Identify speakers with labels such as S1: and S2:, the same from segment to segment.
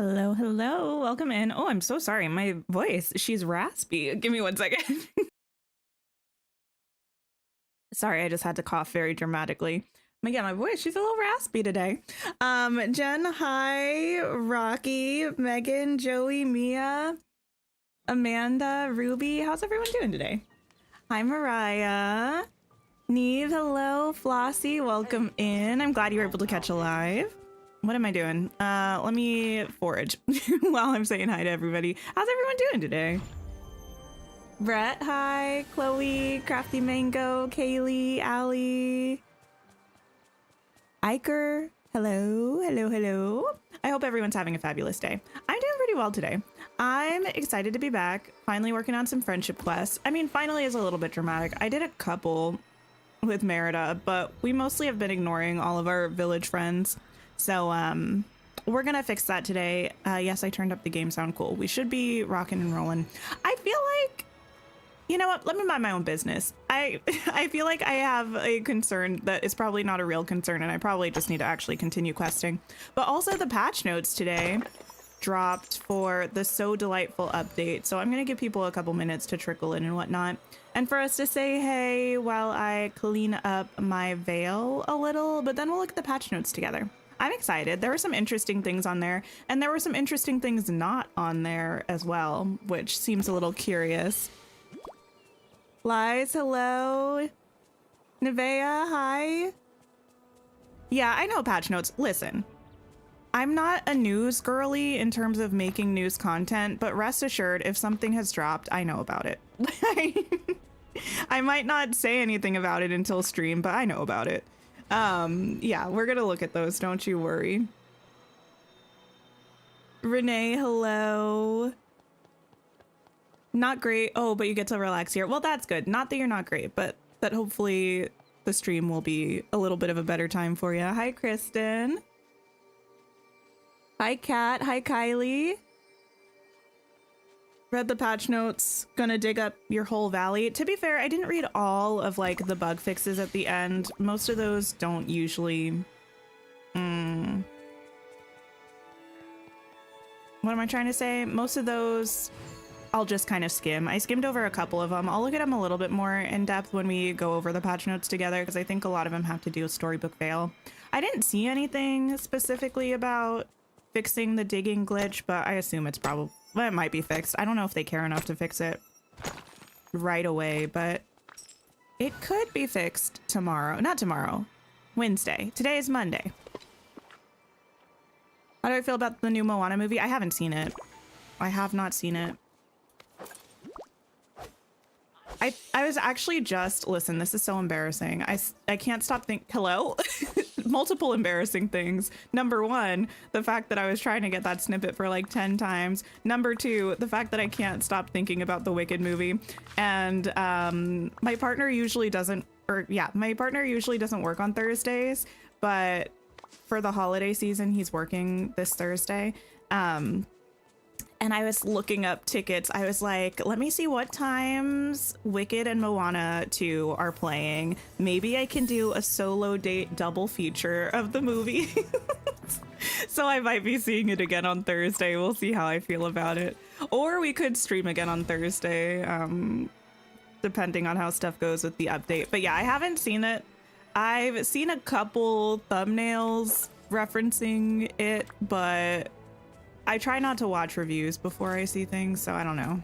S1: Hello, hello. Welcome in. Oh, I'm so sorry. My voice, she's raspy. Give me 1 second. Sorry, I just had to cough very dramatically. Yeah, my voice, she's a little raspy today. Jen, hi. Rocky, Megan, Joey, Mia, Amanda, Ruby. How's everyone doing today? Hi, Mariah. Neve, hello. Flossie, welcome in. I'm glad you were able to catch a live. What am I doing? Let me forage while I'm saying hi to everybody. How's everyone doing today? Brett, hi. Chloe, Crafty Mango, Kaylee, Allie, Iker, hello, hello, hello. I hope everyone's having a fabulous day. I'm doing pretty well today. I'm excited to be back, finally working on some friendship quests. I mean, finally is a little bit dramatic. I did a couple with Merida, but we mostly have been ignoring all of our village friends. So we're gonna fix that today. Yes, I turned up the game sound cool. We should be rocking and rolling. I feel like, you know what, let me mind my own business. I feel like I have a concern that is probably not a real concern, and I probably just need to actually continue questing. But also the patch notes today dropped for the So Delightful update. So I'm gonna give people a couple minutes to trickle in and whatnot. And for us to say hey while I clean up my Vale a little, but then we'll look at the patch notes together. I'm excited. There were some interesting things on there, and there were some interesting things not on there as well, which seems a little curious. Lies, hello. Nevea, hi. Yeah, I know patch notes. Listen, I'm not a news girly in terms of making news content, but rest assured, if something has dropped, I know about it. I might not say anything about it until stream, but I know about it. Yeah, we're gonna look at those, don't you worry. Renee, hello. Not great. Oh, but you get to relax here. Well, that's good. Not that you're not great, but that hopefully the stream will be a little bit of a better time for you. Hi, Kristen. Hi, Kat. Hi, Kylie. Read the patch notes, gonna dig up your whole valley. To be fair, I didn't read all of like the bug fixes at the end. Most of those don't usually... What am I trying to say? Most of those I'll just kind of skim. I skimmed over a couple of them. I'll look at them a little bit more in depth when we go over the patch notes together, because I think a lot of them have to do with Storybook Vale. I didn't see anything specifically about fixing the digging glitch, but I assume it's probably... Well, it might be fixed. I don't know if they care enough to fix it right away, but it could be fixed tomorrow. Not tomorrow. Wednesday. Today is Monday. How do I feel about the new Moana movie? I haven't seen it. I have not seen it. I was actually just... Listen, this is so embarrassing. I can't stop hello? Multiple embarrassing things. Number one, the fact that I was trying to get that snippet for like 10 times. Number two, the fact that I can't stop thinking about the Wicked movie. And my partner usually doesn't... my partner usually doesn't work on Thursdays, but for the holiday season, he's working this Thursday. And I was looking up tickets. I was like, let me see what times Wicked and Moana 2 are playing. Maybe I can do a solo date double feature of the movie. So I might be seeing it again on Thursday. We'll see how I feel about it. Or we could stream again on Thursday, depending on how stuff goes with the update. But yeah, I haven't seen it. I've seen a couple thumbnails referencing it, but I try not to watch reviews before I see things, so I don't know.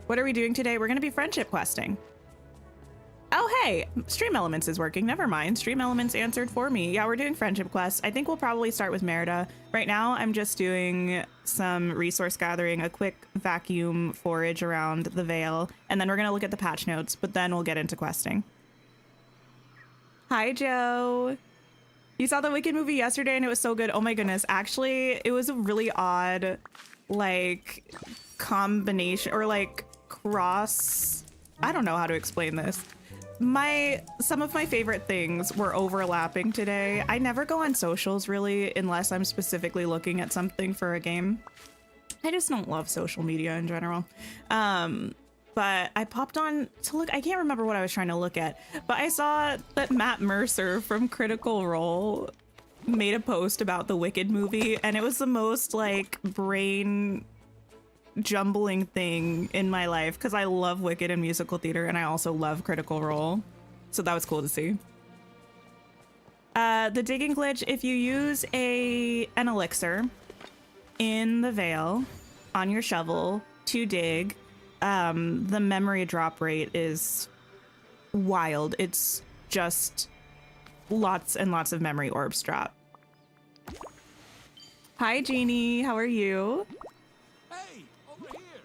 S1: What are we doing today? We're going to be friendship questing. Oh, hey, Stream Elements is working. Never mind. Stream Elements answered for me. Yeah, we're doing friendship quests. I think we'll probably start with Merida. Right now, I'm just doing some resource gathering, a quick vacuum forage around the Vale, and then we're going to look at the patch notes, but then we'll get into questing. Hi, Joe. You saw the Wicked movie yesterday and it was so good. Oh my goodness. Actually, it was a really odd, like, combination or like cross. I don't know how to explain this. Some of my favorite things were overlapping today. I never go on socials really unless I'm specifically looking at something for a game. I just don't love social media in general. But I popped on to look. I can't remember what I was trying to look at, but I saw that Matt Mercer from Critical Role made a post about the Wicked movie, and it was the most like brain jumbling thing in my life because I love Wicked and musical theater, and I also love Critical Role, so that was cool to see. The digging glitch, if you use an elixir in the Vale on your shovel to dig, the memory drop rate is wild. It's just lots and lots of memory orbs drop. Hi, Jeannie. How are you?
S2: Hey, over here.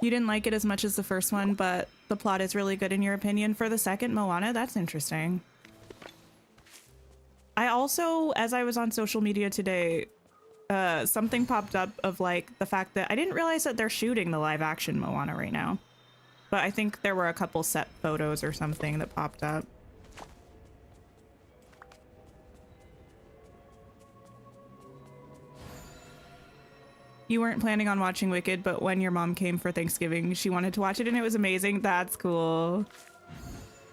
S1: You didn't like it as much as the first one, but the plot is really good in your opinion for the second Moana. That's interesting. I also, as I was on social media today, something popped up of like the fact that I didn't realize that they're shooting the live action Moana right now. But I think there were a couple set photos or something that popped up. You weren't planning on watching Wicked, but when your mom came for Thanksgiving, she wanted to watch it and it was amazing. That's cool.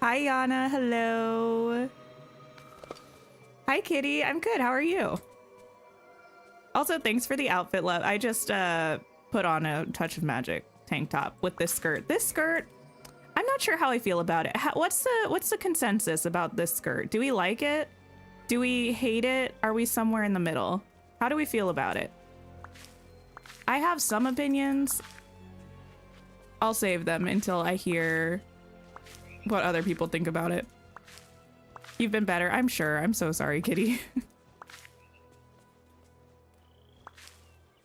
S1: Hi, Yana. Hello. Hi, Kitty. I'm good. How are you? Also, thanks for the outfit, love. I just put on a Touch of Magic tank top with this skirt. This skirt, I'm not sure how I feel about it. What's the consensus about this skirt? Do we like it? Do we hate it? Are we somewhere in the middle? How do we feel about it? I have some opinions. I'll save them until I hear what other people think about it. You've been better, I'm sure. I'm so sorry, Kitty.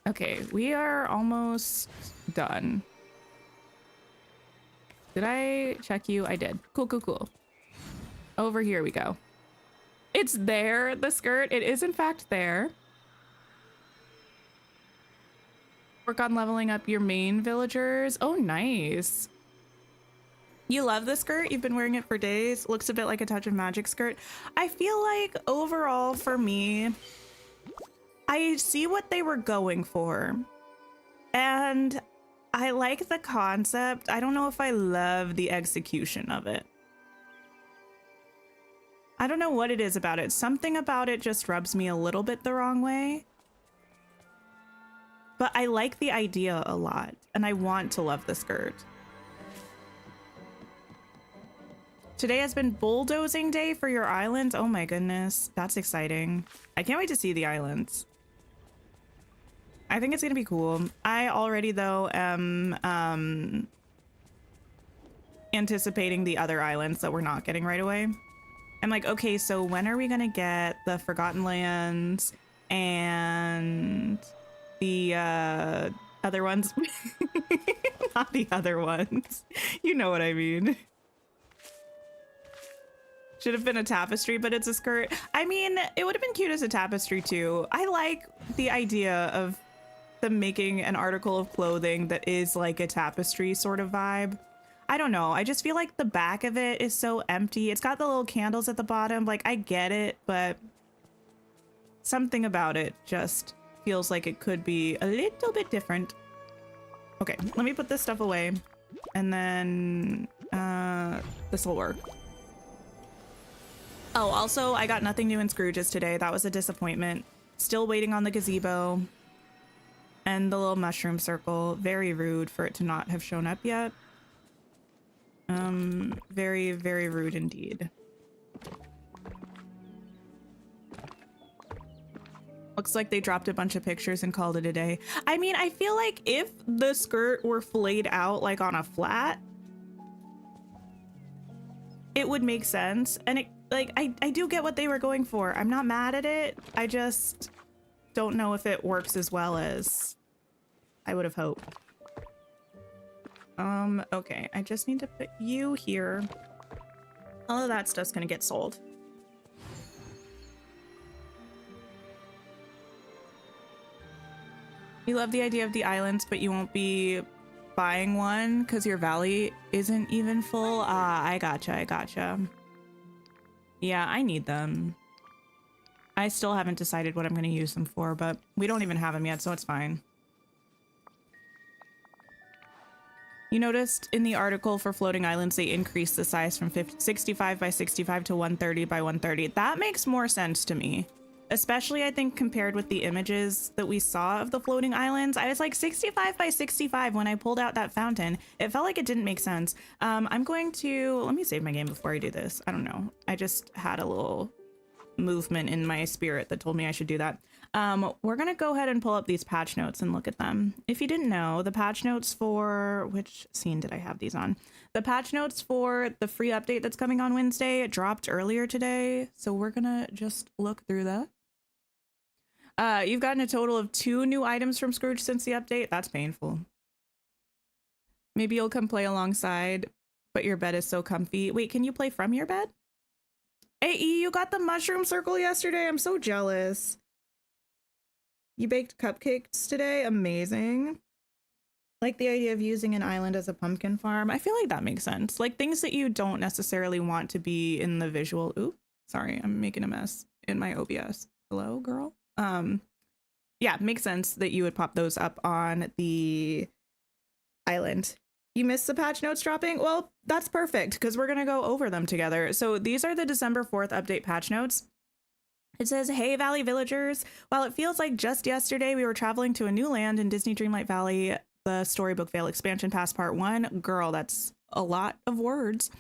S1: Okay, we are almost done. Did I check you? I did. Cool, cool, cool. Over here we go. It's there, the skirt. It is in fact there. Work on leveling up your main villagers. Oh, nice. You love the skirt? You've been wearing it for days. Looks a bit like a Touch of Magic skirt. I feel like overall for me, I see what they were going for. And I like the concept. I don't know if I love the execution of it. I don't know what it is about it. Something about it just rubs me a little bit the wrong way. But I like the idea a lot, and I want to love the skirt. Today has been bulldozing day for your islands. Oh my goodness, that's exciting. I can't wait to see the islands. I think it's gonna be cool. I already though am anticipating the other islands that we're not getting right away. I'm like, okay, so when are we gonna get the Forgotten Lands and the other ones? Not the other ones. You know what I mean. Should have been a tapestry, but it's a skirt. I mean, it would have been cute as a tapestry too. I like the idea of them making an article of clothing that is like a tapestry sort of vibe. I don't know. I just feel like the back of it is so empty. It's got the little candles at the bottom. Like, I get it, but something about it just feels like it could be a little bit different. Okay, let me put this stuff away and then this will work. Oh, also, I got nothing new in Scrooge's today. That was a disappointment. Still waiting on the gazebo and the little mushroom circle. Very rude for it to not have shown up yet. Very, very rude indeed. Looks like they dropped a bunch of pictures and called it a day. I mean, I feel like if the skirt were flayed out like on a flat, it would make sense. And it, like, I do get what they were going for. I'm not mad at it. I just don't know if it works as well as I would have hoped. Okay, I just need to put you here. All of that stuff's gonna get sold. You love the idea of the islands, but you won't be buying one because your valley isn't even full. Ah, I gotcha, I gotcha. Yeah, I need them. I still haven't decided what I'm going to use them for, but we don't even have them yet, so it's fine. You noticed in the article for floating islands, they increased the size from 65 by 65 to 130 by 130. That makes more sense to me, especially I think compared with the images that we saw of the floating islands. I was like 65 by 65 when I pulled out that fountain. It felt like it didn't make sense. I'm going to, let me save my game before I do this. I don't know. I just had a little movement in my spirit that told me I should do that. We're gonna go ahead and pull up these patch notes and look at them. If you didn't know, the patch notes for, which scene did I have these on? The patch notes for the free update that's coming on Wednesday dropped earlier today, so we're gonna just look through that. You've gotten a total of 2 new items from Scrooge since the update. That's painful. Maybe you'll come play alongside, but your bed is so comfy. Wait, can you play from your bed? Hey, E, you got the mushroom circle yesterday. I'm so jealous. You baked cupcakes today. Amazing. Like the idea of using an island as a pumpkin farm. I feel like that makes sense. Like things that you don't necessarily want to be in the visual. Ooh, sorry, I'm making a mess in my OBS. Hello, girl. Yeah, makes sense that you would pop those up on the island. You missed the patch notes dropping? Well, that's perfect because we're going to go over them together. So these are the December 4th update patch notes. It says, hey, Valley villagers. While it feels like just yesterday we were traveling to a new land in Disney Dreamlight Valley, the Storybook Vale expansion pass part 1. Girl, that's a lot of words.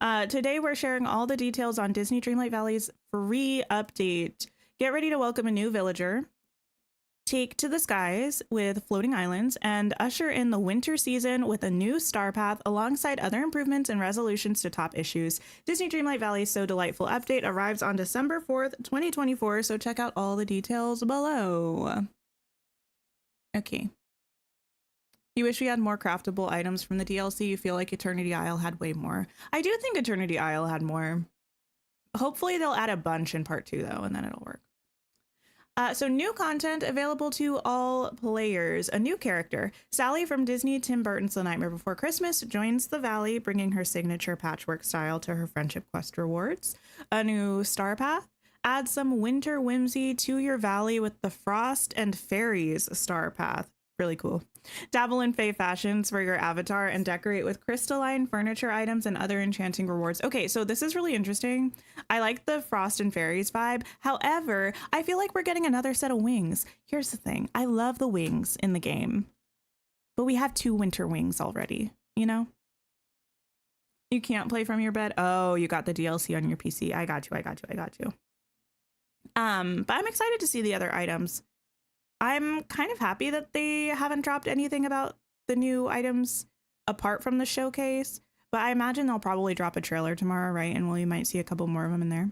S1: Today we're sharing all the details on Disney Dreamlight Valley's free update. Get ready to welcome a new villager, take to the skies with floating islands, and usher in the winter season with a new star path alongside other improvements and resolutions to top issues. Disney Dreamlight Valley's So Delightful update arrives on December 4th, 2024, so check out all the details below. Okay. You wish we had more craftable items from the DLC? You feel like Eternity Isle had way more. I do think Eternity Isle had more. Hopefully they'll add a bunch in part 2 though, and then it'll work. So new content available to all players. A new character, Sally from Disney Tim Burton's The Nightmare Before Christmas, joins the Valley, bringing her signature patchwork style to her friendship quest rewards. A new star path. Add some winter whimsy to your Valley with the Frost and Fairies star path. Really cool. Dabble in Fae fashions for your avatar and decorate with crystalline furniture items and other enchanting rewards. Okay, so this is really interesting. I like the Frost and Fairies vibe. However, I feel like we're getting another set of wings. Here's the thing. I love the wings in the game, but we have 2 winter wings already, you know? You can't play from your bed. Oh, you got the DLC on your PC. I got you. But I'm excited to see the other items. I'm kind of happy that they haven't dropped anything about the new items apart from the showcase, but I imagine they'll probably drop a trailer tomorrow, right? And well, you might see a couple more of them in there.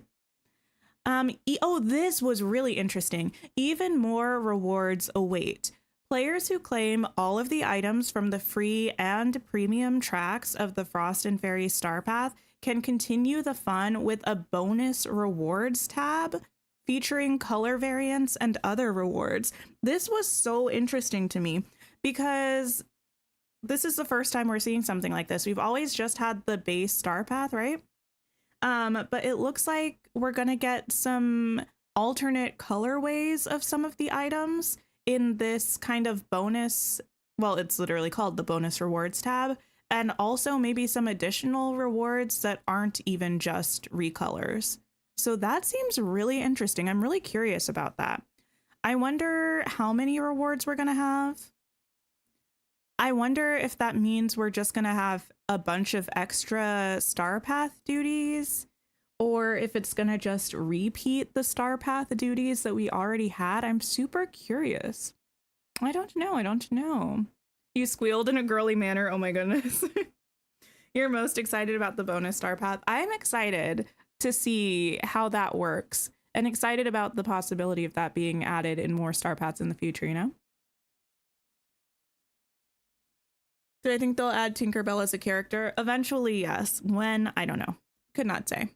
S1: Oh, this was really interesting. Even more rewards await. Players who claim all of the items from the free and premium tracks of the Frost and Fairy Star Path can continue the fun with a bonus rewards tab featuring color variants and other rewards. This was so interesting to me because this is the first time we're seeing something like this. We've always just had the base star path, right? But it looks like we're gonna get some alternate colorways of some of the items in this kind of bonus. Well, it's literally called the bonus rewards tab. And also maybe some additional rewards that aren't even just recolors. So that seems really interesting. I'm really curious about that. I wonder how many rewards we're going to have. I wonder if that means we're just going to have a bunch of extra Star Path duties, or if it's going to just repeat the Star Path duties that we already had. I'm super curious. I don't know. You squealed in a girly manner. Oh my goodness. You're most excited about the bonus Star Path. I'm excited to see how that works and excited about the possibility of that being added in more Star Paths in the future, you know? Do I think they'll add Tinkerbell as a character? Eventually, yes. When? I don't know. Could not say.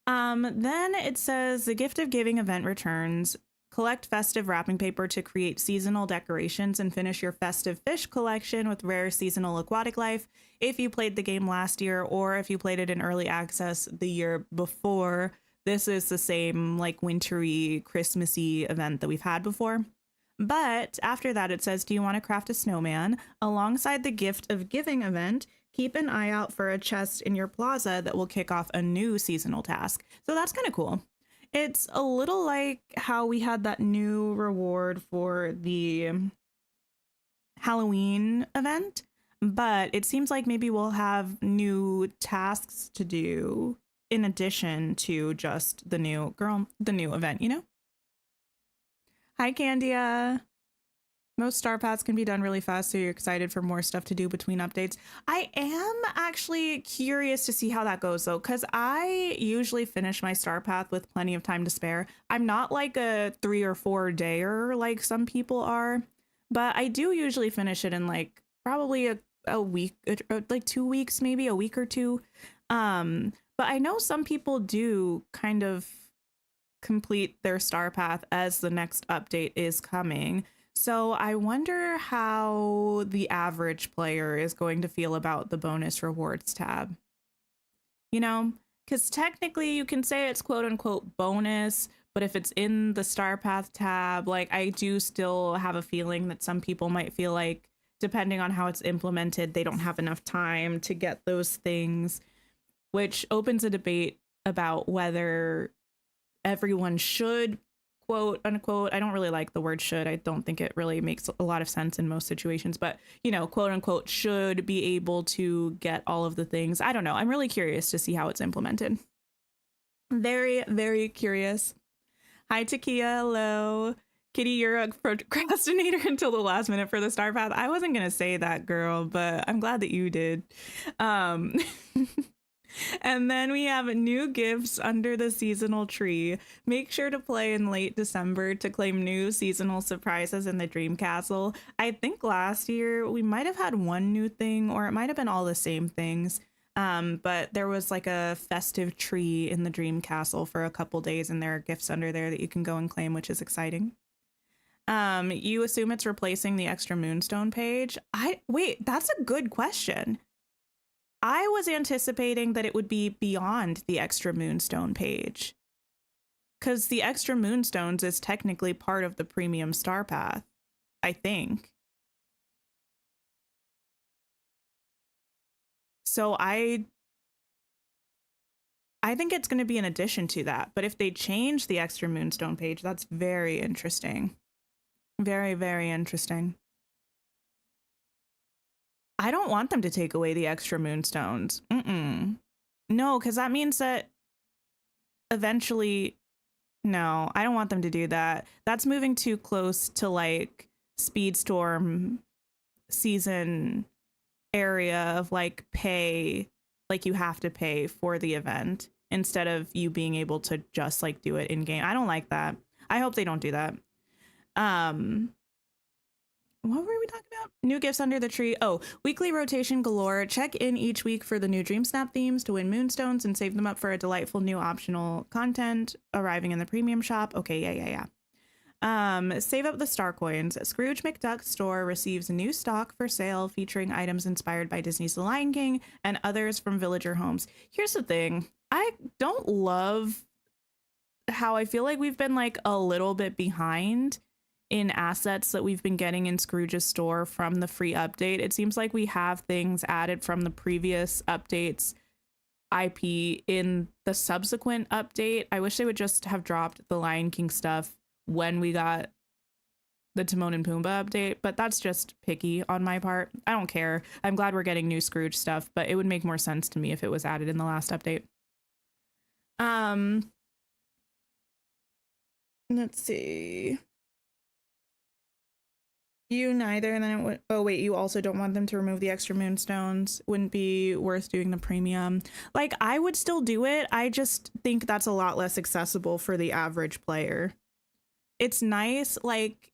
S1: Then it says the Gift of Giving event returns. Collect festive wrapping paper to create seasonal decorations and finish your festive fish collection with rare seasonal aquatic life. If you played the game last year or if you played it in early access the year before, this is the same like wintry, Christmassy event that we've had before. But after that, it says, do you want to craft a snowman? Alongside the gift of giving event, keep an eye out for a chest in your plaza that will kick off a new seasonal task. So that's kind of cool. It's a little like how we had that new reward for the Halloween event, but it seems like maybe we'll have new tasks to do in addition to just the new event, you know? Hi, Candia. Most star paths can be done really fast, so you're excited for more stuff to do between updates. I am actually curious to see how that goes, though, because I usually finish my star path with plenty of time to spare. I'm not like a 3 or 4 dayer like some people are, but I do usually finish it in like probably a week, like 2 weeks, maybe a week or two. But I know some people do kind of complete their star path as the next update is coming. So I wonder how the average player is going to feel about the bonus rewards tab. You know, because technically you can say it's quote unquote bonus, but if it's in the star path tab, like I do still have a feeling that some people might feel like, depending on how it's implemented, they don't have enough time to get those things, which opens a debate about whether everyone should, quote unquote, I don't really like the word should. I don't think it really makes a lot of sense in most situations, but, you know, quote unquote, should be able to get all of the things. I don't know. I'm really curious to see how it's implemented. Very, very curious. Hi, Takia. Hello. Kitty, you're a procrastinator until the last minute for the star path. I wasn't going to say that, girl, but I'm glad that you did. And then we have new gifts under the seasonal tree. Make sure to play in late December to claim new seasonal surprises in the Dream Castle. I think last year we might have had one new thing, or it might have been all the same things. But there was like a festive tree in the Dream Castle for a couple days, and there are gifts under there that you can go and claim, which is exciting. You assume it's replacing the extra moonstone page. Wait, that's a good question. I was anticipating that it would be beyond the extra moonstone page, because the extra moonstones is technically part of the premium star path, I think. So I think it's going to be an addition to that. But if they change the extra moonstone page, that's very interesting. Very, very interesting. I don't want them to take away the extra moonstones. No, because that means that eventually, no, I don't want them to do that. That's moving too close to like Speedstorm season area of like pay, like you have to pay for the event instead of you being able to just like do it in game. I don't like that. I hope they don't do that. What were we talking about? New gifts under the tree. Oh, weekly rotation galore. Check in each week for the new Dream Snap themes to win moonstones and save them up for a delightful new optional content arriving in the premium shop. Okay, yeah. Save up the star coins. Scrooge McDuck's store receives a new stock for sale featuring items inspired by Disney's The Lion King and others from Villager Homes. Here's the thing. I don't love how I feel like we've been like a little bit behind in assets that we've been getting in Scrooge's store from the free update. It seems like we have things added from the previous updates IP in the subsequent update. I wish they would just have dropped the Lion King stuff when we got the Timon and Pumbaa update, but that's just picky on my part. I don't care. I'm glad we're getting new Scrooge stuff, but it would make more sense to me if it was added in the last update. Let's see. You neither, and then it would. Oh wait, you also don't want them to remove the extra moonstones. Wouldn't be worth doing the premium. Like I would still do it. I just think that's a lot less accessible for the average player. It's nice. Like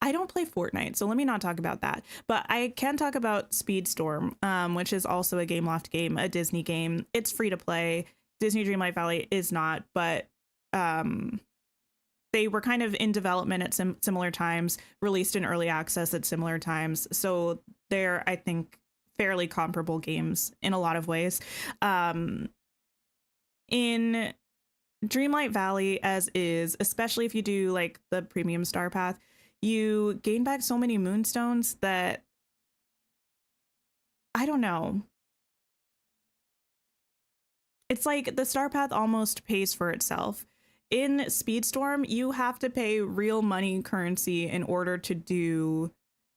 S1: I don't play Fortnite, so let me not talk about that. But I can talk about Speedstorm, which is also a Gameloft game, a Disney game. It's free to play. Disney Dreamlight Valley is not, but they were kind of in development at similar times, released in early access at similar times. So they're, I think, fairly comparable games in a lot of ways. In Dreamlight Valley as is, especially if you do like the premium star path, you gain back so many moonstones that I don't know. It's like the star path almost pays for itself. In Speedstorm, you have to pay real money currency in order to do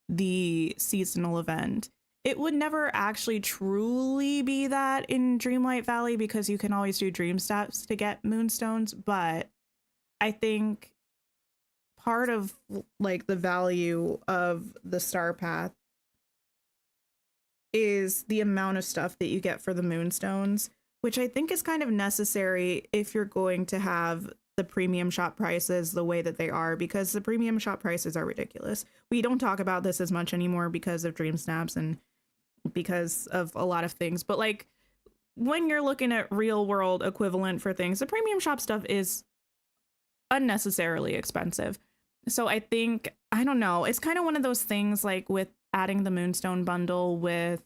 S1: the seasonal event. It would never actually truly be that in Dreamlight Valley because you can always do dream steps to get moonstones, but I think part of like the value of the star path is the amount of stuff that you get for the moonstones, which I think is kind of necessary if you're going to have the premium shop prices the way that they are, because the premium shop prices are ridiculous. We don't talk about this as much anymore because of Dream Snaps and because of a lot of things, but like when you're looking at real world equivalent for things, the premium shop stuff is unnecessarily expensive. So I think, I don't know, it's kind of one of those things like with adding the Moonstone bundle with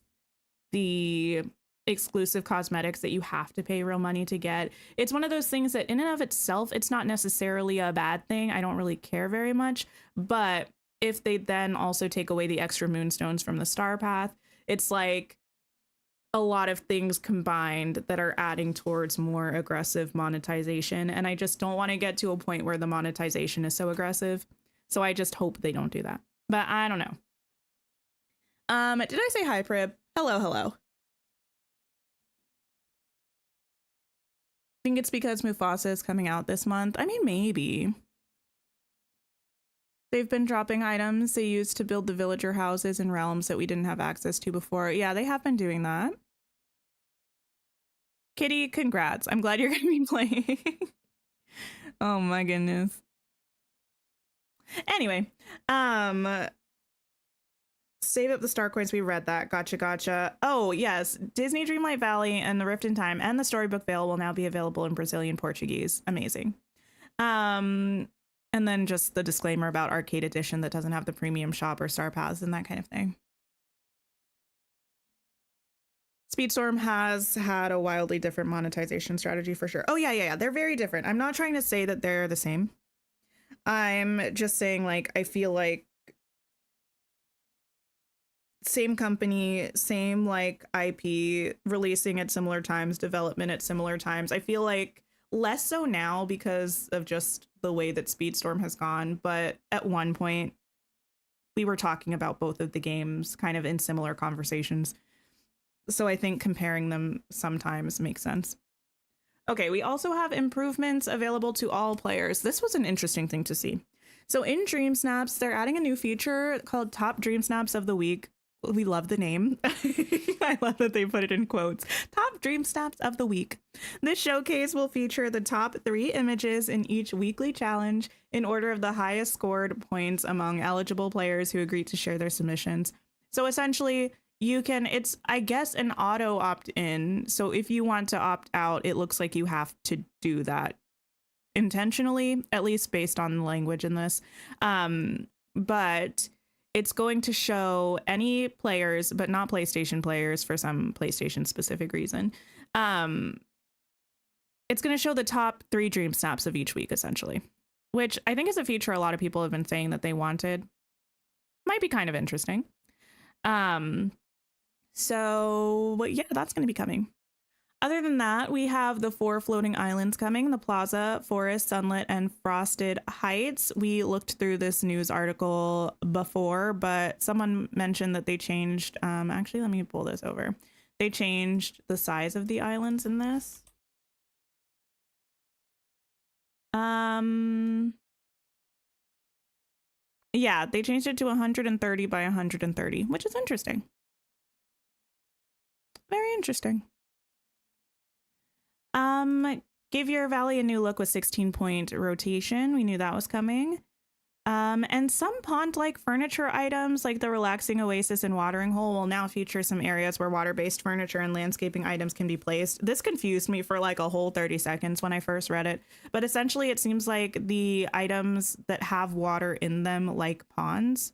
S1: the exclusive cosmetics that you have to pay real money to get. It's one of those things that in and of itself, it's not necessarily a bad thing. I don't really care very much. But if they then also take away the extra moonstones from the star path, it's like a lot of things combined that are adding towards more aggressive monetization. And I just don't want to get to a point where the monetization is so aggressive. So I just hope they don't do that. But I don't know. Did I say hi, Prib? Hello, hello. Think it's because Mufasa is coming out this month. I mean, maybe. They've been dropping items they used to build the villager houses in realms that we didn't have access to before. Yeah, they have been doing that. Kitty, congrats. I'm glad you're going to be playing. Oh my goodness. Anyway, save up the star coins. We read that. Gotcha, gotcha. Oh, yes. Disney Dreamlight Valley and the Rift in Time and the Storybook Vale will now be available in Brazilian Portuguese. Amazing. And then just the disclaimer about Arcade Edition that doesn't have the premium shop or star paths and that kind of thing. Speedstorm has had a wildly different monetization strategy for sure. Oh, yeah. They're very different. I'm not trying to say that they're the same. I'm just saying, like, I feel like same company, same like IP, releasing at similar times, development at similar times. I feel like less so now because of just the way that Speedstorm has gone. But at one point, we were talking about both of the games kind of in similar conversations. So I think comparing them sometimes makes sense. Okay, we also have improvements available to all players. This was an interesting thing to see. So in Dream Snaps, they're adding a new feature called Top Dream Snaps of the Week. We love the name. I love that they put it in quotes. Top Dream Snaps of the Week. This showcase will feature the top 3 images in each weekly challenge in order of the highest scored points among eligible players who agreed to share their submissions. So essentially, you can, it's, I guess, an auto opt-in. So if you want to opt out, it looks like you have to do that intentionally, at least based on the language in this. But it's going to show any players, but not PlayStation players for some PlayStation specific reason. It's going to show the top 3 Dream Snaps of each week, essentially, which I think is a feature a lot of people have been saying that they wanted. Might be kind of interesting. So, but yeah, that's going to be coming. Other than that, we have the 4 floating islands coming, the Plaza, Forest, Sunlit, and Frosted Heights. We looked through this news article before, but someone mentioned that they changed, actually, let me pull this over. They changed the size of the islands in this. Yeah, they changed it to 130 by 130, which is interesting. Very interesting. Give your valley a new look with 16-point rotation. We knew that was coming. And some pond-like furniture items like the relaxing oasis and watering hole will now feature some areas where water-based furniture and landscaping items can be placed. This confused me for like a whole 30 seconds when I first read it. But essentially it seems like the items that have water in them, like ponds,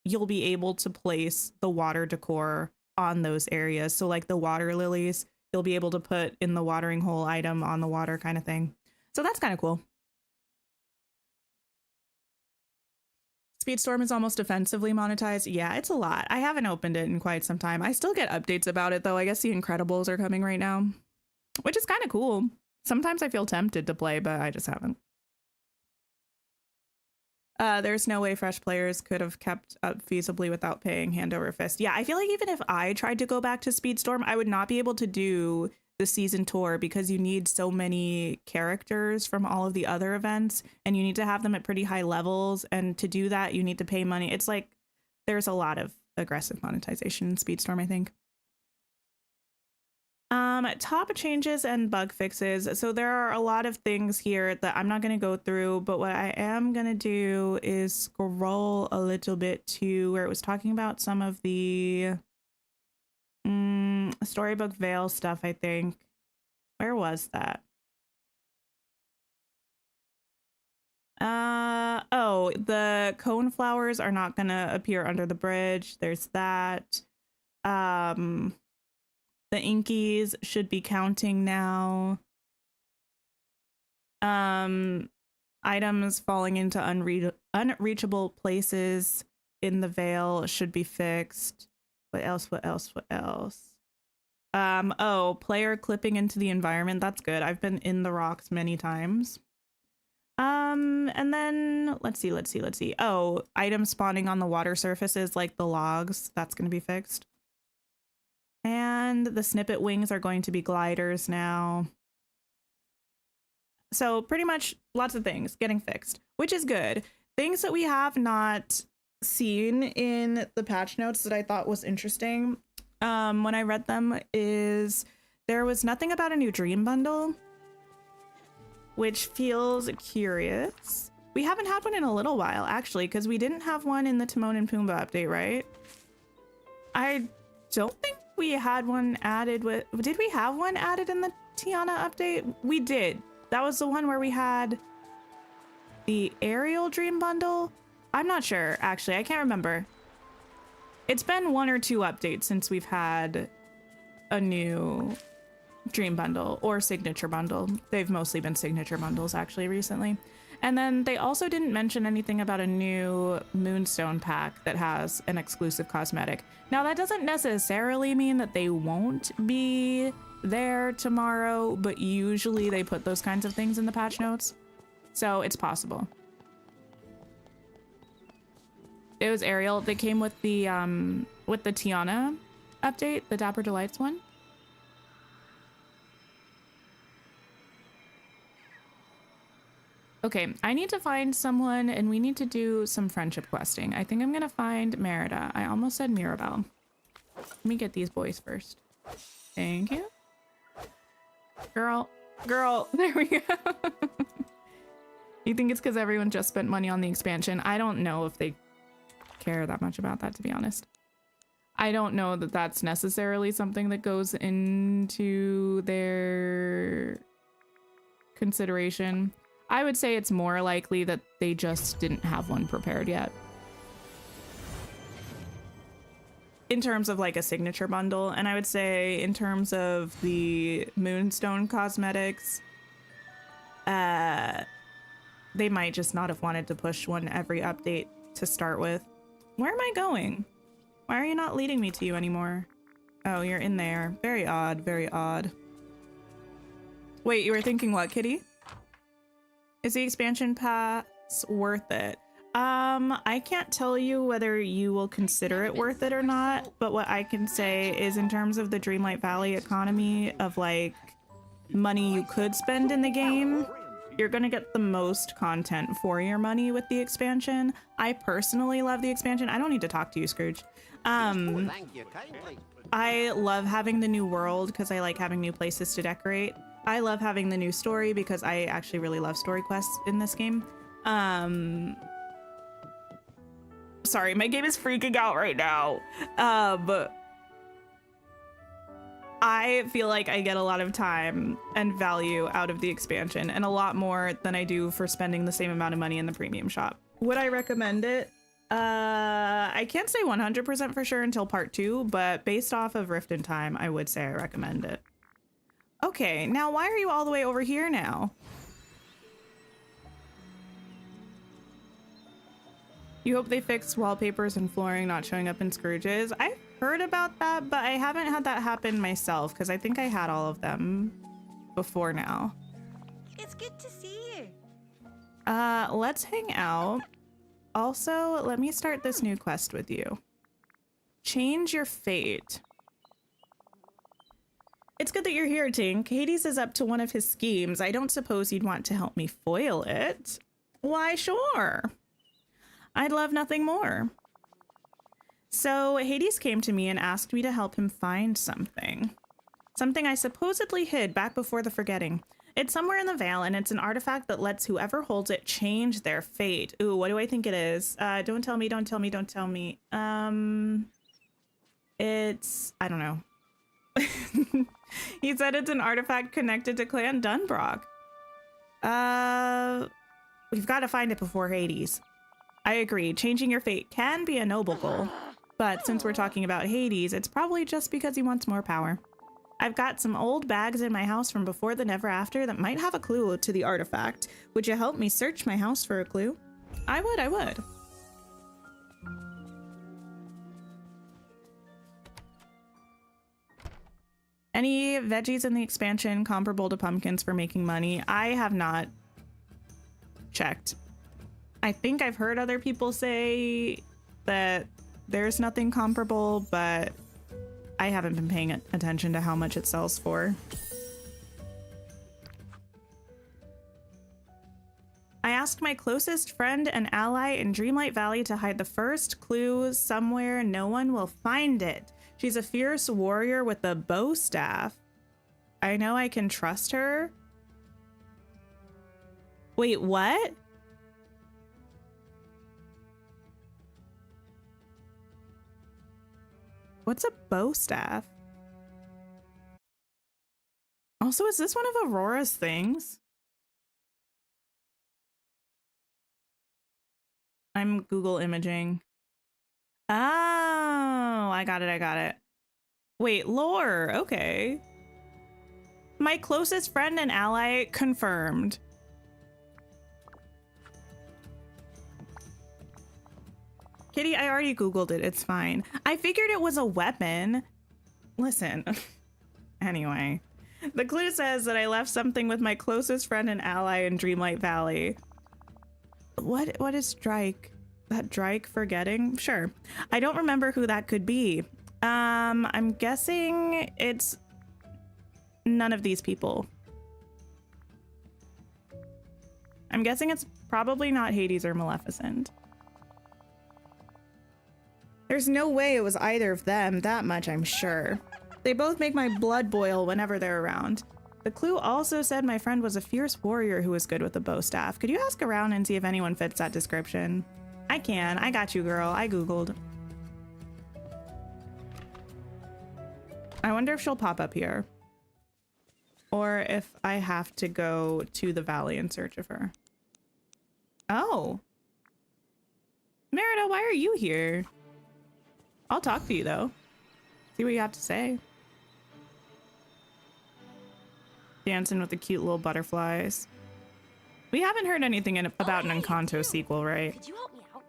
S1: you'll be able to place the water decor on those areas. So like the water lilies, you'll be able to put in the watering hole item on the water kind of thing. So that's kind of cool. Speedstorm is almost offensively monetized. Yeah, it's a lot. I haven't opened it in quite some time. I still get updates about it, though. I guess the Incredibles are coming right now, which is kind of cool. Sometimes I feel tempted to play, but I just haven't. There's no way fresh players could have kept up feasibly without paying hand over fist. Yeah, I feel like even if I tried to go back to Speedstorm, I would not be able to do the season tour because you need so many characters from all of the other events and you need to have them at pretty high levels. And to do that, you need to pay money. It's like there's a lot of aggressive monetization in Speedstorm, I think. Top changes and bug fixes. So there are a lot of things here that I'm not going to go through, but what I am going to do is scroll a little bit to where it was talking about some of the Storybook Vale stuff, I think. Where was that? Oh, the cone flowers are not going to appear under the bridge. There's that. The inkies should be counting now. Items falling into unreachable places in the Vale should be fixed. What else? What else? What else? Oh, player clipping into the environment. That's good. I've been in the rocks many times. And then let's see. Oh, items spawning on the water surfaces like the logs. That's going to be fixed. And the snippet wings are going to be gliders now. So pretty much lots of things getting fixed, which is good. Things that we have not seen in the patch notes that I thought was interesting when I read them is there was nothing about a new dream bundle, which feels curious. We haven't had one in a little while, actually, because we didn't have one in the Timon and Pumbaa update, right? I don't think we had one added with... Did we have one added in the Tiana update? We did. That was the one where we had the Ariel Dream Bundle. I'm not sure, actually. I can't remember. It's been 1 or 2 updates since we've had a new Dream Bundle or Signature Bundle. They've mostly been Signature Bundles, actually, recently. And then they also didn't mention anything about a new Moonstone pack that has an exclusive cosmetic. Now, that doesn't necessarily mean that they won't be there tomorrow, but usually they put those kinds of things in the patch notes. So it's possible. It was Ariel. They came with the Tiana update, the Dapper Delights one. Okay, I need to find someone and we need to do some friendship questing. I think I'm gonna find Merida. I almost said Mirabelle. Let me get these boys first. Thank you. Girl, there we go. You think it's because everyone just spent money on the expansion? I don't know if they care that much about that, to be honest. I don't know that that's necessarily something that goes into their consideration. I would say it's more likely that they just didn't have one prepared yet. In terms of like a signature bundle, and I would say in terms of the Moonstone cosmetics, they might just not have wanted to push one every update to start with. Where am I going? Why are you not leading me to you anymore? Oh, you're in there. Very odd, very odd. Wait, you were thinking what, Kitty? Is the expansion pass worth it? I can't tell you whether you will consider it worth it or not, but what I can say is in terms of the Dreamlight Valley economy of like money you could spend in the game, you're gonna get the most content for your money with the expansion. I personally love the expansion. I don't need to talk to you, Scrooge. I love having the new world because I like having new places to decorate. I love having the new story because I actually really love story quests in this game. Sorry, my game is freaking out right now. But I feel like I get a lot of time and value out of the expansion and a lot more than I do for spending the same amount of money in the premium shop. Would I recommend it? I can't say 100% for sure until part 2, but based off of Rift in Time, I would say I recommend it. Okay, now why are you all the way over here now? You hope they fix wallpapers and flooring not showing up in Scrooge's. I've heard about that, but I haven't had that happen myself because I think I had all of them before now.
S3: It's good to see you.
S1: Let's hang out. Also, let me start this new quest with you. Change your fate. It's good that you're here, Tink. Hades is up to one of his schemes. I don't suppose you'd want to help me foil it. Why, sure. I'd love nothing more. So Hades came to me and asked me to help him find something. Something I supposedly hid back before the forgetting. It's somewhere in the Vale, and it's an artifact that lets whoever holds it change their fate. Ooh, what do I think it is? Don't tell me, don't tell me, don't tell me. It's... I don't know. He said it's an artifact connected to Clan Dunbrock. We've got to find it before Hades. I agree. Changing your fate can be a noble goal. But since we're talking about Hades, it's probably just because he wants more power. I've got some old bags in my house from before the Never After that might have a clue to the artifact. Would you help me search my house for a clue? I would. Any veggies in the expansion comparable to pumpkins for making money? I have not checked. I think I've heard other people say that there's nothing comparable, but I haven't been paying attention to how much it sells for. I asked my closest friend and ally in Dreamlight Valley to hide the first clue somewhere no one will find it. She's a fierce warrior with a bow staff. I know I can trust her. Wait, what? What's a bow staff? Also, is this one of Aurora's things? I'm Google imaging. Oh, I got it. Wait, lore, okay. My closest friend and ally confirmed. Kitty, I already Googled it, it's fine. I figured it was a weapon. Listen, anyway. The clue says that I left something with my closest friend and ally in Dreamlight Valley. What is Drake? That Drake forgetting? Sure. I don't remember who that could be. I'm guessing it's none of these people. I'm guessing it's probably not Hades or Maleficent. There's no way it was either of them, that much I'm sure. They both make my blood boil whenever they're around. The clue also said my friend was a fierce warrior who was good with a bow staff. Could you ask around and see if anyone fits that description? I can. I got you, girl. I Googled. I wonder if she'll pop up here. Or if I have to go to the valley in search of her. Oh. Merida, why are you here? I'll talk to you, though. See what you have to say. Dancing with the cute little butterflies. We haven't heard anything about an Encanto sequel, right?
S3: Could you help me out?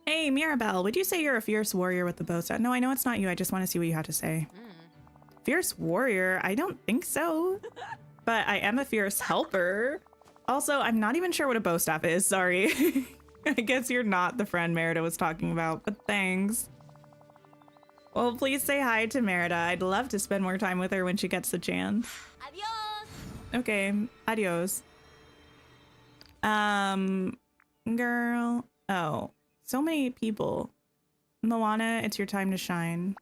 S1: Hey, Mirabelle, would you say you're a fierce warrior with the bow staff? No, I know it's not you. I just want to see what you have to say. Fierce warrior? I don't think so. But I am a fierce helper. Also, I'm not even sure what a bow staff is. Sorry. I guess you're not the friend Merida was talking about, but thanks. Well, please say hi to Merida. I'd love to spend more time with her when she gets the chance.
S3: Adios.
S1: Okay, adios. Girl. Oh, so many people. Moana, it's your time to shine.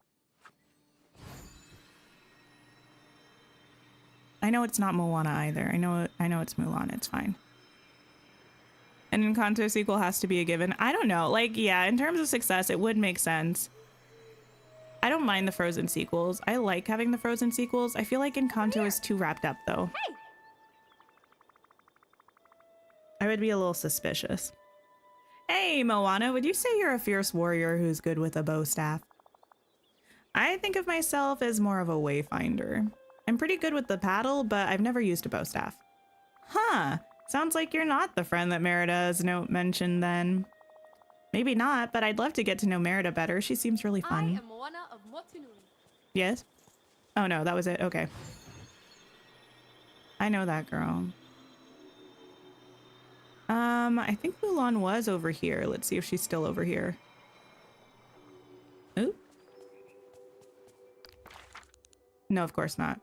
S1: I know it's not Moana either. I know it's Mulan. It's fine. An Encanto sequel has to be a given. I don't know. Like, yeah, in terms of success, it would make sense. I don't mind the Frozen sequels. I like having the Frozen sequels. I feel like Encanto is too wrapped up, though.
S3: Hey.
S1: I would be a little suspicious. Hey, Moana, would you say you're a fierce warrior who's good with a bow staff? I think of myself as more of a wayfinder. I'm pretty good with the paddle, but I've never used a bow staff. Huh. Sounds like you're not the friend that Merida's note mentioned then. Maybe not, but I'd love to get to know Merida better. She seems really
S4: I
S1: fun.
S4: am Moana of Motunui.
S1: Yes? Oh no, that was it. Okay. I know that girl. I think Mulan was over here. Let's see if she's still over here. Ooh. No, of course not.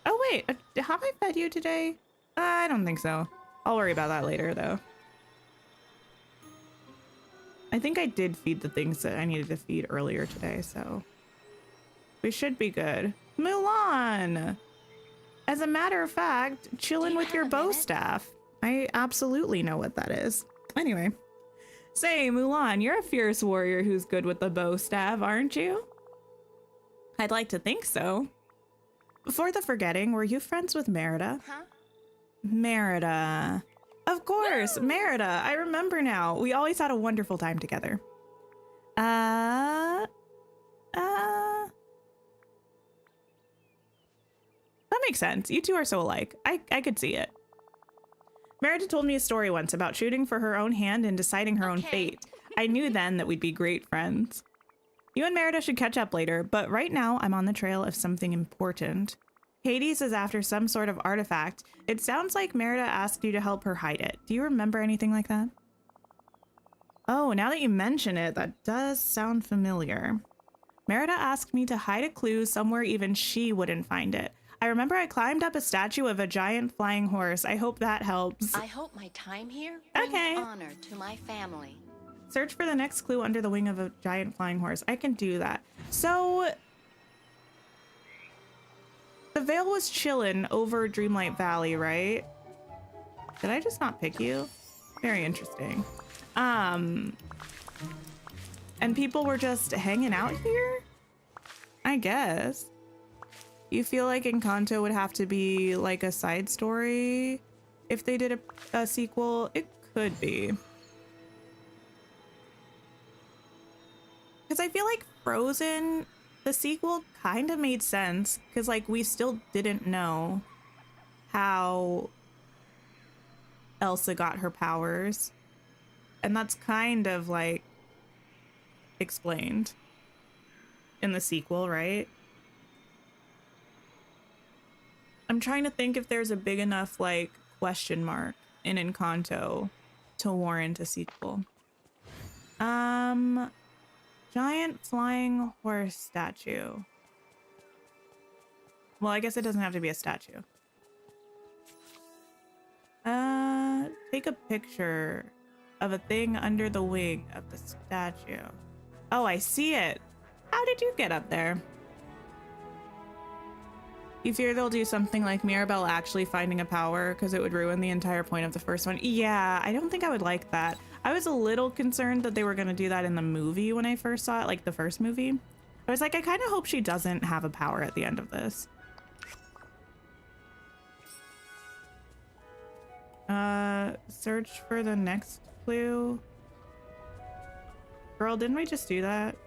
S1: Oh wait, have I fed you today? I don't think so. I'll worry about that later though. I think I did feed the things that I needed to feed earlier today, so we should be good. Mulan! As a matter of fact, chilling with your bow staff. I absolutely know what that is. Anyway. Say, Mulan, you're a fierce warrior who's good with the bow staff, aren't you? I'd like to think so. Before the forgetting, were you friends with Merida?
S3: Huh?
S1: Merida. Of course, Merida. I remember now. We always had a wonderful time together. That makes sense. You two are so alike. I could see it. Merida told me a story once about shooting for her own hand and deciding her own fate. I knew then that we'd be great friends. You and Merida should catch up later, but right now I'm on the trail of something important. Hades is after some sort of artifact. It sounds like Merida asked you to help her hide it. Do you remember anything like that? Oh, now that you mention it, that does sound familiar. Merida asked me to hide a clue somewhere even she wouldn't find it. I remember I climbed up a statue of a giant flying horse. I hope that helps.
S5: I hope my time here brings honor to my family.
S1: Search for the next clue under the wing of a giant flying horse. I can do that. So the Vale was chilling over Dreamlight Valley, right? Did I just not pick you? Very interesting. And people were just hanging out here? I guess. You feel like Encanto would have to be like a side story if they did a sequel? It could be. Because I feel like Frozen, the sequel kind of made sense because like we still didn't know how Elsa got her powers. And that's kind of like explained in the sequel, right? I'm trying to think if there's a big enough like question mark in Encanto to warrant a sequel. Giant flying horse statue. Well, I guess it doesn't have to be a statue. Take a picture of a thing under the wing of the statue. Oh, I see it. How did you get up there? You fear they'll do something like Mirabelle actually finding a power because it would ruin the entire point of the first one. Yeah, I don't think I would like that. I was a little concerned that they were going to do that in the movie when I first saw it, like the first movie. I was like, I kind of hope she doesn't have a power at the end of this. Search for the next clue. Girl, didn't we just do that?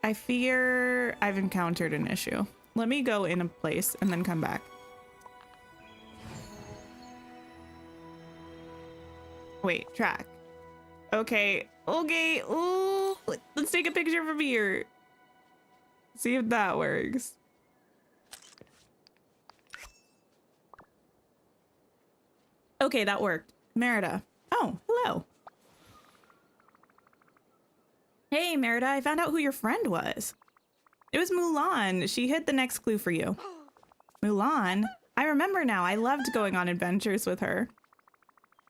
S1: I fear I've encountered an issue. Let me go in a place and then come back. Wait, track. Okay, okay. Ooh, let's take a picture from here. See if that works. Okay, that worked. Merida. Oh, hello. Hey, Merida, I found out who your friend was. It was Mulan. She hid the next clue for you. Mulan? I remember now. I loved going on adventures with her.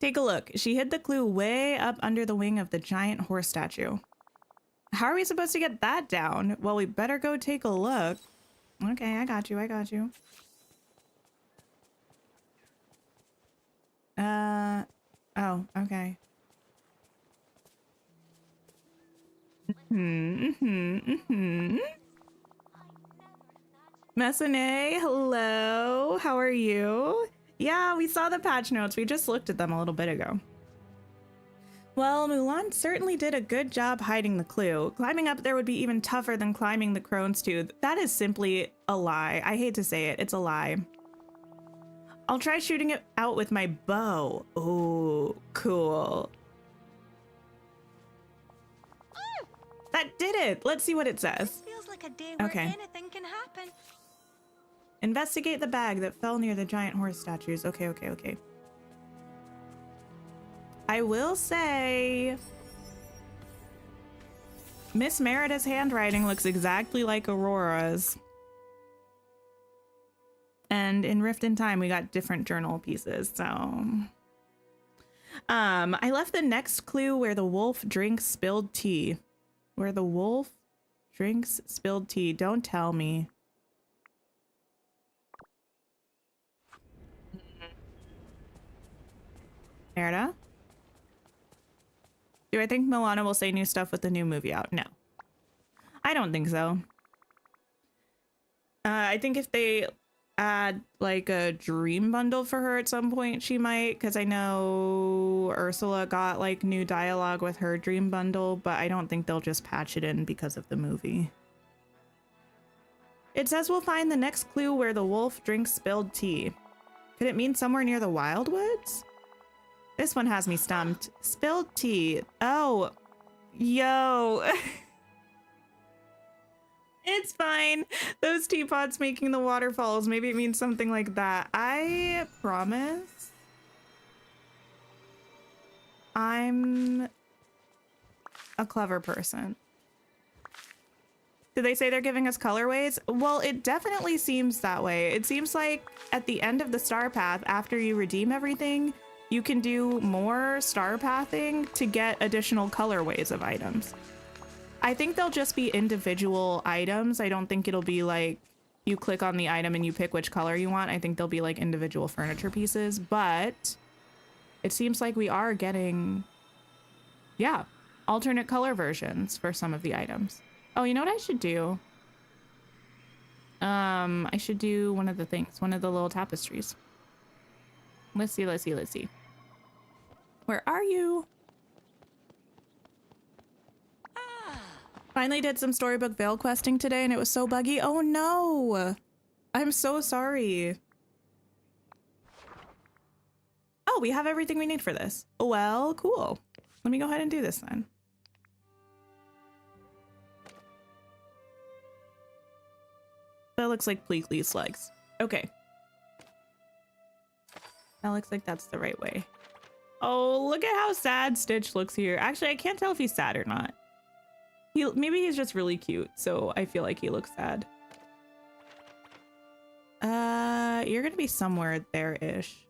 S1: Take a look. She hid the clue way up under the wing of the giant horse statue. How are we supposed to get that down? Well, we better go take a look. Okay, I got you. I got you. Oh, okay. Messine, hello. How are you? Yeah, we saw the patch notes. We just looked at them a little bit ago. Well, Mulan certainly did a good job hiding the clue. Climbing up there would be even tougher than climbing the Crone's Tooth. That is simply a lie. I hate to say it. It's a lie. I'll try shooting it out with my bow. Ooh, cool. That did it. Let's see what it says.
S3: Feels like a day where
S1: Okay.
S3: anything can happen.
S1: Investigate the bag that fell near the giant horse statues. Okay. I will say, Miss Merida's handwriting looks exactly like Aurora's. And in Rift in Time, we got different journal pieces, so. I left the next clue where the wolf drinks spilled tea. Where the wolf drinks spilled tea. Don't tell me. Merida? Do I think Moana will say new stuff with the new movie out? No. I don't think so. I think if they add like a dream bundle for her at some point, she might, because I know Ursula got like new dialogue with her dream bundle, but I don't think they'll just patch it in because of the movie. It says we'll find the next clue where the wolf drinks spilled tea. Could it mean somewhere near the Wildwoods? This one has me stumped. Spilled tea. Oh, yo. It's fine. Those teapots making the waterfalls. Maybe it means something like that. I promise I'm a clever person. Did they say they're giving us colorways? Well, it definitely seems that way. It seems like at the end of the star path, after you redeem everything, you can do more star pathing to get additional colorways of items. I think they'll just be individual items. I don't think it'll be like you click on the item and you pick which color you want. I think they'll be like individual furniture pieces, but it seems like we are getting, yeah, alternate color versions for some of the items. Oh, you know what I should do? I should do one of the things, one of the little tapestries. Let's see. Where are you? Finally did some Storybook Vale questing today and it was so buggy. Oh no! I'm so sorry. Oh, we have everything we need for this. Well, cool. Let me go ahead and do this then. That looks like Pleakley's legs. Okay. That looks like that's the right way. Oh, look at how sad Stitch looks here. Actually, I can't tell if he's sad or not. Maybe he's just really cute, so I feel like he looks sad. You're gonna be somewhere there-ish.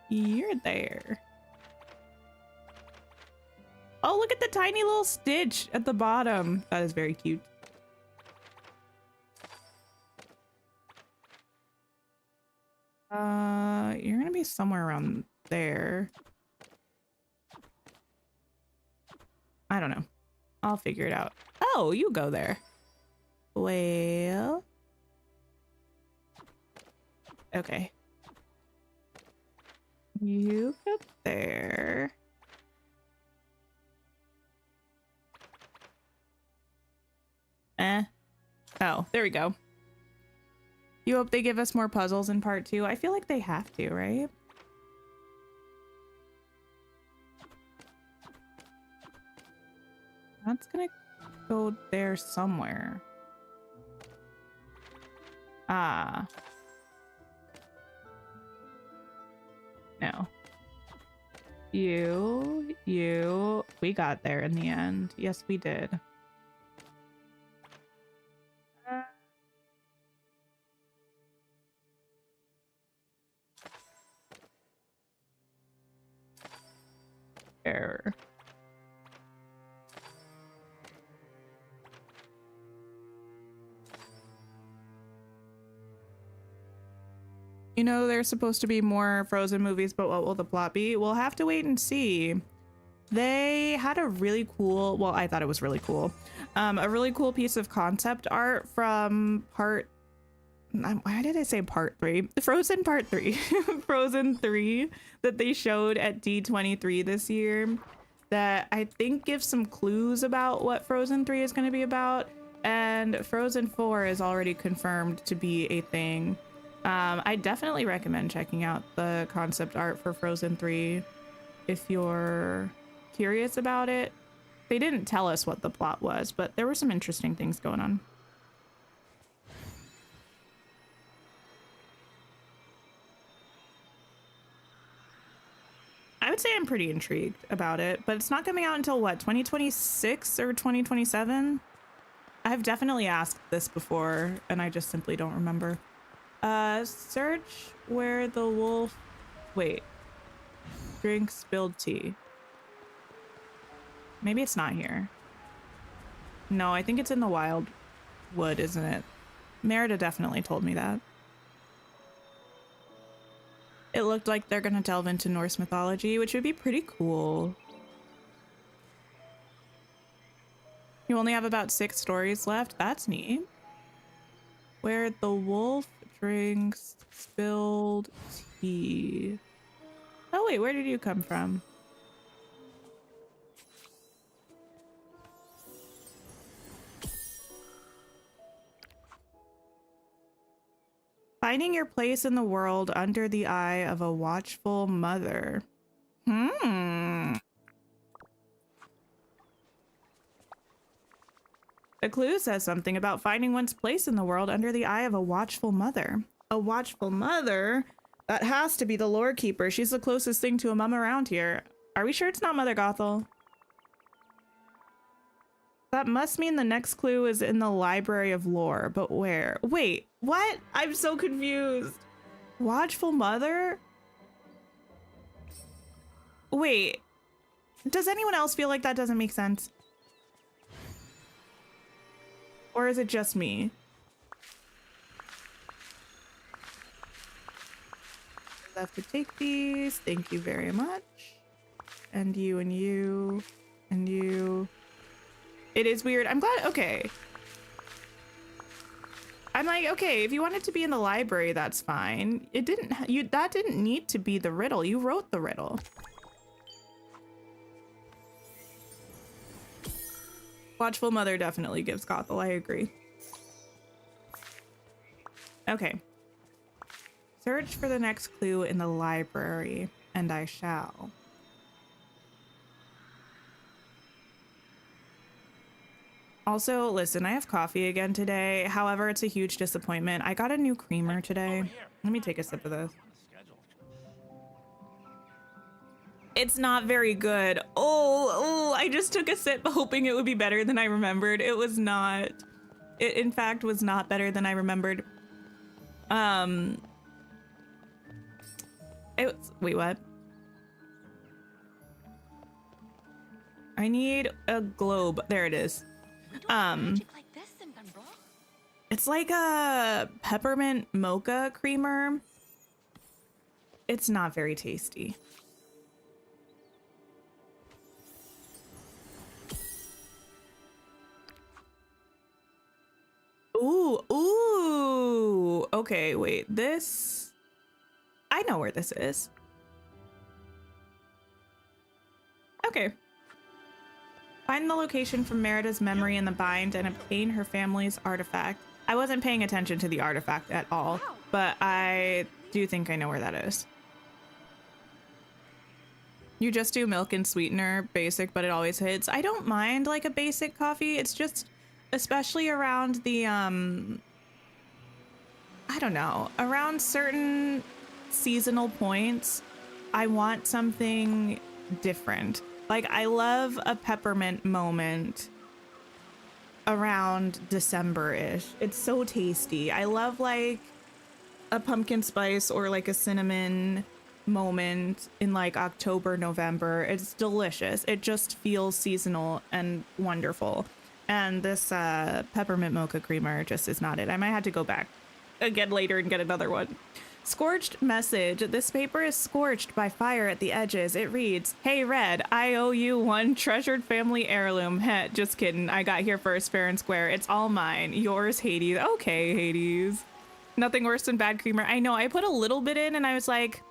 S1: You're there. Oh, look at the tiny little Stitch at the bottom. That is very cute. You're gonna be somewhere around there. I don't know. I'll figure it out. Oh, you go there. Well. Okay. You go there. Oh, there we go. You hope they give us more puzzles in part 2? I feel like they have to, right? That's gonna go there somewhere. Ah. No. You. We got there in the end. Yes, we did. Error. You know, there's supposed to be more Frozen movies, but what will the plot be? We'll have to wait and see. They had a really cool, well, I thought it was really cool, a really cool piece of concept art from why did I say part 3? Frozen part 3. Frozen 3 that they showed at D23 this year that I think gives some clues about what Frozen 3 is going to be about. And Frozen 4 is already confirmed to be a thing. I definitely recommend checking out the concept art for Frozen 3 if you're curious about it. They didn't tell us what the plot was, but there were some interesting things going on. I would say I'm pretty intrigued about it, but it's not coming out until what, 2026 or 2027? I've definitely asked this before and I just simply don't remember. Search where the wolf, wait, drink spilled tea. Maybe it's not here. No, I think it's in the wild wood, isn't it? Merida definitely told me that. It looked like they're gonna delve into Norse mythology, which would be pretty cool. You only have about 6 stories left. That's neat. Where the wolf drinks spilled tea. Oh wait, where did you come from? Finding your place in the world under the eye of a watchful mother. The clue says something about finding one's place in the world under the eye of a watchful mother. A watchful mother? That has to be the lore keeper. She's the closest thing to a mum around here. Are we sure it's not Mother Gothel? That must mean the next clue is in the library of lore, but where? Wait, what? I'm so confused. Watchful mother? Wait, does anyone else feel like that doesn't make sense? Or is it just me? I have to take these. Thank you very much. And you and you and you. It is weird. I'm glad. Okay. I'm like, okay, if you wanted to be in the library, that's fine. It didn't, that didn't need to be the riddle. You wrote the riddle. Watchful mother definitely gives Gothel. I agree. Okay. Search for the next clue in the library, and I shall. Also, listen, I have coffee again today. However, it's a huge disappointment. I got a new creamer today. Let me take a sip of this. It's not very good. Oh, I just took a sip hoping it would be better than I remembered. It was not. It, in fact, was not better than I remembered. It was, wait, what? I need a globe. There it is. It's like a peppermint mocha creamer. It's not very tasty. Ooh. Okay, wait. This, I know where this is. Okay. Find the location from Merida's memory in the bind and obtain her family's artifact. I wasn't paying attention to the artifact at all, but I do think I know where that is. You just do milk and sweetener, basic, but it always hits. I don't mind like a basic coffee. It's just, especially around the, I don't know, around certain seasonal points, I want something different. Like, I love a peppermint moment around December-ish. It's so tasty. I love, like, a pumpkin spice or, like, a cinnamon moment in, like, October, November. It's delicious. It just feels seasonal and wonderful. And this peppermint mocha creamer just is not it. I might have to go back again later and get another one. Scorched message. This paper is scorched by fire at the edges. It reads, "Hey Red, I owe you one treasured family heirloom." Heh, just kidding. I got here first, fair and square. It's all mine. Yours, Hades. Okay, Hades. Nothing worse than bad creamer. I know, I put a little bit in and I was like,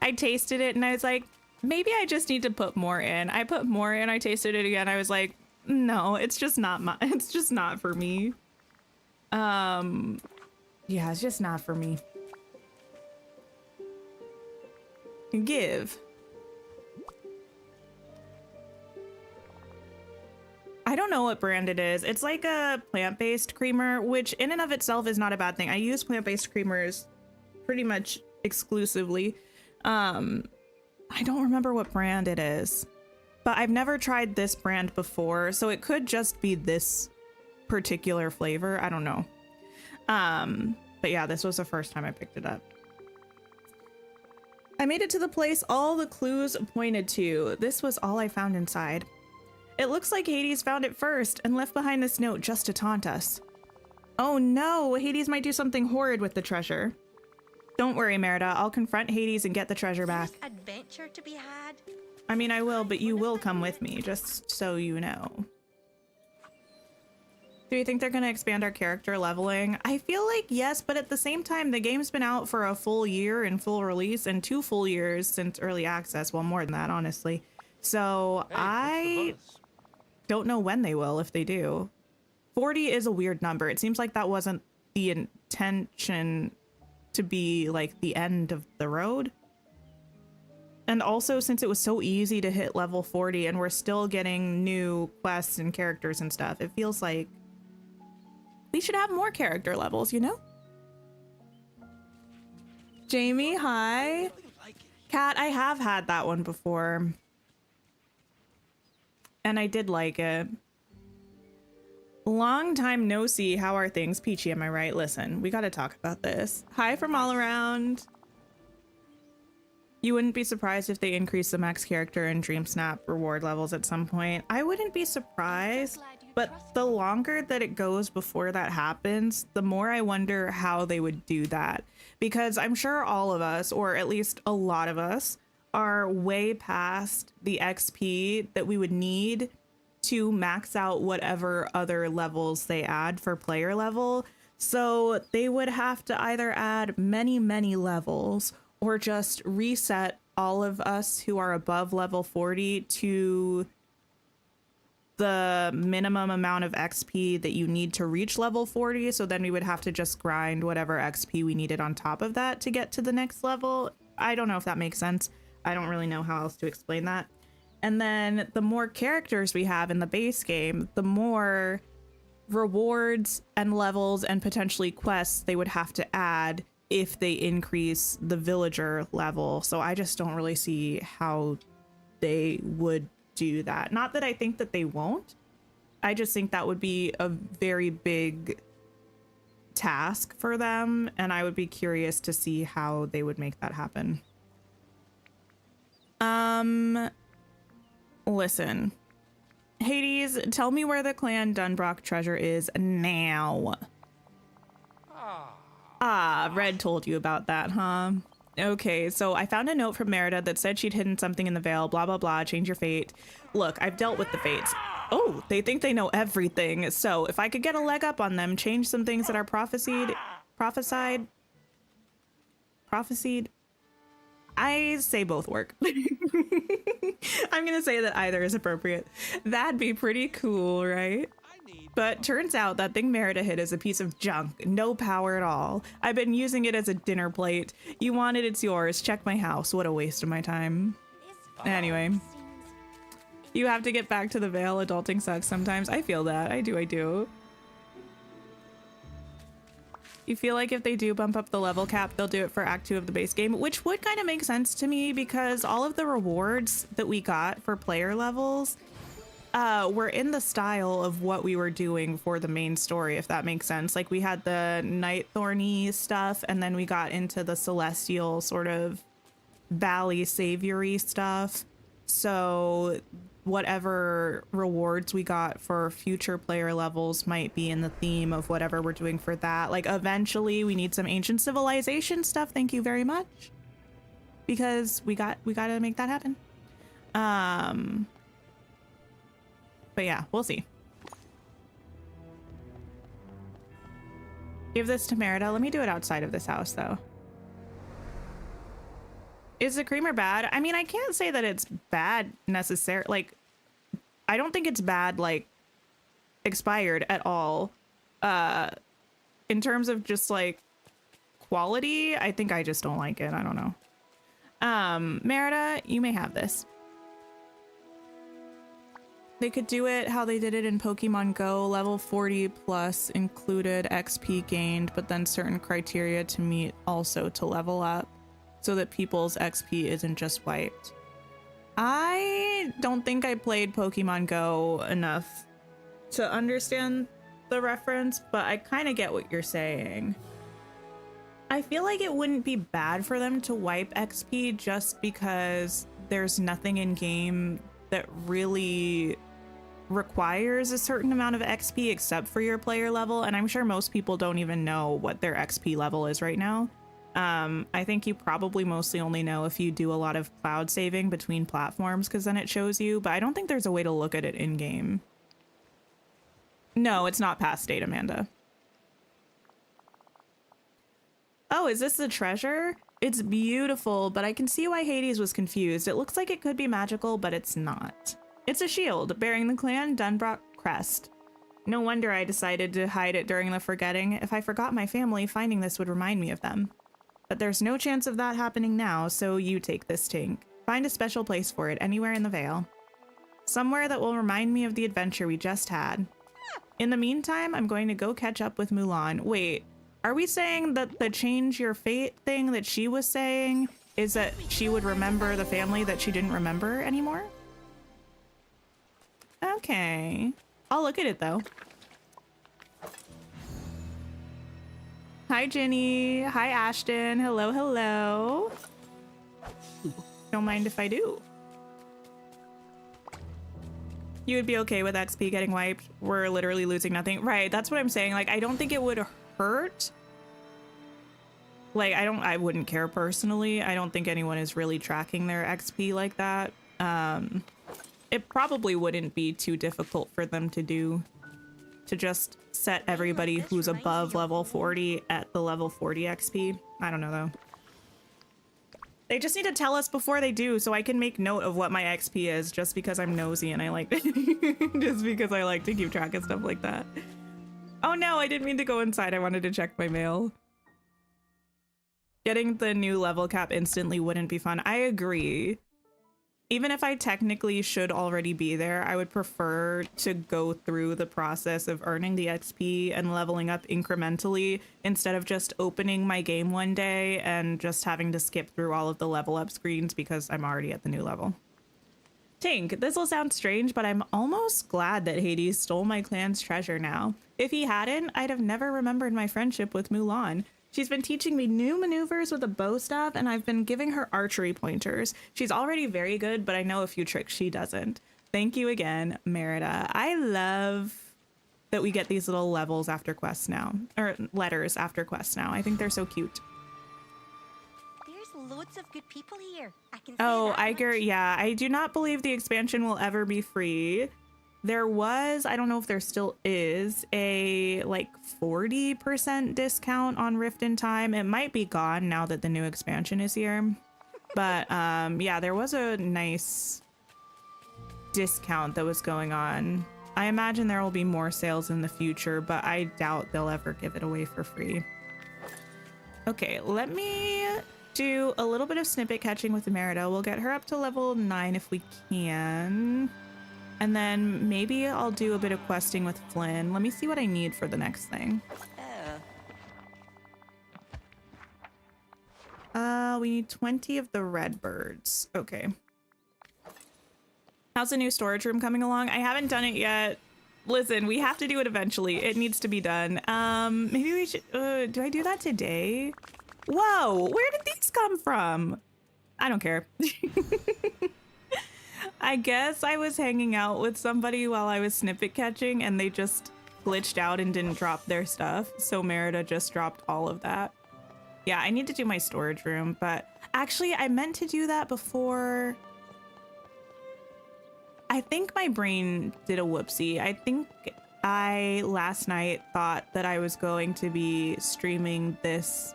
S1: I tasted it and I was like, maybe I just need to put more in. I put more in, I tasted it again. I was like, no, it's just not it's just not for me. Yeah, it's just not for me. Give. I don't know what brand it is. It's like a plant-based creamer, which in and of itself is not a bad thing. I use plant-based creamers pretty much exclusively. I don't remember what brand it is, but I've never tried this brand before, so it could just be this particular flavor. I don't know. But yeah, this was the first time I picked it up. I made it to the place all the clues pointed to. This was all I found inside. It looks like Hades found it first and left behind this note just to taunt us. Oh no, Hades might do something horrid with the treasure. Don't worry, Merida. I'll confront Hades and get the treasure back.
S3: There's adventure to be had.
S1: I mean, I will, but you will come with me, just so you know. Do you think they're going to expand our character leveling? I feel like yes, but at the same time, the game's been out for a full year in full release and 2 full years since early access. Well, more than that, honestly. So I don't know when they will, if they do. 40 is a weird number. It seems like that wasn't the intention to be like the end of the road. And also, since it was so easy to hit level 40 and we're still getting new quests and characters and stuff, it feels like we should have more character levels, you know? Jamie, hi. Kat, I have had that one before. And I did like it. Long time no see. How are things? Peachy, am I right? Listen, we gotta talk about this. Hi from all around. You wouldn't be surprised if they increase the max character and Dream Snap reward levels at some point. I wouldn't be surprised, but the longer that it goes before that happens, the more I wonder how they would do that. Because I'm sure all of us, or at least a lot of us, are way past the XP that we would need to max out whatever other levels they add for player level. So they would have to either add many, many levels or just reset all of us who are above level 40 to the minimum amount of XP that you need to reach level 40. So then we would have to just grind whatever XP we needed on top of that to get to the next level. I don't know if that makes sense. I don't really know how else to explain that. And then the more characters we have in the base game, the more rewards and levels and potentially quests they would have to add if they increase the villager level. So I just don't really see how they would do that. Not that I think that they won't. I just think that would be a very big task for them, and I would be curious to see how they would make that happen. Listen. Hades, tell me where the Clan Dunbrock treasure is now. Ah, Red told you about that, huh? Okay, so I found a note from Merida that said she'd hidden something in the Vale, blah, blah, blah, change your fate. Look, I've dealt with the fates. Oh, they think they know everything. So if I could get a leg up on them, change some things that are prophesied, I say both work. I'm gonna say that either is appropriate. That'd be pretty cool, right? But turns out that thing Merida hid is a piece of junk. No power at all. I've been using it as a dinner plate. You want it, it's yours. Check my house. What a waste of my time. Anyway. You have to get back to the Vale. Adulting sucks sometimes. I feel that. I do. You feel like if they do bump up the level cap, they'll do it for Act 2 of the base game, which would kind of make sense to me because all of the rewards that we got for player levels were in the style of what we were doing for the main story, if that makes sense. Like we had the Night Thorny stuff, and then we got into the Celestial sort of Valley saviory stuff. So whatever rewards we got for future player levels might be in the theme of whatever we're doing for that. Like eventually we need some ancient civilization stuff. Thank you very much. Because we got to make that happen. But yeah, we'll see. Give this to Merida. Let me do it outside of this house though. Is the creamer bad? I mean, I can't say that it's bad necessarily. Like, I don't think it's bad, like, expired at all. In terms of just, like, quality, I think I just don't like it. I don't know. Merida, you may have this. They could do it how they did it in Pokemon Go. Level 40 plus included XP gained, but then certain criteria to meet also to level up, so that people's XP isn't just wiped. I don't think I played Pokemon Go enough to understand the reference, but I kind of get what you're saying. I feel like it wouldn't be bad for them to wipe XP just because there's nothing in game that really requires a certain amount of XP except for your player level, and I'm sure most people don't even know what their XP level is right now. I think you probably mostly only know if you do a lot of cloud saving between platforms, because then it shows you, but I don't think there's a way to look at it in game. No, it's not past date, Amanda. Oh, is this the treasure? It's beautiful, but I can see why Hades was confused. It looks like it could be magical, but it's not. It's a shield bearing the clan Dunbrock crest. No wonder I decided to hide it during the forgetting. If I forgot my family, finding this would remind me of them. But there's no chance of that happening now, so you take this, Tink. Find a special place for it anywhere in the Vale. Somewhere that will remind me of the adventure we just had. In the meantime, I'm going to go catch up with Mulan. Wait, are we saying that the change your fate thing that she was saying is that she would remember the family that she didn't remember anymore? Okay. I'll look at it though. Hi, Jenny. Hi, Ashton. Hello, hello. Don't mind if I do. You would be okay with XP getting wiped? We're literally losing nothing. Right, that's what I'm saying. Like, I don't think it would hurt. Like, I wouldn't care personally. I don't think anyone is really tracking their XP like that. It probably wouldn't be too difficult for them to do. To just set everybody who's above level 40 at the level 40 XP. I don't know though. They just need to tell us before they do so I can make note of what my XP is, just because I'm nosy and I like just because I like to keep track of stuff like that. Oh no, I didn't mean to go inside. I wanted to check my mail. Getting the new level cap instantly wouldn't be fun. I agree. Even if I technically should already be there, I would prefer to go through the process of earning the XP and leveling up incrementally instead of just opening my game one day and just having to skip through all of the level up screens because I'm already at the new level. Tink, this will sound strange, but I'm almost glad that Hades stole my clan's treasure now. If he hadn't, I'd have never remembered my friendship with Mulan. She's been teaching me new maneuvers with a bow staff, and I've been giving her archery pointers. She's already very good, but I know a few tricks she doesn't. Thank you again, Merida. I love that we get these little levels after quests now, or letters after quests now. I think they're so cute.
S3: There's loads of good people here. I can say
S1: Oh,
S3: that
S1: Iger,
S3: much.
S1: yeah. I do not believe the expansion will ever be free. There was, I don't know if there still is, a like 40% discount on Rift in Time. It might be gone now that the new expansion is here. But yeah, there was a nice discount that was going on. I imagine there will be more sales in the future, but I doubt they'll ever give it away for free. Okay, let me do a little bit of snippet catching with Merida. We'll get her up to level 9 if we can. And then maybe I'll do a bit of questing with Flynn. Let me see what I need for the next thing. We need 20 of the red birds. Okay. How's the new storage room coming along? I haven't done it yet. Listen, we have to do it eventually. It needs to be done. Maybe we should, do I do that today? Whoa, where did these come from? I don't care. I guess I was hanging out with somebody while I was snippet catching and they just glitched out and didn't drop their stuff. So Merida just dropped all of that. Yeah, I need to do my storage room, but actually I meant to do that before. I think my brain did a whoopsie. I think I last night thought that I was going to be streaming this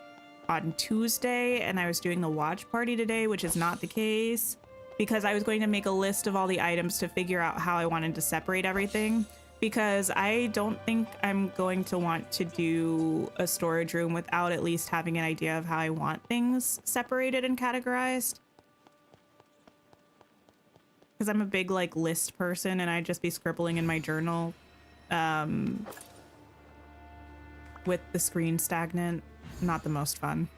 S1: on Tuesday and I was doing the watch party today, which is not the case because I was going to make a list of all the items to figure out how I wanted to separate everything because I don't think I'm going to want to do a storage room without at least having an idea of how I want things separated and categorized. Because I'm a big like list person and I'd just be scribbling in my journal with the screen stagnant. Not the most fun.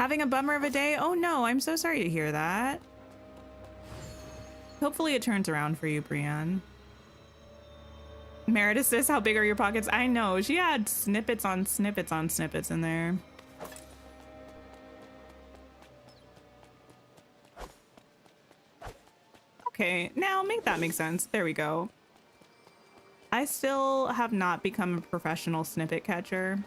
S1: Having a bummer of a day? Oh no, I'm so sorry to hear that. Hopefully it turns around for you, Brienne. Merida says, how big are your pockets? I know, she had snippets on snippets on snippets in there. Okay, now make that make sense. There we go. I still have not become a professional snippet catcher.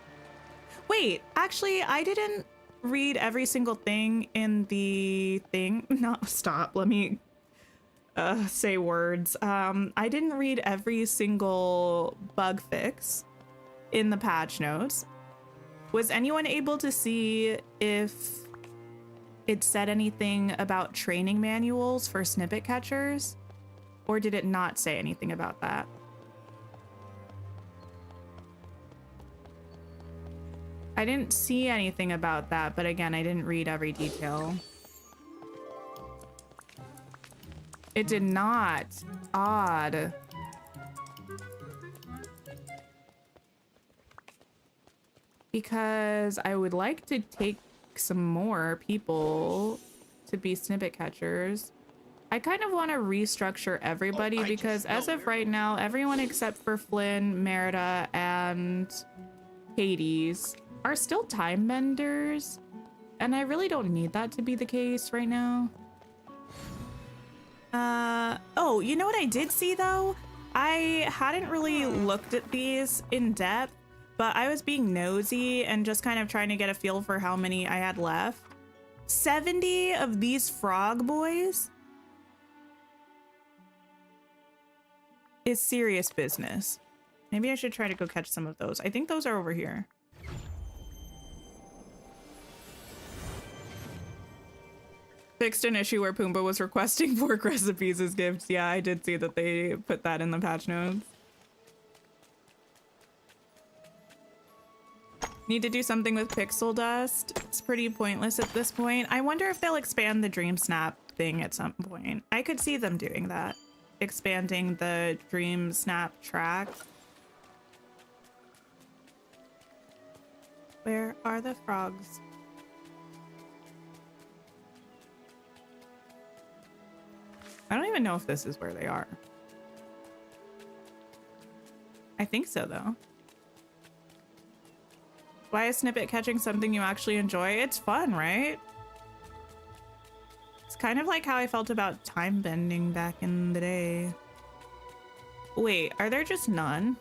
S1: Wait, actually, I didn't read every single thing in the thing. No, stop. Let me say words. I didn't read every single bug fix in the patch notes. Was anyone able to see if it said anything about training manuals for snippet catchers? Or did it not say anything about that? I didn't see anything about that, but again, I didn't read every detail. It did not. Odd. Because I would like to take some more people to be snippet catchers. I kind of want to restructure everybody because as of right now, everyone except for Flynn, Merida, and Hades are still time benders, and I really don't need that to be the case right now. Oh, you know what I did see though? I hadn't really looked at these in depth, but I was being nosy and just kind of trying to get a feel for how many I had left. 70 of these frog boys is serious business. Maybe I should try to go catch some of those. I think those are over here. Fixed an issue where Pumbaa was requesting pork recipes as gifts. Yeah, I did see that they put that in the patch notes. Need to do something with pixel dust. It's pretty pointless at this point. I wonder if they'll expand the Dream Snap thing at some point. I could see them doing that. Expanding the Dream Snap track. Where are the frogs? I don't even know if this is where they are. I think so, though. Why is snippet catching something you actually enjoy? It's fun, right? It's kind of like how I felt about time bending back in the day. Wait, are there just none?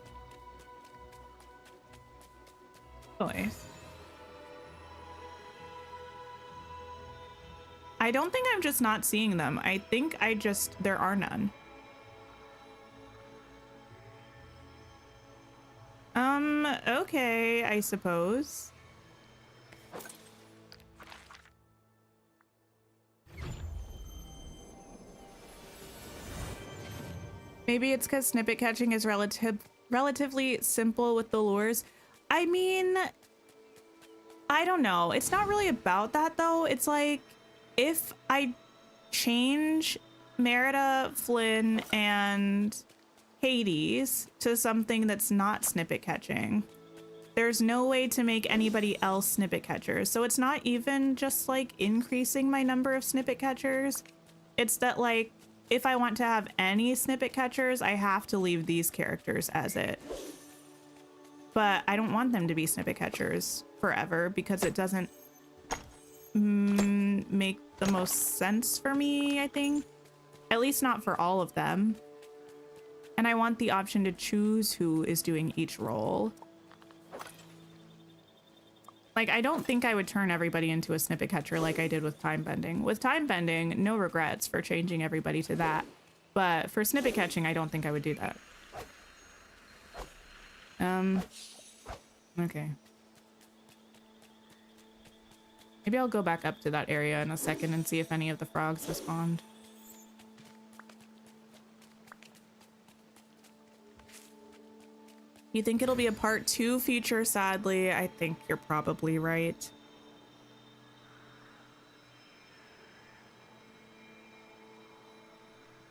S1: Boys. I don't think I'm just not seeing them. I think there are none. Okay, I suppose. Maybe it's because snippet catching is relatively simple with the lures. I mean, I don't know. It's not really about that though. It's like, if I change Merida, Flynn, and Hades to something that's not snippet catching, there's no way to make anybody else snippet catchers. So it's not even just like increasing my number of snippet catchers. It's that like, if I want to have any snippet catchers, I have to leave these characters as it. But I don't want them to be snippet catchers forever because it doesn't make the most sense for me, I think. At least not for all of them. And I want the option to choose who is doing each role. Like, I don't think I would turn everybody into a snippet catcher like I did with time bending. With time bending, no regrets for changing everybody to that. But for snippet catching, I don't think I would do that. Okay. Maybe I'll go back up to that area in a second and see if any of the frogs have spawned. You think it'll be a part 2 feature, sadly? I think you're probably right.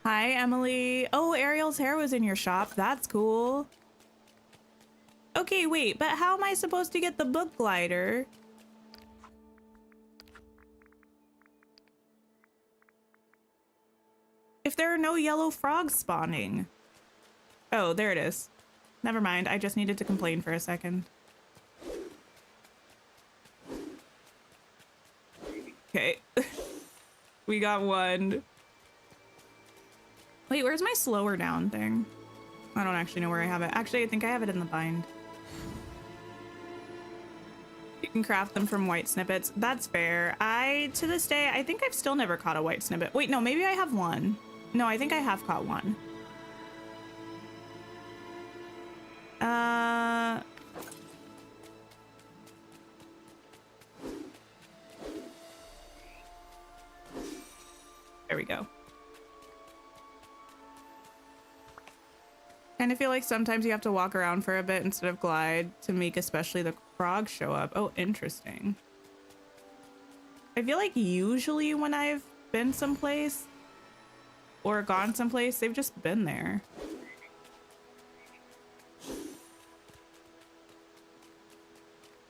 S1: Hi, Emily. Oh, Ariel's hair was in your shop. That's cool. Okay, wait, but how am I supposed to get the book glider? If there are no yellow frogs spawning. Oh, there it is. Never mind, I just needed to complain for a second. Okay. We got one. Wait, where's my slower down thing? I don't actually know where I have it. Actually, I think I have it in the bind. You can craft them from white snippets. That's fair. To this day, I think I've still never caught a white snippet. Wait, no, maybe I have one. No, I think I have caught one. There we go. Kind of feel like sometimes you have to walk around for a bit instead of glide to make especially the frogs show up. Oh, interesting. I feel like usually when I've been someplace or gone someplace, they've just been there.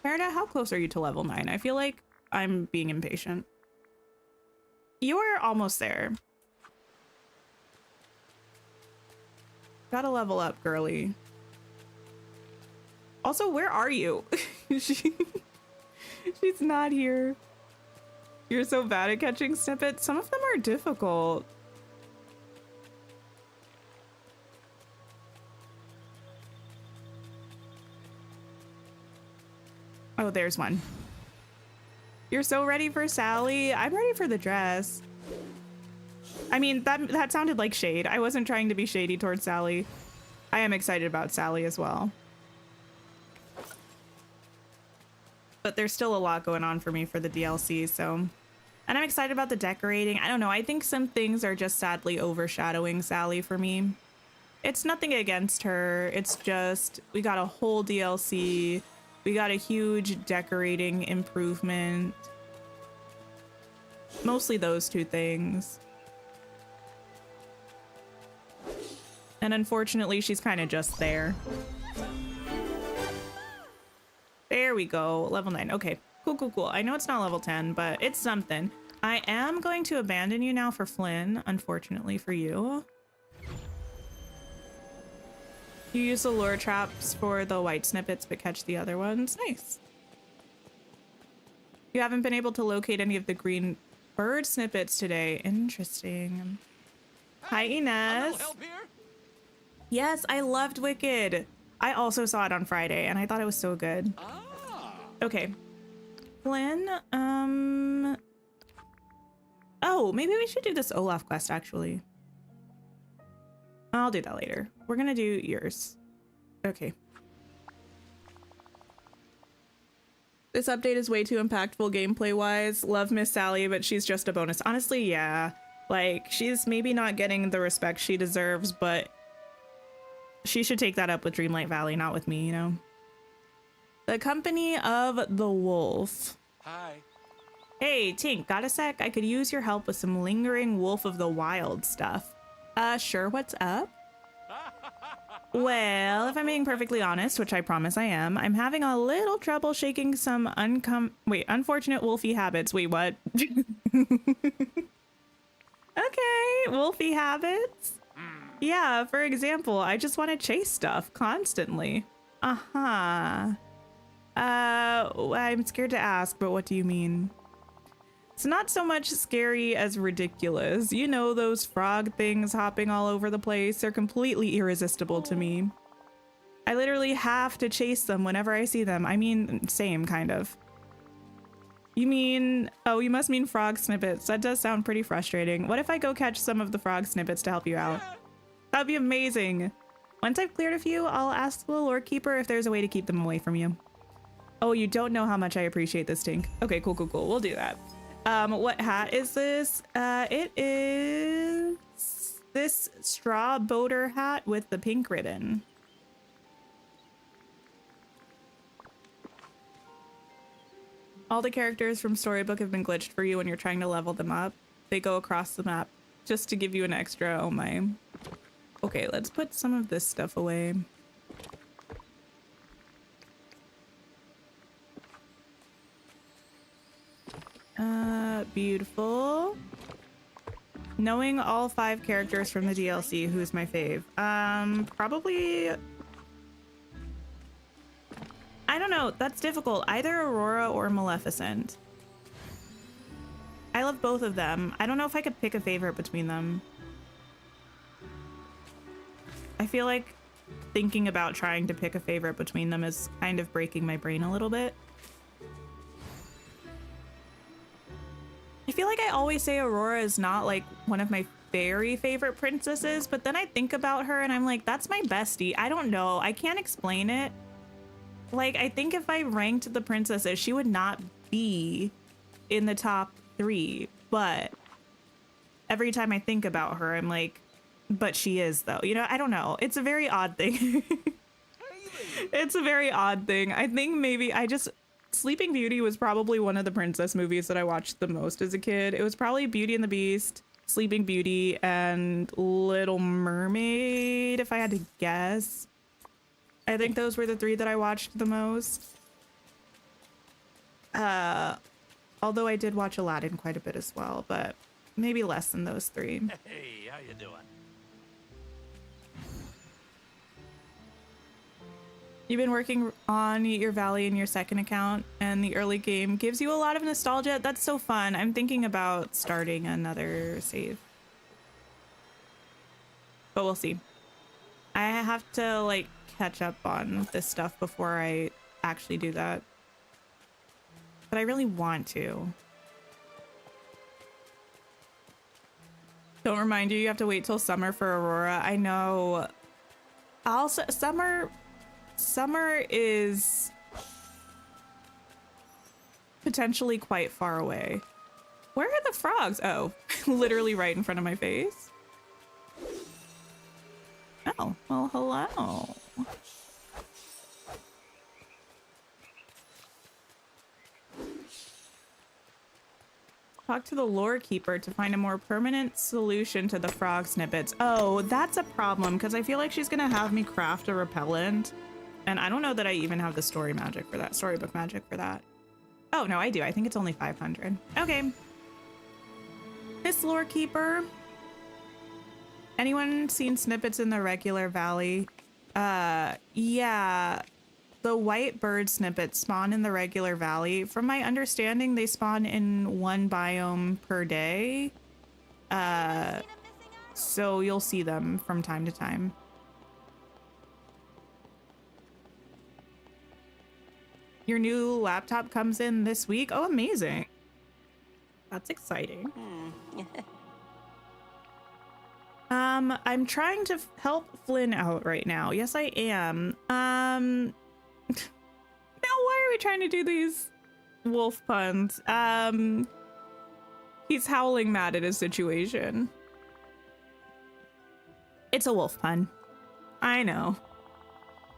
S1: Merida, how close are you to level 9? I feel like I'm being impatient. You are almost there. Gotta level up, girly. Also, where are you? She's not here. You're so bad at catching snippets. Some of them are difficult. Oh, there's one. You're so ready for Sally. I'm ready for the dress. I mean, that sounded like shade. I wasn't trying to be shady towards Sally. I am excited about Sally as well. But there's still a lot going on for me for the DLC, so... And I'm excited about the decorating. I don't know, I think some things are just sadly overshadowing Sally for me. It's nothing against her. It's just, we got a whole DLC. We got a huge decorating improvement. Mostly those two things. And unfortunately, she's kind of just there. There we go. Level 9. Okay. Cool, cool, cool. I know it's not level 10, but it's something. I am going to abandon you now for Flynn, unfortunately for you. You use the lure traps for the white snippets, but catch the other ones. Nice. You haven't been able to locate any of the green bird snippets today. Interesting. Hi, Inez. Yes, I loved Wicked. I also saw it on Friday, and I thought it was so good. Okay. Flynn, oh, maybe we should do this Olaf quest, actually. I'll do that later. We're gonna do yours. Okay. This update is way too impactful gameplay-wise. Love Miss Sally, but she's just a bonus. Honestly, yeah. Like, she's maybe not getting the respect she deserves, but she should take that up with Dreamlight Valley, not with me, you know? The Company of the Wolf.
S2: Hi.
S1: Hey, Tink, got a sec? I could use your help with some lingering Wolf of the Wild stuff. Sure, what's up? Well, if I'm being perfectly honest, which I promise I am, I'm having a little trouble shaking some unfortunate wolfy habits. Wait, what? Okay, wolfy habits? Yeah, for example, I just want to chase stuff constantly. I'm scared to ask, but what do you mean? It's not so much scary as ridiculous. You know, those frog things hopping all over the place. They're completely irresistible to me. I literally have to chase them whenever I see them. I mean, same kind of. You mean, oh, you must mean frog snippets. That does sound pretty frustrating. What if I go catch some of the frog snippets to help you out? That'd be amazing. Once I've cleared a few, I'll ask the lore keeper if there's a way to keep them away from you. Oh, you don't know how much I appreciate this, Tink. Okay, cool, cool, cool. We'll do that. What hat is this? It is this straw boater hat with the pink ribbon. All the characters from Storybook have been glitched for you when you're trying to level them up. They go across the map just to give you an extra, oh my. Okay, let's put some of this stuff away. Beautiful. Knowing all 5 characters from the DLC, who's my fave? Probably... I don't know, that's difficult. Either Aurora or Maleficent. I love both of them. I don't know if I could pick a favorite between them. I feel like thinking about trying to pick a favorite between them is kind of breaking my brain a little bit. I feel like I always say Aurora is not like one of my very favorite princesses, but then I think about her and I'm like, that's my bestie. I don't know. I can't explain it. Like, I think if I ranked the princesses, she would not be in the top 3, but every time I think about her, I'm like, but she is though, you know, I don't know. It's a very odd thing. It's a very odd thing. I think maybe Sleeping Beauty was probably one of the princess movies that I watched the most as a kid. It was probably Beauty and the Beast, Sleeping Beauty, and Little Mermaid, if I had to guess. I think those were the 3 that I watched the most. Although I did watch Aladdin quite a bit as well, but maybe less than those 3.
S2: Hey, how you doing?
S1: You've been working on your Valley in your second account, and the early game gives you a lot of nostalgia. That's so fun. I'm thinking about starting another save. But we'll see. I have to, like, catch up on this stuff before I actually do that. But I really want to. Don't remind you have to wait till summer for Aurora. I know. Also, summer is potentially quite far away. Where are the frogs? Oh, literally right in front of my face. Oh, well, hello. Talk to the lore keeper to find a more permanent solution to the frog snippets. Oh, that's a problem because I feel like she's gonna have me craft a repellent. And I don't know that I even have the story magic for that, storybook magic for that. Oh, no, I do. I think it's only 500. Okay. Miss Lore Keeper. Anyone seen snippets in the regular valley? Yeah. The white bird snippets spawn in the regular valley. From my understanding, they spawn in 1 biome per day. So you'll see them from time to time. Your new laptop comes in this week. Oh, amazing. That's exciting. I'm trying to help Flynn out right now. Yes, I am. Now why are we trying to do these wolf puns? He's howling mad at his situation. It's a wolf pun. I know.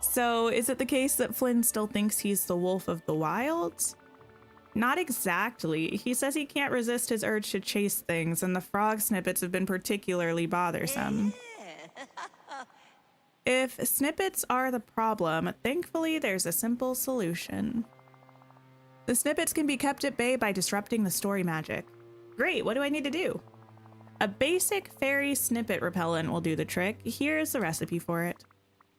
S1: So, is it the case that Flynn still thinks he's the wolf of the wilds? Not exactly. He says he can't resist his urge to chase things, and the frog snippets have been particularly bothersome. If snippets are the problem, thankfully there's a simple solution. The snippets can be kept at bay by disrupting the story magic. Great, what do I need to do? A basic fairy snippet repellent will do the trick. Here's the recipe for it.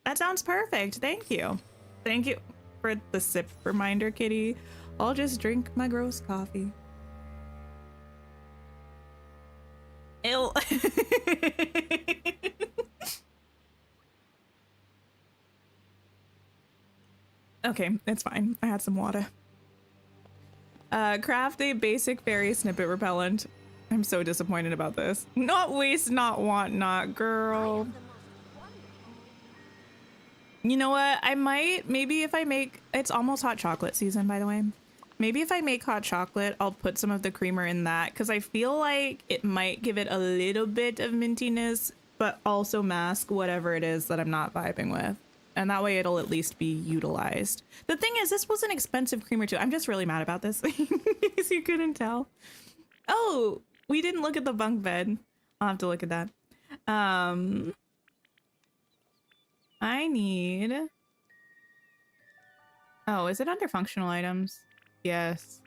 S1: That sounds perfect. Thank you. Thank you for the sip reminder, kitty. I'll just drink my gross coffee. Okay, it's fine. I had some water. Craft a basic fairy snippet repellent. I'm so disappointed about this. Not waste, not want, not girl. You know what? I might, maybe if I make, it's almost hot chocolate season, by the way. Maybe if I make hot chocolate, I'll put some of the creamer in that because I feel like it might give it a little bit of mintiness, but also mask whatever it is that I'm not vibing with. And that way it'll at least be utilized. The thing is, this was an expensive creamer too. I'm just really mad about this, in case you couldn't tell. Oh, we didn't look at the bunk bed. I'll have to look at that. I need... Oh, is it under functional items? Yes.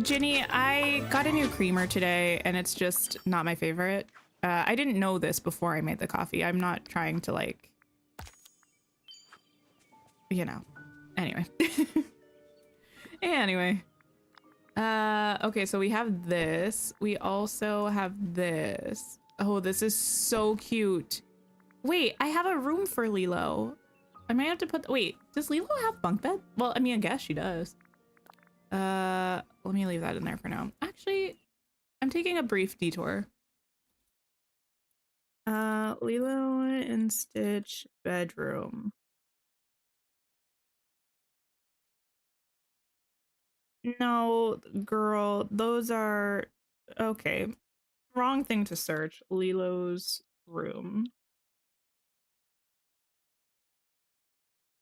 S1: Ginny, I got a new creamer today and it's just not my favorite. I didn't know this before I made the coffee. I'm not trying to like, you know, anyway. Anyway. Okay, so we have this. We also have this. Oh, this is so cute. Wait, I have a room for Lilo. I might have to put, wait, does Lilo have bunk bed? Well, I mean, I guess she does. Let me leave that in there for now. Actually, I'm taking a brief detour. Lilo and Stitch bedroom. No, girl, those are, okay. Wrong thing to search. Lilo's room.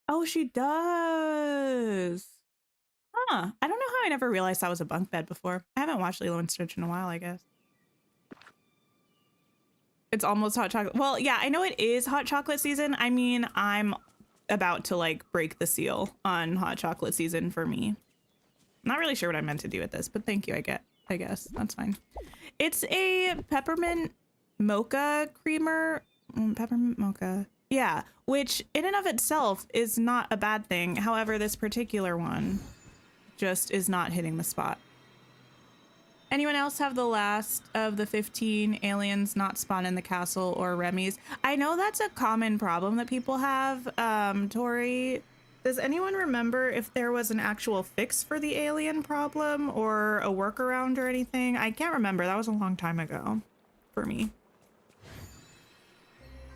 S1: Oh, she does. Huh. I don't know how I never realized that was a bunk bed before. I haven't watched Lilo and Stitch in a while, I guess. It's almost hot chocolate. Well, yeah, I know it is hot chocolate season. I mean, I'm about to like break the seal on hot chocolate season for me. Not really sure what I meant to do with this, but thank you, I guess. That's fine. It's a peppermint mocha creamer. Peppermint mocha. Yeah, which in and of itself is not a bad thing. However, this particular one just is not hitting the spot. Anyone else have the last of the 15 aliens not spawn in the castle or Remy's? I know that's a common problem that people have, Tori. Does anyone remember if there was an actual fix for the alien problem or a workaround or anything? I can't remember. That was a long time ago for me.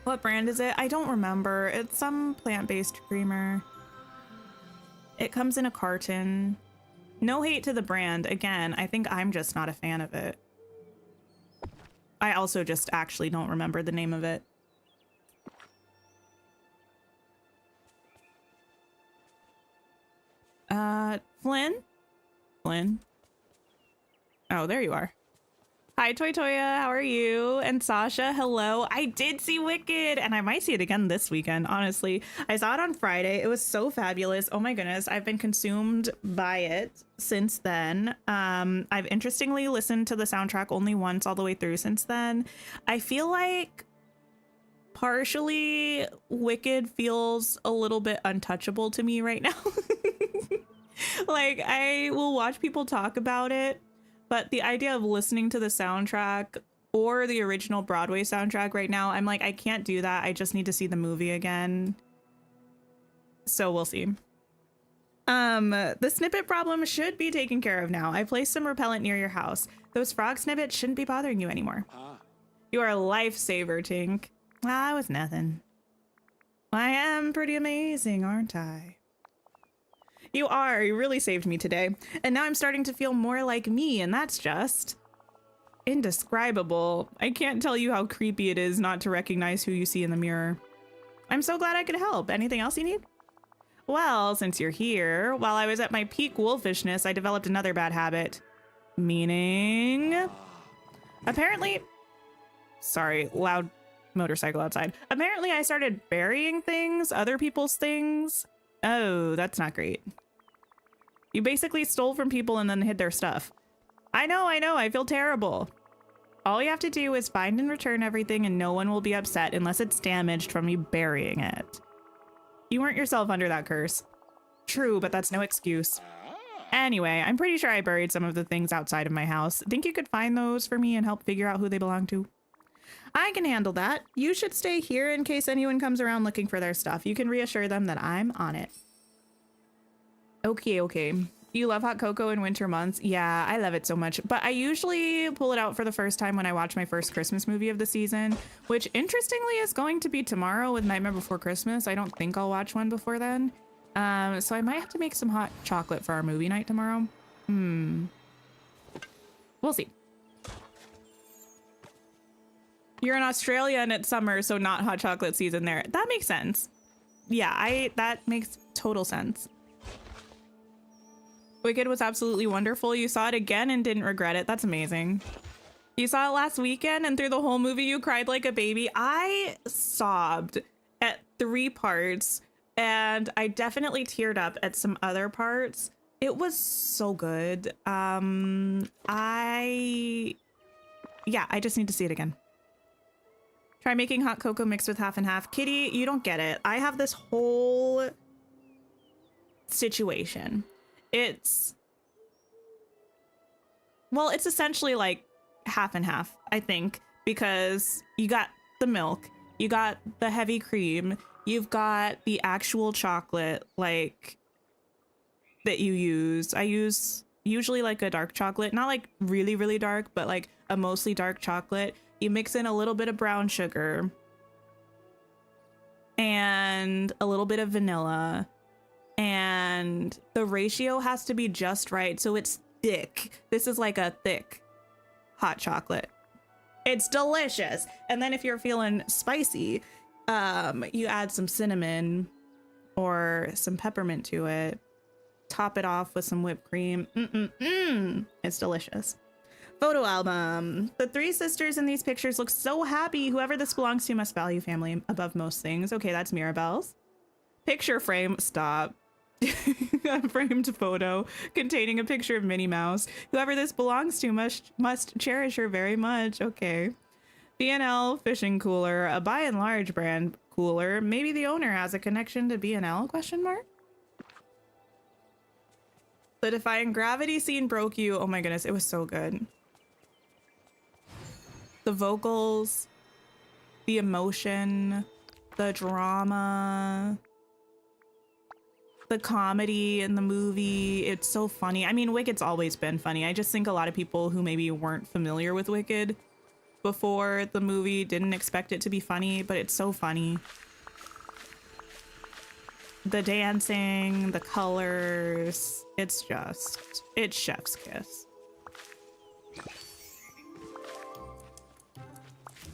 S1: What brand is it? I don't remember. It's some plant-based creamer. It comes in a carton. No hate to the brand. Again, I think I'm just not a fan of it. I also just actually don't remember the name of it. Flynn? Flynn? Oh, there you are. Hi, Toya. How are you? And Sasha, hello. I did see Wicked, and I might see it again this weekend, honestly. I saw it on Friday. It was so fabulous. Oh my goodness. I've been consumed by it since then. I've interestingly listened to the soundtrack only once all the way through since then. I feel like partially Wicked feels a little bit untouchable to me right now. Like, I will watch people talk about it, but the idea of listening to the soundtrack or the original Broadway soundtrack right now, I'm like, I can't do that. I just need to see the movie again. So we'll see. The snippet problem should be taken care of now. I placed some repellent near your house. Those frog snippets shouldn't be bothering you anymore. You are a lifesaver, Tink. Ah, it was nothing. I am pretty amazing, aren't I? You are. You really saved me today. And now I'm starting to feel more like me, and that's just indescribable. I can't tell you how creepy it is not to recognize who you see in the mirror. I'm so glad I could help. Anything else you need? Well, since you're here, while I was at my peak wolfishness, I developed another bad habit. Meaning? Apparently... Sorry, loud motorcycle outside. Apparently I started burying things, other people's things. Oh, that's not great. You basically stole from people and then hid their stuff. I know, I feel terrible. All you have to do is find and return everything and no one will be upset unless it's damaged from you burying it. You weren't yourself under that curse. True, but that's no excuse. Anyway, I'm pretty sure I buried some of the things outside of my house. Think you could find those for me and help figure out who they belong to? I can handle that. You should stay here in case anyone comes around looking for their stuff. You can reassure them that I'm on it. Okay, okay. You love hot cocoa in winter months? Yeah, I love it so much. But I usually pull it out for the first time when I watch my first Christmas movie of the season, which interestingly is going to be tomorrow with Nightmare Before Christmas. I don't think I'll watch one before then. So I might have to make some hot chocolate for our movie night tomorrow. We'll see. You're in Australia and it's summer, so not hot chocolate season there. That makes sense. Yeah, that makes total sense. Wicked was absolutely wonderful. You saw it again and didn't regret it. That's amazing. You saw it last weekend and through the whole movie you cried like a baby. I sobbed at 3 parts and I definitely teared up at some other parts. It was so good. I just need to see it again. Try making hot cocoa mixed with half and half. Kitty, you don't get it. I have this whole situation. It's essentially like half and half, I think, because you got the milk, you got the heavy cream, you've got the actual chocolate, like, that you use. I use usually like a dark chocolate, not like really, really dark, but like a mostly dark chocolate. You mix in a little bit of brown sugar and a little bit of vanilla. And the ratio has to be just right. So it's thick. This is like a thick hot chocolate. It's delicious. And then if you're feeling spicy, you add some cinnamon or some peppermint to it. Top it off with some whipped cream. It's delicious. Photo album. The 3 sisters in these pictures look so happy. Whoever this belongs to must value family above most things. Okay, that's Mirabelle's. Picture frame. Stop. A framed photo containing a picture of Minnie Mouse. Whoever this belongs to must cherish her very much. Okay. B&L fishing cooler, a by and large brand cooler. Maybe the owner has a connection to B&L? Question mark. The Defying Gravity scene broke you. Oh my goodness, it was so good. The vocals, the emotion, the drama, the comedy in the movie. It's so funny. I mean, Wicked's always been funny. I just think a lot of people who maybe weren't familiar with Wicked before the movie didn't expect it to be funny, but it's so funny. The dancing, the colors, it's chef's kiss.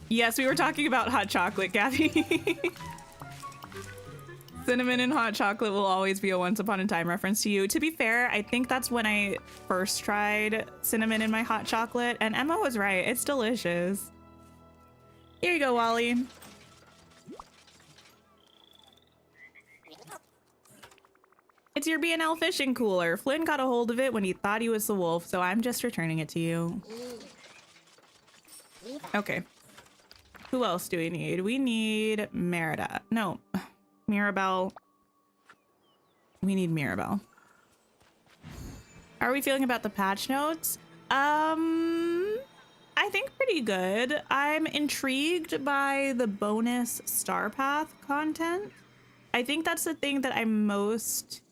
S1: Yes, we were talking about hot chocolate, Gabby. Cinnamon and hot chocolate will always be a Once Upon a Time reference to you. To be fair, I think that's when I first tried cinnamon in my hot chocolate, and Emma was right. It's delicious. Here you go, Wally. It's your B&L fishing cooler. Flynn got a hold of it when he thought he was the wolf, so I'm just returning it to you. Okay. Who else do we need? We need Merida. No. Mirabelle. We need Mirabelle. How are we feeling about the patch notes? I think pretty good. I'm intrigued by the bonus star path content. I think that's the thing that I'm most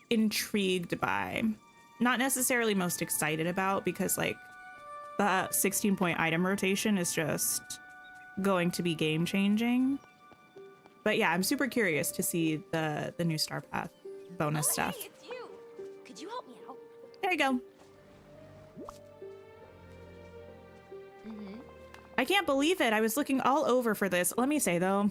S1: intrigued by. Not necessarily most excited about, because like the 16-point item rotation is just going to be game changing. But yeah, I'm super curious to see the new star path bonus stuff.
S5: Hey, it's you. Could you help me out?
S1: There you go. I can't believe it. I was looking all over for this. Let me say though,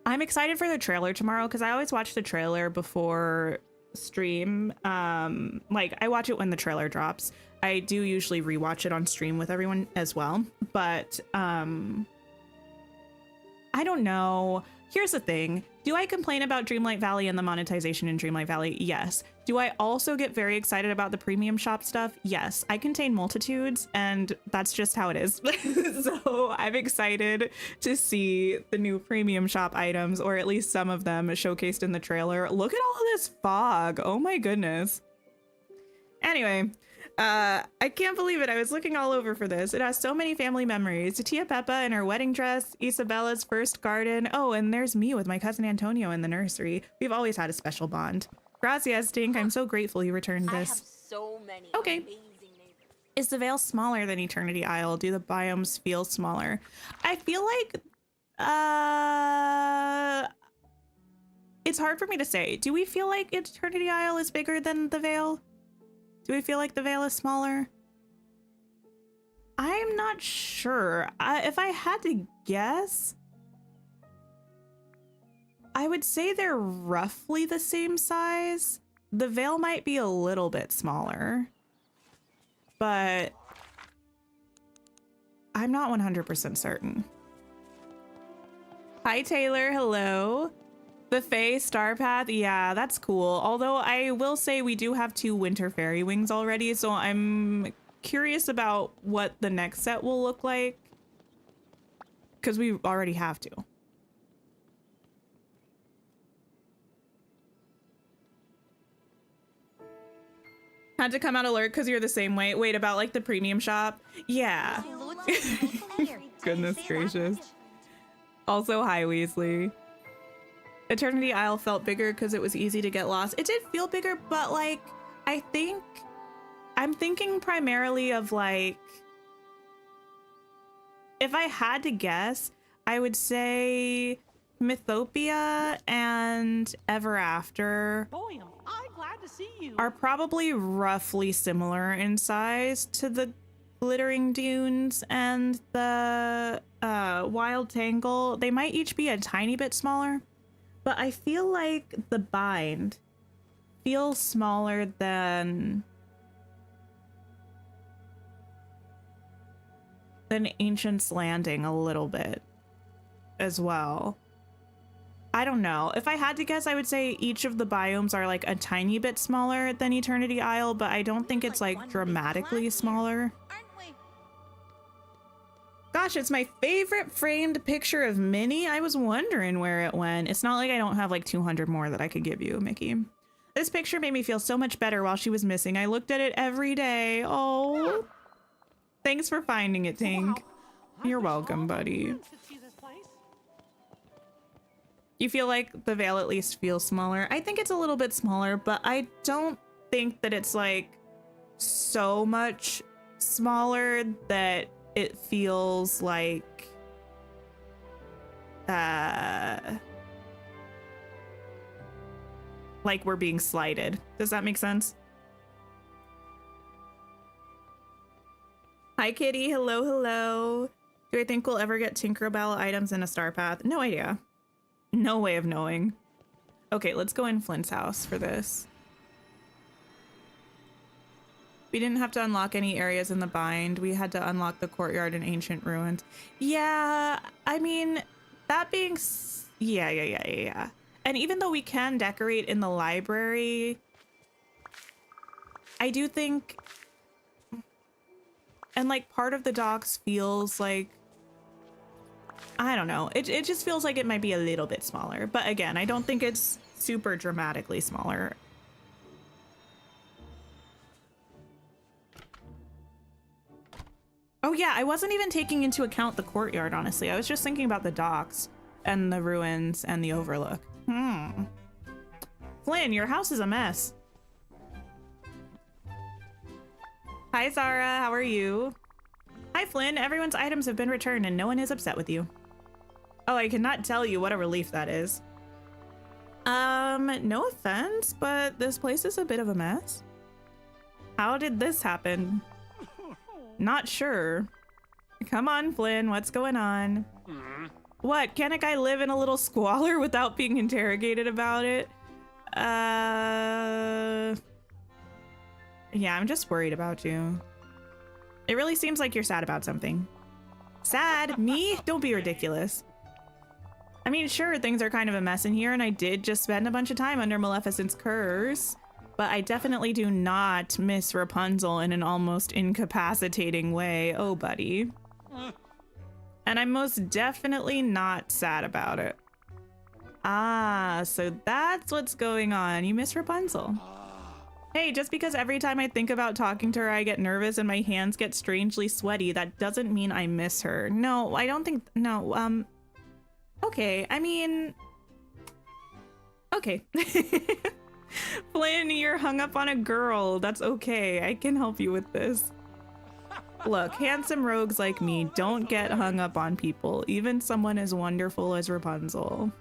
S1: I'm excited for the trailer tomorrow because I always watch the trailer before stream. Like I watch it when the trailer drops. I do usually rewatch it on stream with everyone as well, but I don't know. Here's the thing. Do I complain about Dreamlight Valley and the monetization in Dreamlight Valley? Yes. Do I also get very excited about the premium shop stuff? Yes. I contain multitudes, and that's just how it is. So I'm excited to see the new premium shop items, or at least some of them showcased in the trailer. Look at all of this fog. Oh my goodness. Anyway, I can't believe it. I was looking all over for this. It has so many family memories. Tia Peppa in her wedding dress, Isabella's first garden. Oh, and there's me with my cousin Antonio in the nursery. We've always had a special bond. Gracias, Tink. I'm so grateful you returned
S5: I have
S1: this.
S5: so many
S1: Okay.
S5: amazing neighbors.
S1: Is the Vale smaller than Eternity Isle? Do the biomes feel smaller? I feel like, it's hard for me to say. Do we feel like Eternity Isle is bigger than the Vale? Do we feel like the Vale is smaller? I'm not sure. If I had to guess, I would say they're roughly the same size. The Vale might be a little bit smaller, but I'm not 100% certain. Hi, Taylor. Hello. The Fae Star Path, yeah, that's cool. Although I will say we do have 2 Winter Fairy Wings already, so I'm curious about what the next set will look like. Because we already have 2. Had to come out alert because you're the same way. Wait, about like the premium shop? Yeah. Goodness gracious. Also, hi, Weasley. Eternity Isle felt bigger because it was easy to get lost. It did feel bigger, but like, I'm thinking primarily of like, if I had to guess, I would say Mythopia and Ever After
S2: Boy, am I glad to see you.
S1: are probably roughly similar in size to the Glittering Dunes and the Wild Tangle. They might each be a tiny bit smaller. But I feel like the bind feels smaller than Ancient's Landing a little bit as well. I don't know. If I had to guess, I would say each of the biomes are like a tiny bit smaller than Eternity Isle, but I don't think it's like dramatically smaller. Gosh, it's my favorite framed picture of Minnie. I was wondering where it went. It's not like I don't have like 200 more that I could give you, Mickey. This picture made me feel so much better while she was missing. I looked at it every day. Oh, thanks for finding it, Tink. You're welcome, buddy. You feel like the Vale at least feels smaller. I think it's a little bit smaller, but I don't think that it's like so much smaller that it feels like we're being slighted. Does that make sense? Hi, Kitty. Hello, hello. Do I think we'll ever get Tinkerbell items in a Star Path? No idea. No way of knowing. Okay, let's go in Flynn's house for this. We didn't have to unlock any areas in the bind. We had to unlock the courtyard and ancient ruins. Yeah, I mean, that being... Yeah. And even though we can decorate in the library, I do think... And like part of the docks feels like... I don't know. It just feels like it might be a little bit smaller. But again, I don't think it's super dramatically smaller. Oh yeah, I wasn't even taking into account the courtyard, honestly. I was just thinking about the docks and the ruins and the overlook. Flynn, your house is a mess. Hi, Zara. How are you? Hi, Flynn. Everyone's items have been returned and no one is upset with you. Oh, I cannot tell you what a relief that is. No offense, but this place is a bit of a mess. How did this happen? Not sure. Come on, Flynn, what's going on? What, can't a guy live in a little squalor without being interrogated about it? Yeah, I'm just worried about you. It really seems like you're sad about something. Sad? Me? Don't be ridiculous. I mean, sure, things are kind of a mess in here, and I did just spend a bunch of time under Maleficent's curse. But I definitely do not miss Rapunzel in an almost incapacitating way. Oh, buddy. And I'm most definitely not sad about it. Ah, so that's what's going on. You miss Rapunzel. Hey, just because every time I think about talking to her, I get nervous and my hands get strangely sweaty, that doesn't mean I miss her. No, I don't think, no, okay, I mean, okay. Flynn, you're hung up on a girl. That's okay. I can help you with this. Look, handsome rogues like me don't get hung up on people, even someone as wonderful as Rapunzel.